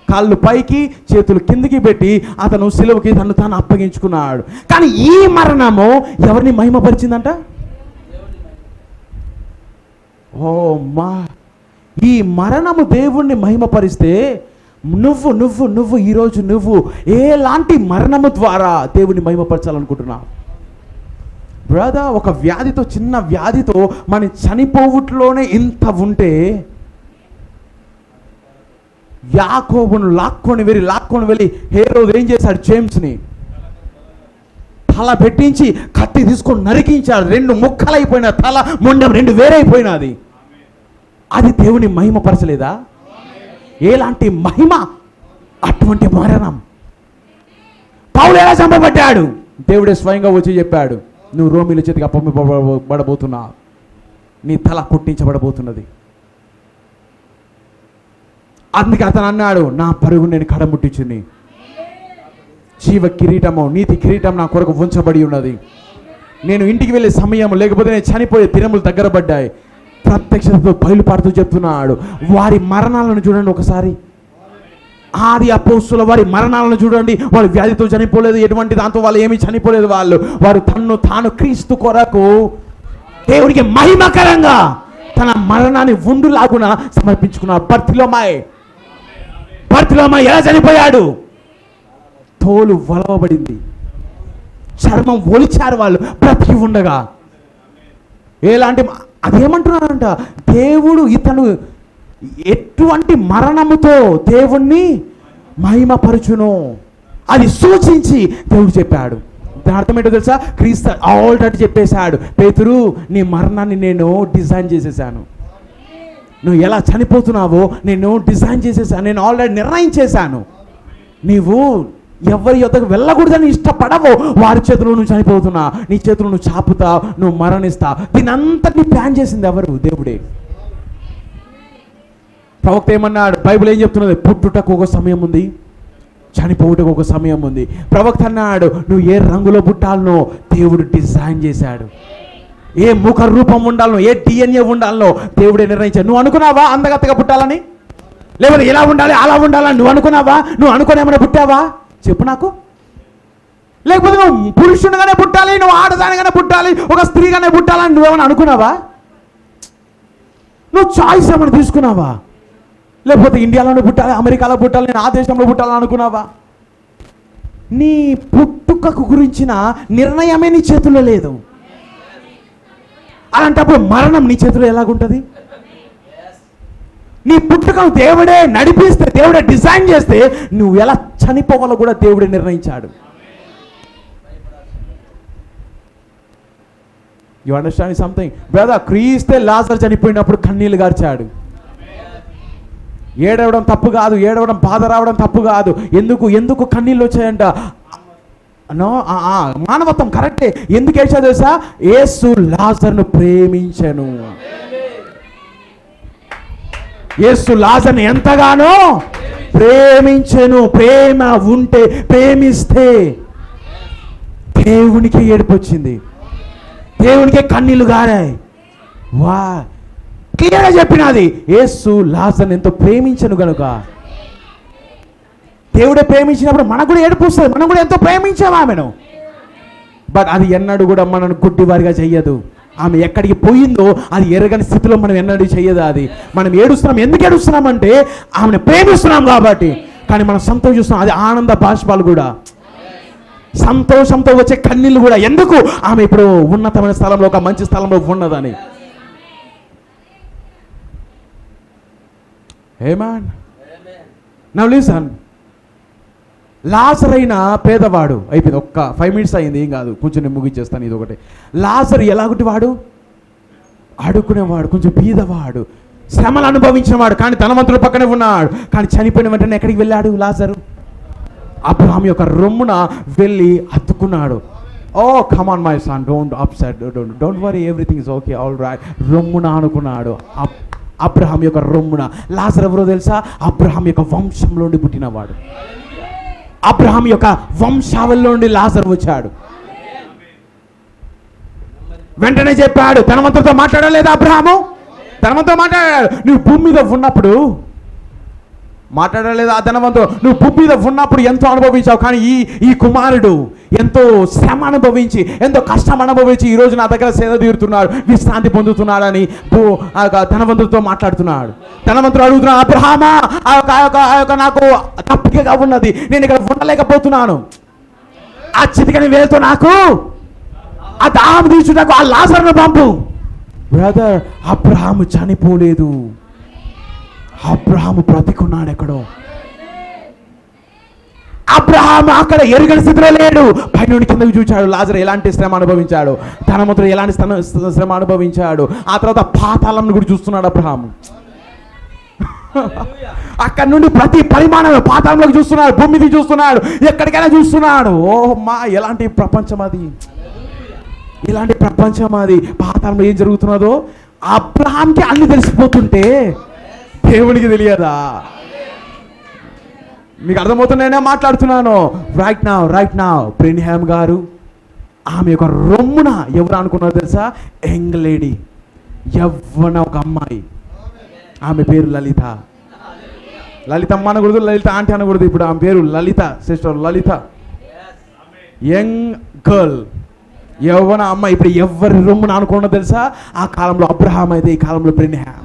కాళ్ళు పైకి చేతులు కిందికి పెట్టి అతను సిలువకి తను తాను అప్పగించుకున్నాడు. కానీ ఈ మరణము ఎవరిని మహిమపరిచిందంట? ఓ మా, ఈ మరణము దేవుణ్ణి మహిమపరిస్తే నువ్వు నువ్వు నువ్వు ఈరోజు నువ్వు ఎలాంటి మరణము ద్వారా దేవుని మహిమపరచాలనుకుంటున్నావు? బ్రదర్, ఒక వ్యాధితో, చిన్న వ్యాధితో మనం చనిపోవుట్లోనే ఇంత ఉంటే, యాకోబును లాక్కొని వెళ్ళి హేరోదు ఏం చేశాడు? జేమ్స్ని తల పెట్టించి కత్తి తీసుకొని నరికించాడు. 2 ముక్కలైపోయిన తల, మొండెం 2 వేరైపోయినది. అది దేవుని మహిమపరచలేదా? ఎలాంటి మహిమ అటువంటి మరణం. పౌలు ఎలా చంపబడ్డాడు? దేవుడే స్వయంగా వచ్చి చెప్పాడు, నువ్వు రోమిల చేతికి అప్పగించబడబోతున్నావు, నీ తల కొట్టించబడబోతున్నది. అందుకే అతను అన్నాడు, నా పరుగు నేను కడముట్టించుని, జీవ కిరీటము, నీతి కిరీటం నా కొరకు ఉంచబడి ఉన్నది. నేను ఇంటికి వెళ్ళే సమయం, లేకపోతే నేను చనిపోయే దినములు దగ్గర పడ్డాయి. ప్రత్యక్షతతో బయలుపాడుతూ చెప్తున్నాడు. వారి మరణాలను చూడండి ఒకసారి. ఆది అపోస్తుల వారి మరణాలను చూడండి. వాళ్ళు వ్యాధితో చనిపోలేదు, ఎటువంటి దాంతో వాళ్ళు ఏమీ చనిపోలేదు. వారు తన్ను తాను క్రీస్తు కొరకు దేవుడికి మహిమకరంగా తన మరణాన్ని ఉండులాగున సమర్పించుకున్నాడు. బర్తిలోమాయి ఎలా చనిపోయాడు? తోలు వలవబడింది, చర్మం ఒలిచారు వాళ్ళు బ్రతికి ఉండగా. ఎలాంటి, అదేమంటున్నాడంట, దేవుడు ఇతను ఎటువంటి మరణముతో దేవుణ్ణి మహిమపరచును అది సూచించి దేవుడు చెప్పాడు. దాని అర్థం ఏంటో తెలుసా? క్రీస్తు ఆల్రెడీ చెప్పేశాడు, పేతురు నీ మరణాన్ని నేను డిజైన్ చేసేసాను, నువ్వు ఎలా చనిపోతున్నావో నేను డిజైన్ చేసేసాను, నేను ఆల్రెడీ నిర్ణయం చేశాను. నీవు ఎవరి యొద్దకు వెళ్ళకూడదని ఇష్టపడవో వారి చేతిలో నువ్వు చనిపోతున్నా, నీ చేతులు నువ్వు చాపుతా, నువ్వు మరణిస్తా. దీని అంతటినీ ప్లాన్ చేసింది ఎవరు? దేవుడే. ప్రవక్త ఏమన్నాడు? బైబిల్ ఏం చెప్తున్నది? పుట్టుటకు ఒక సమయం ఉంది, చనిపోవుటకు ఒక సమయం ఉంది. ప్రవక్త అన్నాడు, నువ్వు ఏ రంగులో పుట్టాలనో దేవుడు డిజైన్ చేశాడు. ఏ ముఖ రూపం ఉండాలనో, ఏ DNA ఉండాలనో దేవుడే నిర్ణయించాడు. నువ్వు అనుకున్నావా అందగత్తగా పుట్టాలని? లేకపోతే ఇలా ఉండాలి అలా ఉండాలని నువ్వు అనుకున్నావా? నువ్వు అనుకుని ఏమైనా పుట్టావా? చెప్పు నాకు. లేకపోతే నువ్వు పురుషునిగానే పుట్టాలి, నువ్వు ఆడదానిగానే పుట్టాలి, ఒక స్త్రీగానే పుట్టాలని నువ్వేమైనా అనుకున్నావా? నువ్వు చాయిస్ ఏమైనా తీసుకున్నావా? లేకపోతే ఇండియాలోనే పుట్టాలి, అమెరికాలో పుట్టాలి, నేను ఆ దేశంలో పుట్టాలని అనుకున్నావా? నీ పుట్టుకకు గురించిన నిర్ణయమే నీ చేతుల్లో లేదు. అలాంటప్పుడు మరణం నీ చేతిలో ఎలాగుంటుంది? నీ పుట్టుకను దేవుడే నడిపిస్తే, దేవుడే డిజైన్ చేస్తే, నువ్వు ఎలా చనిపోవాలో కూడా దేవుడే నిర్ణయించాడు. You understand something brother? క్రీస్తే లాజర్ చనిపోయినప్పుడు కన్నీళ్లు గార్చాడు. ఏడవడం తప్పు కాదు, ఏడవడం బాధ రావడం తప్పు కాదు. ఎందుకు కన్నీళ్ళు వచ్చాయంట? నో, మానవత్వం కరెక్టే. ఎందుకు ఏడ్చా తెలుసా? యేసు లాజరును ప్రేమించెను. యేసు లాజరును ఎంతగానో ప్రేమించెను. ప్రేమ ఉంటే, ప్రేమిస్తే దేవునికి ఏడుపు వచ్చింది, దేవునికే కన్నీళ్లు గారాయి. వా, క్లియర్గా చెప్పినది. యేసు లాజరును ఎంతో ప్రేమించెను గనుక. దేవుడే ప్రేమించినప్పుడు మనకు కూడా ఏడుపు వస్తుంది. మనం కూడా ఎంతో ప్రేమించాము ఆమెను. బట్ అది ఎన్నడూ కూడా మనను గుడ్డివారిగా చెయ్యదు. ఆమె ఎక్కడికి పోయిందో అది ఎరగని స్థితిలో మనం ఎన్నడూ చెయ్యదు. అది మనం ఏడుస్తున్నాం. ఎందుకు ఏడుస్తున్నామంటే ఆమెను ప్రేమిస్తున్నాం కాబట్టి. కానీ మనం సంతోషిస్తున్నాం, అది ఆనంద బాష్పాలు కూడా, సంతోషంతో వచ్చే కన్నీళ్ళు కూడా. ఎందుకు? ఆమె ఇప్పుడు ఉన్నతమైన స్థలంలో, ఒక మంచి స్థలంలో ఉన్నదని. ఆమేన్. Now listen. లాజరు అయిన పేదవాడు, అయిపోయింది, ఒక్క 5 minutes అయింది, ఏం కాదు, కొంచెం నేను ముగించేస్తాను. ఇది ఒకటి. లాజరు ఎలాగుంటి వాడు? అడుక్కునేవాడు, కొంచెం బీదవాడు, శ్రమలు అనుభవించిన వాడు. కానీ ధనవంతుడు పక్కనే ఉన్నాడు. కానీ చనిపోయిన వెంటనే ఎక్కడికి వెళ్ళాడు లాజరు? అబ్రహాము యొక్క రొమ్మున వెళ్ళి హత్తుకున్నాడు. Oh come on my son, don't upset, don't worry, everything is okay, all right. రొమ్మున అనుకున్నాడు, అబ్రహాం యొక్క రొమ్మున. లాజరు ఎవరో తెలుసా? అబ్రహాం యొక్క వంశంలోండి పుట్టినవాడు. అబ్రహాం యొక్క వంశావళిలో నుండి లాజరు వచ్చాడు. వెంటనే చెప్పాడు, ధనవంతుడితో మాట్లాడలేదా అబ్రహాము? ధనవంతుడితో మాట్లాడాడు. నువ్వు భూమి మీద ఉన్నప్పుడు మాట్లాడలేదా ఆ ధనవంతుడు? నువ్వు భూమి మీద ఉన్నప్పుడు ఎంతో అనుభవించావు. కానీ ఈ కుమారుడు ఎంతో శ్రమ అనుభవించి, ఎంతో కష్టం అనుభవించి ఈరోజు నా దగ్గర సేద తీరుతున్నాడు, విశ్రాంతి పొందుతున్నాడని ధనవంతుడితో మాట్లాడుతున్నాడు. ధనవంతుడు అడుగుతున్నాడు, అబ్రహామా, ఆ యొక్క నాకు తప్పికగా ఉన్నది, నేను ఇక్కడ ఉండలేకపోతున్నాను. ఆ చిటికని వేలుతో నాకు ఆ దాహం తీర్చుటకు ఆ లాజరును పంపు. బ్రదర్, అబ్రహాము చనిపోలేదు, అబ్రహాము బ్రతికున్నాడు ఎక్కడో. అబ్రహాము అక్కడ ఎరుగని స్థితిలో లేడు. పైనుండి కిందకు చూచాడు. లాజరు ఎలాంటి శ్రమ అనుభవించాడు, ధనవంతుడు ఎలాంటి శ్రమ అనుభవించాడు. ఆ తర్వాత పాతాళం కూడా చూస్తున్నాడు అబ్రహాము. అక్కడ నుండి ప్రతి పరిమాణంలో పాతాళంలోకి చూస్తున్నాడు, భూమి మీద చూస్తున్నాడు, ఎక్కడికైనా చూస్తున్నాడు. ఓ మా, ఎలాంటి ప్రపంచం అది, ఇలాంటి ప్రపంచం అది. పాతాళంలో ఏం జరుగుతున్నదో అబ్రహాంకి అన్ని తెలిసిపోతుంటే దేవునికి తెలియదా? మీకు అర్థమవుతున్నానే మాట్లాడుతున్నాను. రైట్ నౌ బ్రెన్హామ్ గారు ఆమె యొక్క రొమ్మున ఎవరు అనుకున్నారు తెలుసా? యంగ్ లేడీ, యవ్వన ఒక అమ్మాయి. ఆమె పేరు లలిత. లలితమ్మ అనకూడదు, లలిత ఆంటీ అనకూడదు. ఇప్పుడు ఆమె పేరు లలిత, సిస్టర్ లలిత. యంగ్ గర్ల్, యవ్వన అమ్మాయి. ఇప్పుడు ఎవరి రొమ్మున అనుకున్నా తెలుసా? ఆ కాలంలో అబ్రహాం అయితే, ఈ కాలంలో బ్రెన్హామ్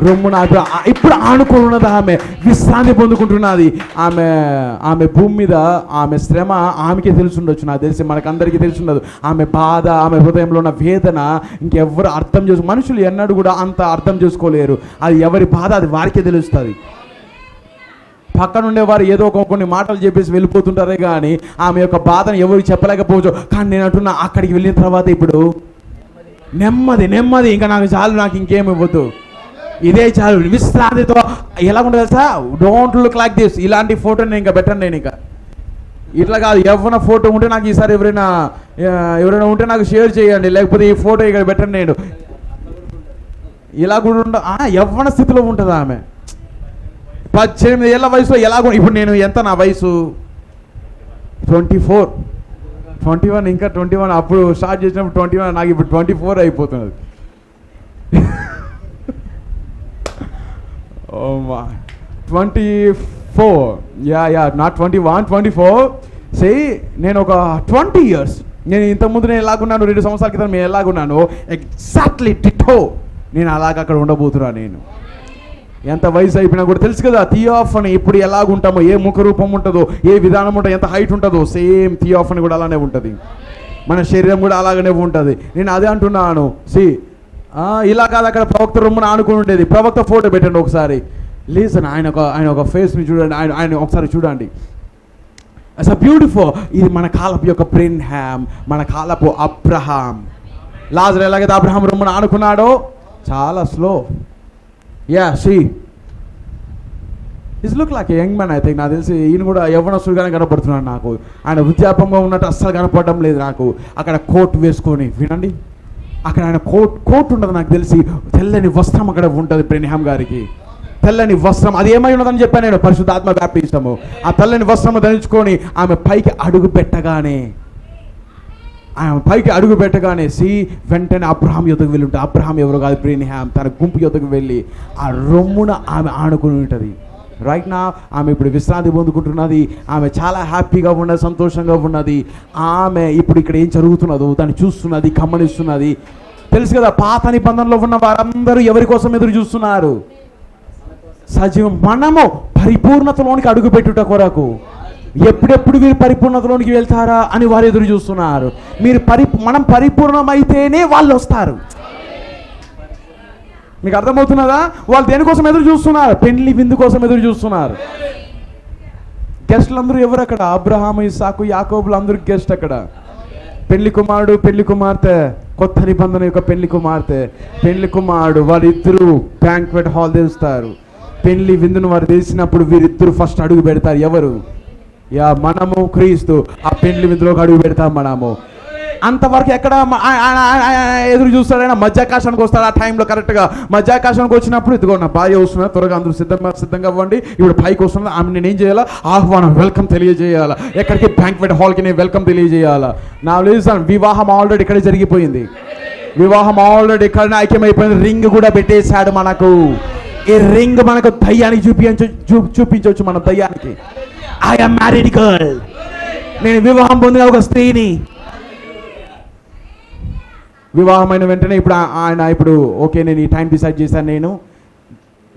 రొమ్మున ఇప్పుడు ఆనుకున్నది. ఆమె విశ్రాంతి పొందుకుంటున్నది. ఆమె భూమి మీద ఆమె శ్రమ ఆమెకే తెలుసుండొచ్చు, నాకు తెలిసి మనకందరికీ తెలుసుండదు. ఆమె బాధ, ఆమె హృదయంలో ఉన్న వేదన ఇంకెవ్వరు అర్థం మనుషులు ఎన్నడూ కూడా అంత అర్థం చేసుకోలేరు. అది ఎవరి బాధ అది వారికే తెలుస్తుంది. పక్కనుండేవారు ఏదో కొన్ని మాటలు చెప్పేసి వెళ్ళిపోతుంటారే కానీ ఆమె యొక్క బాధను ఎవరికి చెప్పలేకపోవచ్చు. కానీ నేను అంటున్నా, అక్కడికి వెళ్ళిన తర్వాత ఇప్పుడు నెమ్మది, ఇంకా నాకు చాలు, నాకు ఇంకేమి ఇవ్వద్దు, ఇదే చాలు, విశ్రాంతితో. ఎలా ఉంటుంది తెలుసా? Don't look like this. ఇలాంటి ఫోటో నేను ఇంకా పెట్టను. నేను ఇంకా ఇట్లా కాదు. ఎవరైనా ఫోటో ఉంటే నాకు ఈసారి ఎవరైనా ఉంటే నాకు షేర్ చేయండి, లేకపోతే ఈ ఫోటో ఇక్కడ పెట్టండి. నేను ఇలా కూడా యవ్వన స్థితిలో ఉంటుంది ఆమె. 18 ఏళ్ళ వయసులో ఎలాగో. ఇప్పుడు నేను ఎంత, నా వయసు 24, 21, ఇంకా 21. అప్పుడు స్టార్ట్ చేసినప్పుడు 21, నాకు ఇప్పుడు 24 అయిపోతున్నది. Oh my, 24, yeah, not 21, 24. See, నేను ఒక 20 years, నేను ఇంతకుముందు నేను ఎలాగున్నాను, 2 సంవత్సరాల క్రితం నేను ఎలాగున్నాను, ఎగ్జాక్ట్లీ డిటో నేను అలాగ అక్కడ ఉండబోతున్నా. నేను ఎంత వయసు అయిపోయినా కూడా తెలుసు కదా, థియోఫనీ ఇప్పుడు ఎలాగుంటామో, ఏ ముఖ రూపం ఉంటుందో, ఏ విధానం ఉంటుందో, ఎంత హైట్ ఉంటుందో, సేమ్ థియోఫనీ కూడా అలానే ఉంటుంది. మన శరీరం కూడా అలాగనే ఉంటుంది. నేను అదే అంటున్నాను. ఇలా కాదు, అక్కడ ప్రవక్త రొమ్మున ఆనుకుని ఉండేది. ప్రవక్త ఫోటో పెట్టండి ఒకసారి. లీజన్, ఆయన ఒక ఫేస్ని చూడండి, ఆయన ఒకసారి చూడండి. It's a beautiful. ఇది మన కాలపు యొక్క బ్రెన్హామ్, మన కాలపు అబ్రహాం. లాజరు ఎలాగైతే అబ్రహాం రొమ్మున ఆనుకున్నాడో చాలా slow. Yeah, is look like young man అయితే నాకు తెలిసి ఈయన కూడా యవ్వనస్తుడుగానే కనపడుతున్నాడు నాకు. ఆయన వృద్ధాపంగా ఉన్నట్టు అస్సలు కనపడడం లేదు నాకు. అక్కడ కోట్ వేసుకొని వినండి, అక్కడ ఆయన కోట్ ఉండదు నాకు తెలిసి, తెల్లని వస్త్రం అక్కడ ఉంటుంది బ్రెన్హామ్ గారికి. తెల్లని వస్త్రం అది ఏమై ఉన్నదని చెప్పాను నేను, పరిశుద్ధాత్మ వ్యాపిస్తాము. ఆ తెల్లని వస్త్రం ధరించుకొని ఆమె పైకి అడుగు పెట్టగానే వెంటనే అబ్రహాం యొద్దకు వెళ్ళి ఉంటుంది. అబ్రహాం ఎవరు కాదు, బ్రెన్హామ్ తన గుంపు యొద్దకు వెళ్ళి ఆ రొమ్మున ఆమె ఆనుకుని ఉంటుంది. రైట్ నా ఆమె ఇప్పుడు విశ్రాంతి పొందుకుంటున్నది. ఆమె చాలా హ్యాపీగా ఉన్నది, సంతోషంగా ఉన్నది. ఆమె ఇప్పుడు ఇక్కడ ఏం జరుగుతున్నదో దాన్ని చూస్తున్నది, గమనిస్తున్నది. తెలుసు కదా, పాత నిబంధనలో ఉన్న వారందరూ ఎవరి కోసం ఎదురు చూస్తున్నారు? సజీవం. మనము పరిపూర్ణతలోనికి అడుగుపెట్టుట కొరకు ఎప్పుడెప్పుడు వీరు పరిపూర్ణతలోనికి వెళ్తారా అని వారు ఎదురు చూస్తున్నారు. మనం పరిపూర్ణమైతేనే వాళ్ళు వస్తారు. మీకు అర్థమవుతున్నదా? వాళ్ళు దేనికోసం ఎదురు చూస్తున్నారు? పెళ్లి విందు కోసం ఎదురు చూస్తున్నారు. గెస్టులు అందరూ ఎవరు అక్కడ? అబ్రహాము, ఇస్సాకు, యాకోబులు అందరూ గెస్ట్ అక్కడ. పెళ్లి కుమారుడు, పెళ్లి కుమార్తె, కొత్త నిబంధన యొక్క పెళ్లి కుమార్తె, పెళ్లి కుమారుడు, వారిద్దరూ బ్యాంక్వెట్ హాల్ తెలుస్తారు. పెళ్లి విందును వారు తెలిసినప్పుడు వీరిద్దరు ఫస్ట్ అడుగు పెడతారు. ఎవరు? మనము, క్రీస్తు. ఆ పెళ్లి విందులోకి అడుగు పెడతాం మనము. అంతవరకు ఎక్కడ ఎదురు చూస్తాడైనా మధ్యాకాశానికి వస్తాడు. ఆ టైంలో కరెక్ట్గా మధ్యాకాశానికి వచ్చినప్పుడు ఇదిగో నా భార్య వస్తున్నా, త్వరగా అందరూ సిద్ధంగా అవ్వండి, ఇప్పుడు పైకి వస్తున్నా, ఆమె నేను ఏం చేయాలా? ఆహ్వానం, వెల్కమ్ తెలియజేయాలా. ఎక్కడికి? బ్యాంక్వెట్ హాల్కి నేను వెల్కమ్ తెలియజేయాలా. నా వివాహం ఆల్రెడీ ఇక్కడ జరిగిపోయింది. వివాహం ఆల్రెడీ ఇక్కడ ఐక్యమైపోయింది. రింగ్ కూడా పెట్టేశాడు మనకు. ఈ రింగ్ మనకు దయ్యానికి చూపించవచ్చు. మన దయ్యానికి ఐ యామ్ మ్యారీడ్ గర్ల్, నేను వివాహం పొందిన ఒక స్త్రీని. వివాహమైన వెంటనే ఇప్పుడు ఓకే, నేను ఈ టైం డిసైడ్ చేశాను. నేను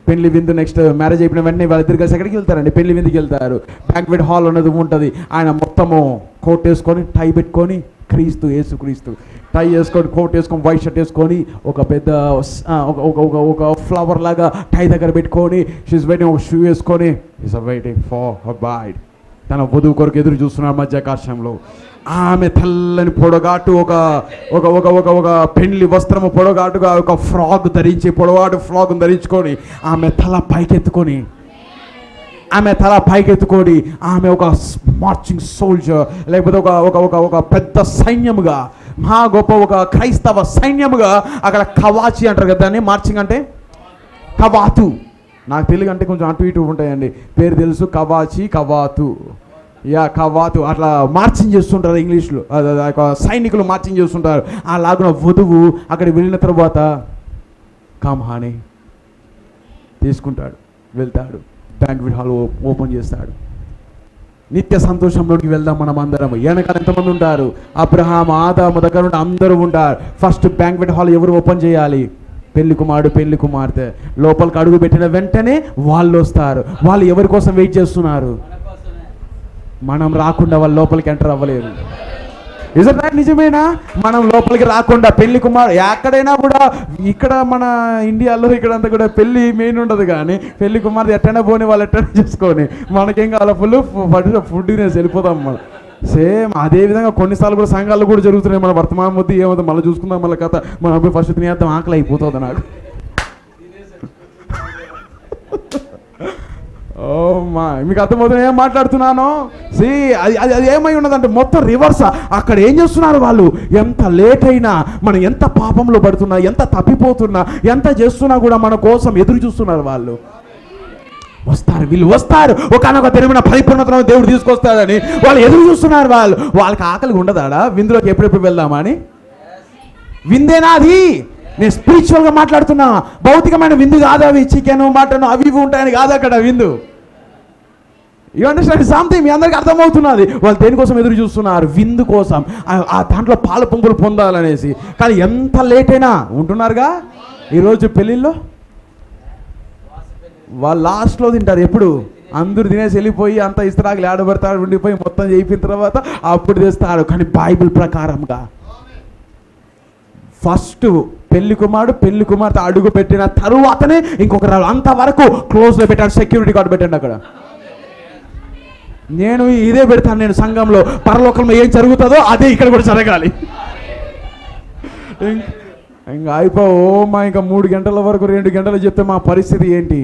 పెళ్లి విందు నెక్స్ట్ మ్యారేజ్ అయిపోయిన వెంటనే వాళ్ళిద్దరు కలిసి ఎక్కడికి వెళ్తారండి? పెళ్లి విందుకి వెళ్తారు. బ్యాంక్వెట్ హాల్ అనేది ఉంటుంది. ఆయన మొత్తము కోట్ వేసుకొని, టై పెట్టుకొని, యేసుక్రీస్తు టై వేసుకొని, కోట్ వేసుకొని, వైట్ షర్ట్ వేసుకొని, ఒక పెద్ద ఒక ఫ్లవర్ లాగా టై దగ్గర పెట్టుకొని, షీస్ వెయిటింగ్, ఒక షూ వేసుకొని, is waiting for her braid. తన వధువు కొరకు ఎదురు చూస్తున్నారు మధ్యాకాశంలో. ఆమె తెల్లని పొడగాటు ఒక పెళ్లి వస్త్రము పొడగాటుగా ఒక ఫ్రాక్ ధరించి, పొడవాటు ఫ్రాక్ ధరించుకొని, ఆమె తల పైకెత్తుకొని ఆమె ఒక మార్చింగ్ సోల్జర్, లేకపోతే ఒక పెద్ద సైన్యముగా, మహా గొప్ప ఒక క్రైస్తవ సైన్యముగా అక్కడ కవాచి అంటారు కదా దాన్ని. మార్చింగ్ అంటే కవాతు. నాకు తెలుగు అంటే కొంచెం అటు ఇటు ఉంటాయండి, పేరు తెలుసు. కవాతు అట్లా మార్చింగ్ చేస్తుంటారు ఇంగ్లీష్లో. సైనికులు మార్చింగ్ చేస్తుంటారు. అలాగున వధువు అక్కడ వెళ్ళిన తర్వాత కామ్హాని తీసుకుంటాడు, వెళ్తాడు, బ్యాంక్వెట్ హాల్ ఓపెన్ చేస్తాడు. నిత్య సంతోషంలోకి వెళ్దాం మనం అందరం. వెనకాల ఎంతమంది ఉంటారు? అబ్రహాం, ఆదాము దగ్గర నుండి అందరూ ఉంటారు. ఫస్ట్ బ్యాంక్వెట్ హాల్ ఎవరు ఓపెన్ చేయాలి? పెళ్లి కుమారుడు, పెళ్లి కుమార్తె. లోపలికి అడుగు పెట్టిన వెంటనే వాళ్ళు వస్తారు. వాళ్ళు ఎవరి కోసం వెయిట్ చేస్తున్నారు? మనం రాకుండా వాళ్ళు లోపలికి ఎంటర్ అవ్వలేరు. ఇజట్ రైట్? నిజమేనా? మనం లోపలికి రాకుండా పెళ్లి కుమార్ ఎక్కడైనా కూడా, ఇక్కడ మన ఇండియాలో ఇక్కడంతా కూడా పెళ్లి మెయిన్ ఉండదు, కానీ పెళ్లి కుమార్తె ఎట్టైనా పోని వాళ్ళు ఎట్టైనా చేసుకొని మనకేం కావాలి? ఫుడ్ తినేసి వెళ్ళిపోతాం మనం. సేమ్ అదే విధంగా కొన్నిసార్లు కూడా సంఘాలు కూడా జరుగుతున్నాయి. మన వర్తమానం వద్ద ఏమవుతుంది మళ్ళీ చూసుకుందాం, మళ్ళీ కథ మన అబ్బాయి ఫస్ట్ తినేద్దాం, ఆకలి అయిపోతుంది నాకు. ఓ మా, మీకు అర్థమవుతుంది ఏం మాట్లాడుతున్నాను? అది ఏమై ఉన్నదంటే మొత్తం రివర్స్. అక్కడ ఏం చేస్తున్నారు వాళ్ళు? ఎంత లేట్ అయినా, మనం ఎంత పాపంలో పడుతున్నా, ఎంత తప్పిపోతున్నా, ఎంత చేస్తున్నా కూడా మన కోసం ఎదురు చూస్తున్నారు వాళ్ళు. వీళ్ళు వస్తారు. ఒకనొక తెలివిన పరిపూర్ణతను దేవుడు తీసుకొస్తాడని వాళ్ళు ఎదురు చూస్తున్నారు. వాళ్ళకి ఆకలి ఉండదాడా విందులోకి ఎప్పుడెప్పుడు వెళ్దామని? విందేనా అది? నేను స్పిరిచువల్గా మాట్లాడుతున్నా. భౌతికమైన విందు కాదు అవి. చికెన్, మటన్ అవి ఇవి ఉంటాయని కాదు అక్కడ విందు. You understand something? మీ అందరికీ అర్థమవుతున్నది. వాళ్ళు దేనికోసం ఎదురు చూస్తున్నారు? విందు కోసం, ఆ దాంట్లో పాలు పొంగులు పొందాలనేసి. కానీ ఎంత లేట్ అయినా ఉంటున్నారుగా. ఈరోజు పెళ్ళిళ్ళు వాళ్ళు లాస్ట్లో తింటారు. ఎప్పుడు? అందరూ తినేసి వెళ్ళిపోయి అంత ఇస్తరాకులు ఆడబడతాడు, ఉండిపోయి మొత్తం చేయిన తర్వాత అప్పుడు తెస్తారు. కానీ బైబిల్ ప్రకారంగా ఫస్ట్ పెళ్లి కుమారుడు, పెళ్లి కుమార్తె అడుగు పెట్టిన తరువాతనే ఇంకొక రాళ్ళు. అంతవరకు క్లోజ్లో పెట్టాడు, సెక్యూరిటీ గార్డు పెట్టండి అక్కడ. నేను ఇదే పెడతాను. నేను సంఘంలో పరలోకంలో ఏం జరుగుతుందో అదే ఇక్కడ కూడా జరగాలి. ఇంకా అయిపో ఇంకా 3 గంటల వరకు 2 గంటలు చెప్తే మా పరిస్థితి ఏంటి?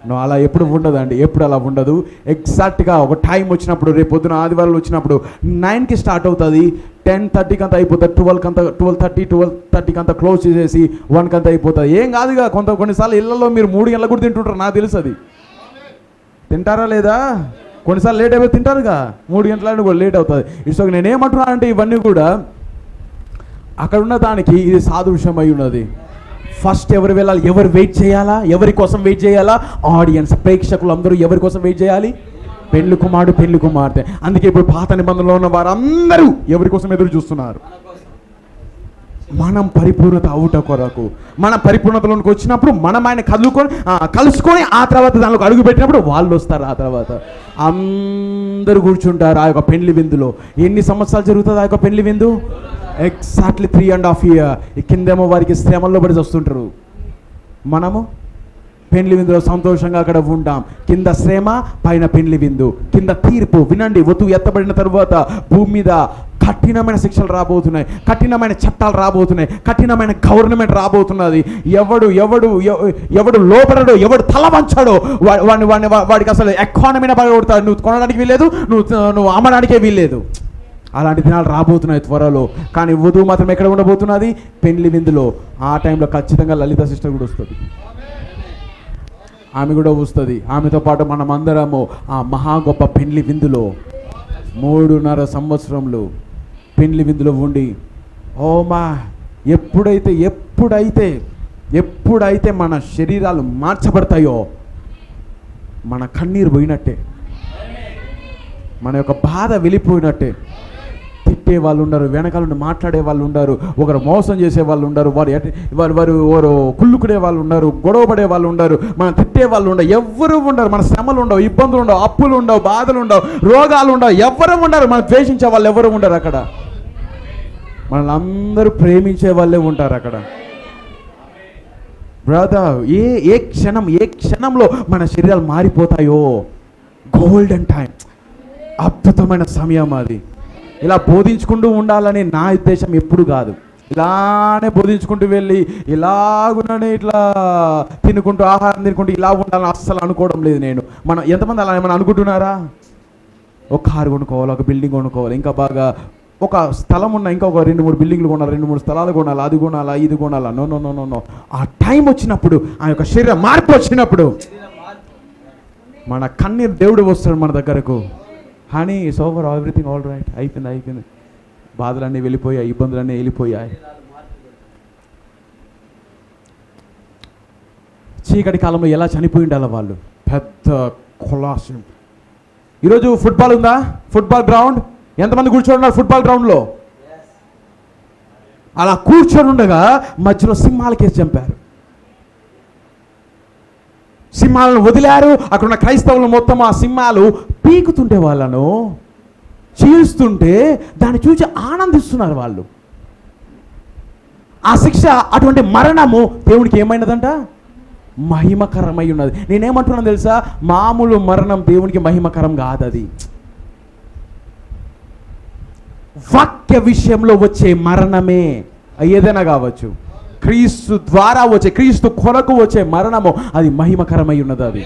నువ్వు అలా ఎప్పుడు ఉండదండి, ఎప్పుడు అలా ఉండదు. ఎగ్జాక్ట్గా ఒక టైం వచ్చినప్పుడు, రేపు పొద్దున ఆదివారం వచ్చినప్పుడు 9కి స్టార్ట్ అవుతుంది, 10:30కి అంతా అయిపోతుంది, 12:30కి అంతా క్లోజ్ చేసేసి 1కి అంతా అయిపోతుంది. ఏం కాదుగా. కొన్నిసార్లు ఇళ్లలో మీరు 3 గంటలకు కూడా తింటుంటారు, నాకు తెలుసు. అది తింటారా లేదా? కొన్నిసార్లు లేట్ అయిపోయి తింటారుగా, 3 గంటలని కూడా లేట్ అవుతుంది. It's okay. నేనేమంటున్నానంటే ఇవన్నీ కూడా అక్కడ ఉన్న దానికి ఇది సాదృశ్యం అయి ఉన్నది. ఫస్ట్ ఎవరు వెళ్ళాలి? ఎవరు వెయిట్ చేయాలా? ఎవరి కోసం వెయిట్ చేయాలా? ఆడియన్స్, ప్రేక్షకులు అందరూ ఎవరి కోసం వెయిట్ చేయాలి? పెళ్లి కుమారుడు, పెళ్లి కుమార్తె. అందుకే ఇప్పుడు పాత నిబంధనలో ఉన్న వారందరూ ఎవరి కోసం ఎదురు చూస్తున్నారు? మనం పరిపూర్ణత అవుట కొరకు. మన పరిపూర్ణతలోకి వచ్చినప్పుడు మనం ఆయన కలుసుకొని ఆ తర్వాత దానిలోకి అడుగు పెట్టినప్పుడు వాళ్ళు వస్తారు. ఆ తర్వాత అందరూ కూర్చుంటారు ఆ యొక్క పెళ్లి విందులో. ఎన్ని సంవత్సరాలు జరుగుతుంది ఆ యొక్క పెళ్లి విందు? Exactly 3.5 years. కిందేమో వారికి శ్రమల్లో పడి వస్తుంటారు. మనము పెళ్లి విందులో సంతోషంగా అక్కడ ఉంటాం. కింద శ్రమ, పైన పెళ్లి విందు, కింద తీర్పు. వినండి, వధువు ఎత్తబడిన తరువాత భూమి మీద కఠినమైన శిక్షలు రాబోతున్నాయి, కఠినమైన చట్టాలు రాబోతున్నాయి, కఠినమైన గవర్నమెంట్ రాబోతున్నది. ఎవడు లోపడడో, ఎవడు తల వంచాడో వాడికి అసలు ఎకానమీని పడగొడతాడు. నువ్వు కొనడానికి వీల్లేదు, నువ్వు అమ్మడానికే వీల్లేదు. అలాంటి దినాలు రాబోతున్నాయి త్వరలో. కానీ వధువు మాత్రం ఎక్కడ ఉండబోతున్నది? పెళ్లి విందులో. ఆ టైంలో ఖచ్చితంగా లలిత సిస్టర్ కూడా వస్తుంది. ఆమె కూడా వస్తుంది. ఆమెతో పాటు మనం అందరము ఆ మహా గొప్ప పెళ్లి విందులో 3.5 సంవత్సరంలో పెళ్లి విందులో ఉండి, ఎప్పుడైతే మన శరీరాలు మార్చబడతాయో మన కన్నీరు పోయినట్టే, మన యొక్క బాధ వెళ్ళిపోయినట్టే. తిట్టే వాళ్ళు ఉండరు, వెనకాల నుండి మాట్లాడే వాళ్ళు ఉండరు, ఒకరు మోసం చేసే వాళ్ళు ఉండరు, వారు కుళ్ళుకునే వాళ్ళు ఉండరు, గొడవ పడే వాళ్ళు ఉండరు, మనం తిట్టే వాళ్ళు ఉండరు, ఎవ్వరూ ఉండరు. మన శ్రమలు ఉండవు, ఇబ్బందులు ఉండవు, అప్పులు ఉండవు, బాధలు ఉండవు, రోగాలు ఉండవు, ఎవ్వరూ ఉండరు. మనం ద్వేషించే వాళ్ళు ఎవరు ఉండరు అక్కడ. మనల్ని అందరూ ప్రేమించే వాళ్ళే ఉంటారు అక్కడ. బ్రదర్, ఏ క్షణంలో మన శరీరాలు మారిపోతాయో. గోల్డెన్ టైం, అద్భుతమైన సమయం అది. ఇలా బోధించుకుంటూ ఉండాలని నా ఉద్దేశం ఎప్పుడు కాదు. ఇలానే బోధించుకుంటూ వెళ్ళి ఇలాగుననే ఇట్లా తినుకుంటూ ఆహారం తినుకుంటూ ఇలా ఉండాలని అస్సలు అనుకోవడం లేదు నేను. మనం ఎంతమంది అలా ఏమైనా అనుకుంటున్నారా? ఒక కారు కొనుక్కోవాలి, ఒక బిల్డింగ్ కొనుక్కోవాలి, ఇంకా బాగా ఒక స్థలం ఉన్న ఇంకా ఒక 2-3 బిల్డింగ్లు కొనాలి, 2-3 స్థలాలు కొనాలి, అది కొనాలా, ఇది కొనాలా. నో. ఆ టైం వచ్చినప్పుడు, ఆ యొక్క శరీర మార్పు వచ్చినప్పుడు మన కన్నీరు దేవుడు వస్తాడు మన దగ్గరకు. Honey it's over, everything all right, అయిపోయింది, బాధలన్నీ వెళ్ళిపోయాయి, ఇబ్బందులన్నీ వెళ్ళిపోయాయి. చీకటి కాలంలో ఎలా చనిపోయి ఉండాలి వాళ్ళు, పెద్ద కొలాసం. ఈరోజు ఫుట్బాల్ ఉందా? ఫుట్బాల్ గ్రౌండ్, ఎంతమంది కూర్చొని ఉన్నారు ఫుట్బాల్ గ్రౌండ్లో? అలా కూర్చొని ఉండగా మధ్యలో సింహాలకేసి చంపారు. సింహాలను వదిలారు. అక్కడ ఉన్న క్రైస్తవులు మొత్తం ఆ సింహాలు పీకుతుంటే, వాళ్ళను చీల్స్తుంటే దాన్ని చూసి ఆనందిస్తున్నారు వాళ్ళు. ఆ శిక్ష, అటువంటి మరణము దేవునికి ఏమైనదంట? మహిమకరమై ఉన్నది. నేనేమంటున్నాను తెలుసా? మామూలు మరణం దేవునికి మహిమకరం కాదు. అది వాక్య విషయంలో వచ్చే మరణమే ఏదైనా కావచ్చు. క్రీస్తు ద్వారా వచ్చే, క్రీస్తు కొరకు వచ్చే మరణము అది మహిమకరమై ఉన్నది. అది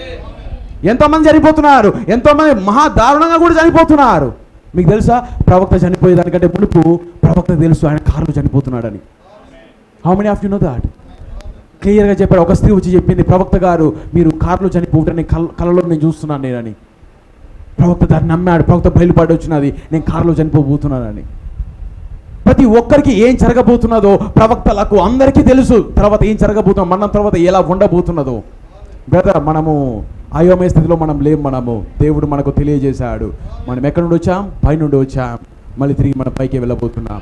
ఎంతోమంది చనిపోతున్నారు, ఎంతోమంది మహా దారుణంగా కూడా చనిపోతున్నారు. మీకు తెలుసా, ప్రవక్త చనిపోయేదానికంటే మునుపు ప్రవక్త తెలుసు ఆయన కారులో చనిపోతున్నాడని. How many of you know that? క్లియర్గా చెప్పారు. ఒక స్త్రీ వచ్చి చెప్పింది, ప్రవక్త గారు మీరు కారులో చనిపోవటాన్ని కలలో నేను చూస్తున్నాను నేనని. ప్రవక్త దాన్ని నమ్మాడు. ప్రవక్త బయలుపాటు వచ్చినది, నేను కారులో చనిపోబోతున్నానని. ప్రతి ఒక్కరికి ఏం జరగబోతున్నదో ప్రవక్తలకు అందరికీ తెలుసు. తర్వాత ఏం జరగబోతున్నా, మనం తర్వాత ఎలా ఉండబోతున్నదో. బ్రదర్, మనము అయోమయ స్థితిలో మనం లేం. మనము దేవుడు మనకు తెలియజేశాడు. మనం ఎక్కడి నుండి వచ్చాం? పైనుండి వచ్చాం. మళ్ళీ తిరిగి మన పైకి వెళ్ళబోతున్నాం.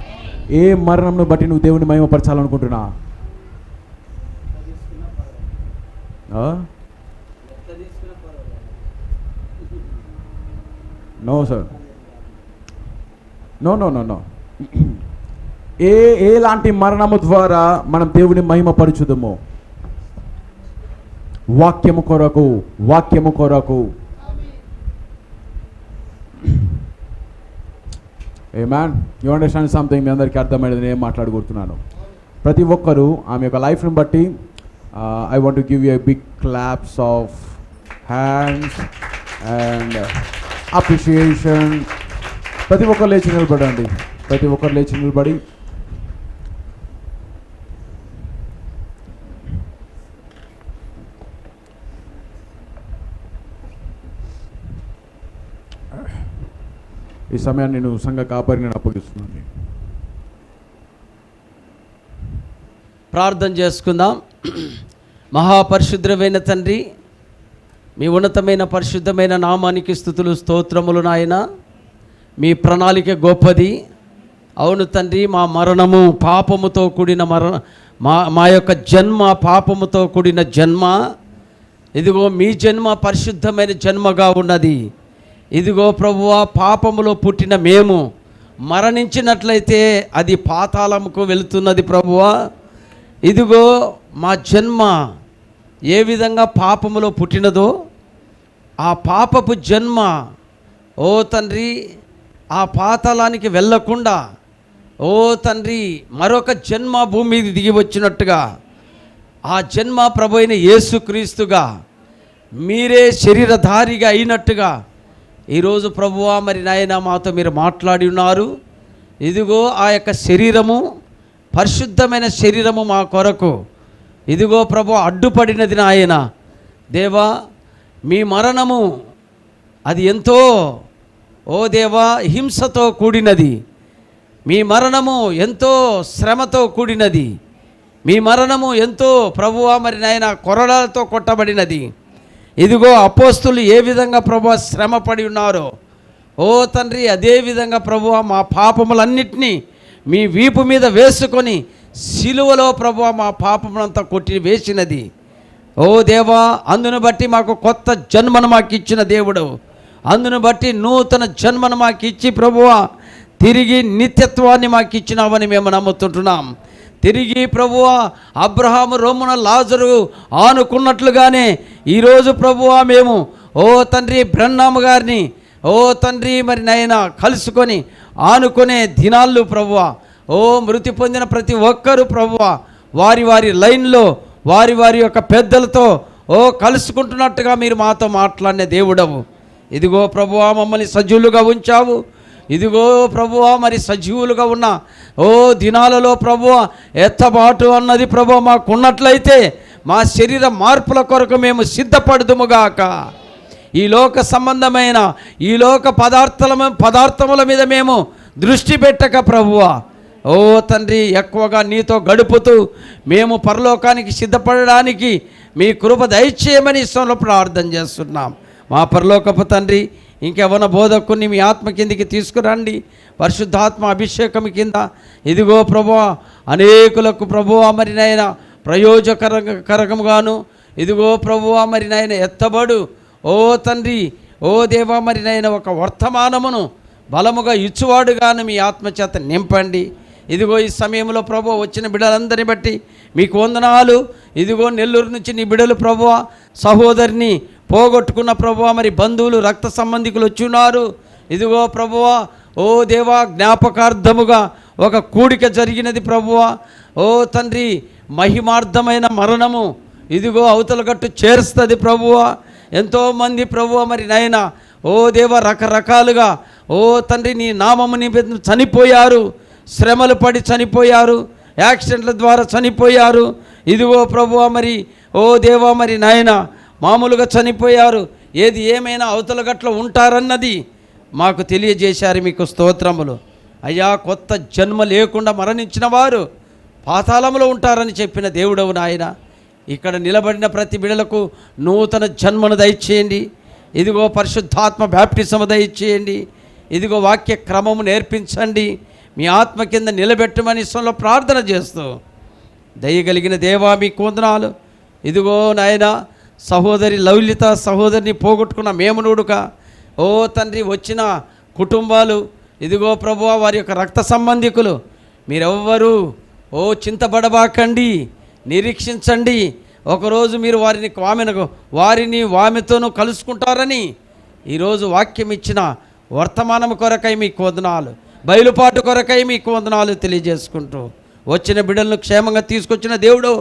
ఏ మరణంను బట్టి నువ్వు దేవుని మహిమపరచాలనుకుంటున్నా? No sir, no. ఎలాంటి మరణము ద్వారా మనం దేవుని మహిమపరచుదము? వాక్యము కొరకు. ఆమేన్. You understand something? మీ అందరికీ అర్థమైనది నేను మాట్లాడుకుంటున్నాను. ప్రతి ఒక్కరూ ఆమె యొక్క లైఫ్ని బట్టి I want to give you a big claps of hands and appreciation. ప్రతి ఒక్కరు లేచి నిలబడండి. ప్రతి ఒక్కరు లేచి నిలబడి ఈ సమయాన్ని నేను సంఘ కాపరిని అప్పగిస్తున్నాను. ప్రార్థన చేసుకుందాం. మహాపరిశుద్ధమైన తండ్రి, మీ ఉన్నతమైన పరిశుద్ధమైన నామానికి స్తుతులు స్తోత్రములు నాయన. మీ ప్రణాళిక గొప్పది. అవును తండ్రి, మా మరణము పాపముతో కూడిన మా యొక్క జన్మ పాపముతో కూడిన జన్మ. ఇదిగో మీ జన్మ పరిశుద్ధమైన జన్మగా ఉన్నది. ఇదిగో ప్రభువా, పాపములో పుట్టిన మేము మరణించినట్లయితే అది పాతాళముకు వెళుతున్నది ప్రభువా. ఇదిగో మా జన్మ ఏ విధంగా పాపములో పుట్టినదో ఆ పాపపు జన్మ ఓ తండ్రి ఆ పాతాళానికి వెళ్ళకుండా ఓ తండ్రి మరొక జన్మ భూమి మీద దిగి వచ్చినట్టుగా ఆ జన్మ ప్రభు అయిన యేసుక్రీస్తుగా మీరే శరీరధారిగా అయినట్టుగా ఈరోజు ప్రభువా మరి నాయన మాతో మీరు మాట్లాడి ఉన్నారు. ఇదిగో ఆ యొక్క శరీరము పరిశుద్ధమైన శరీరము మా కొరకు ఇదిగో ప్రభు అడ్డుపడినది నాయన. దేవా, మీ మరణము అది ఎంతో ఓ దేవా హింసతో కూడినది. మీ మరణము ఎంతో శ్రమతో కూడినది. మీ మరణము ఎంతో ప్రభువా మరి నాయన కొరడాలతో కొట్టబడినది. ఇదిగో అపోస్తులు ఏ విధంగా ప్రభువా శ్రమ పడి ఉన్నారో ఓ తండ్రి అదే విధంగా ప్రభువా మా పాపములన్నిటినీ మీ వీపు మీద వేసుకొని సిలువలో ప్రభువా మా పాపములంతా కొట్టి వేసినది. ఓ దేవా, అందును బట్టి మాకు కొత్త జన్మను మాకు ఇచ్చిన దేవుడు. అందును బట్టి నూతన జన్మను మాకు ఇచ్చి ప్రభువా తిరిగి నిత్యత్వాన్ని మాకు ఇచ్చినావని మేము నమ్ముతుంటున్నాం. తిరిగి ప్రభువా అబ్రహాము రొమ్మున లాజరు ఆనుకున్నట్లుగానే ఈరోజు ప్రభువా మేము ఓ తండ్రి బ్రహ్నాము గారిని ఓ తండ్రి మరి నైనా కలుసుకొని ఆనుకునే దినాళ్ళు ప్రభువా. ఓ మృతి పొందిన ప్రతి ఒక్కరూ ప్రభువా వారి వారి లైన్లో వారి వారి యొక్క పెద్దలతో ఓ కలుసుకుంటున్నట్టుగా మీరు మాతో మాట్లాడిన దేవుడవు. ఇదిగో ప్రభువా మమ్మల్ని సజీవులుగా ఉంచావు. ఇదిగో ప్రభువా మరి సజీవులుగా ఉన్న ఓ దినాలలో ప్రభువా ఎత్తబాటు అన్నది ప్రభువా మాకున్నట్లయితే మా శరీర మార్పుల కొరకు మేము సిద్ధపడుదుముగాక. ఈ లోక సంబంధమైన ఈ లోక పదార్థముల మీద మేము దృష్టి పెట్టక ప్రభువా ఓ తండ్రి ఎక్కువగా నీతో గడుపుతూ మేము పరలోకానికి సిద్ధపడడానికి మీ కృప దయచేయమని ఇష్టంలో ప్రార్థన చేస్తున్నాం. మా పరలోకపు తండ్రి, ఇంకెవన బోధకుని మీ ఆత్మ కిందికి తీసుకురండి. పరిశుద్ధాత్మ అభిషేకం కింద ఇదిగో ప్రభువా అనేకులకు ప్రభువా మరి నాయన ప్రయోజకరంగాను ఇదిగో ప్రభువా మరి నాయన ఎత్తబడు ఓ తండ్రి ఓ దేవా మరి నాయన ఒక వర్తమానమును బలముగా ఇచ్చువాడుగాను మీ ఆత్మచేత నింపండి. ఇదిగో ఈ సమయంలో ప్రభువా వచ్చిన బిడ్డలందరినీ బట్టి మీకు వందనాలు. ఇదిగో నెల్లూరు నుంచి నీ బిడ్డలు ప్రభువా సహోదరిని పోగొట్టుకున్న ప్రభువా మరి బంధువులు రక్త సంబంధికులు వచ్చి ఉన్నారు. ఇదిగో ప్రభువా ఓ దేవా జ్ఞాపకార్థముగా ఒక కూడిక జరిగినది ప్రభువా. ఓ తండ్రి మహిమార్థమైన మరణము ఇదిగో అవతల గట్టు చేరుస్తుంది ప్రభువా. ఎంతోమంది ప్రభువా మరి నాయన ఓ దేవా రకరకాలుగా ఓ తండ్రి నీ నామము నిమిత్తం చనిపోయారు, శ్రమలు పడి చనిపోయారు, యాక్సిడెంట్ల ద్వారా చనిపోయారు. ఇదిగో ప్రభువా మరి ఓ దేవా మరి నాయన మామూలుగా చనిపోయారు. ఏది ఏమైనా అవతల గట్ల ఉంటారన్నది మాకు తెలియజేశారు. మీకు స్తోత్రములు అయ్యా. కొత్త జన్మ లేకుండా మరణించిన వారు పాతాళంలో ఉంటారని చెప్పిన దేవుడవు నాయన. ఇక్కడ నిలబడిన ప్రతి బిడలకు నూతన జన్మను దయచేయండి. ఇదిగో పరిశుద్ధాత్మ బ్యాప్టిజం దయచేయండి. ఇదిగో వాక్య క్రమము నేర్పించండి. మీ ఆత్మ కింద నిలబెట్టమని ఇష్టంలో ప్రార్థన చేస్తూ దయగలిగిన దేవా మీకు వందనాలు. ఇదిగో నాయన సహోదరి లౌలిత సహోదరిని పోగొట్టుకున్న మేమునుడుక ఓ తండ్రి వచ్చిన కుటుంబాలు ఇదిగో ప్రభువా వారి యొక్క రక్త సంబంధికులు మీరెవ్వరూ ఓ చింతపడబాకండి, నిరీక్షించండి. ఒకరోజు మీరు వారిని వామితోనూ కలుసుకుంటారని ఈరోజు వాక్యం ఇచ్చిన వర్తమానం కొరకై మీకు వందనాలు, బయలుపాటు కొరకై మీకు వందనాలు తెలియజేసుకుంటూ వచ్చిన బిడ్డలను క్షేమంగా తీసుకొచ్చిన దేవుడు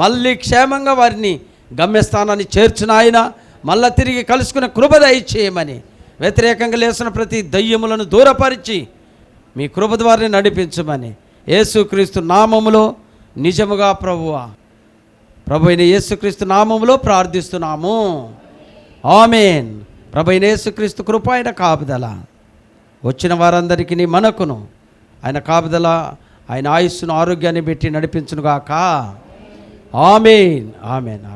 మళ్ళీ క్షేమంగా వారిని గమ్యస్థానాన్ని చేర్చిన ఆయన మళ్ళా తిరిగి కలుసుకునే కృప దయచేయమని, వ్యతిరేకంగా లేసిన ప్రతి దయ్యములను దూరపరిచి మీ కృప ద్వారా నడిపించమని యేసుక్రీస్తు నామములో నిజముగా ప్రభు అయిన యేసుక్రీస్తు నామములో ప్రార్థిస్తున్నాము. ఆమేన్. ప్రభు అయిన యేసుక్రీస్తు కృప, ఆయన కాపుదల వచ్చిన వారందరికీ మనకును ఆయన కాపుదల, ఆయన ఆయుస్సును ఆరోగ్యాన్ని పెట్టి నడిపించునుగాక. ఆమేన్. ఆమేన్. ఆమేన్.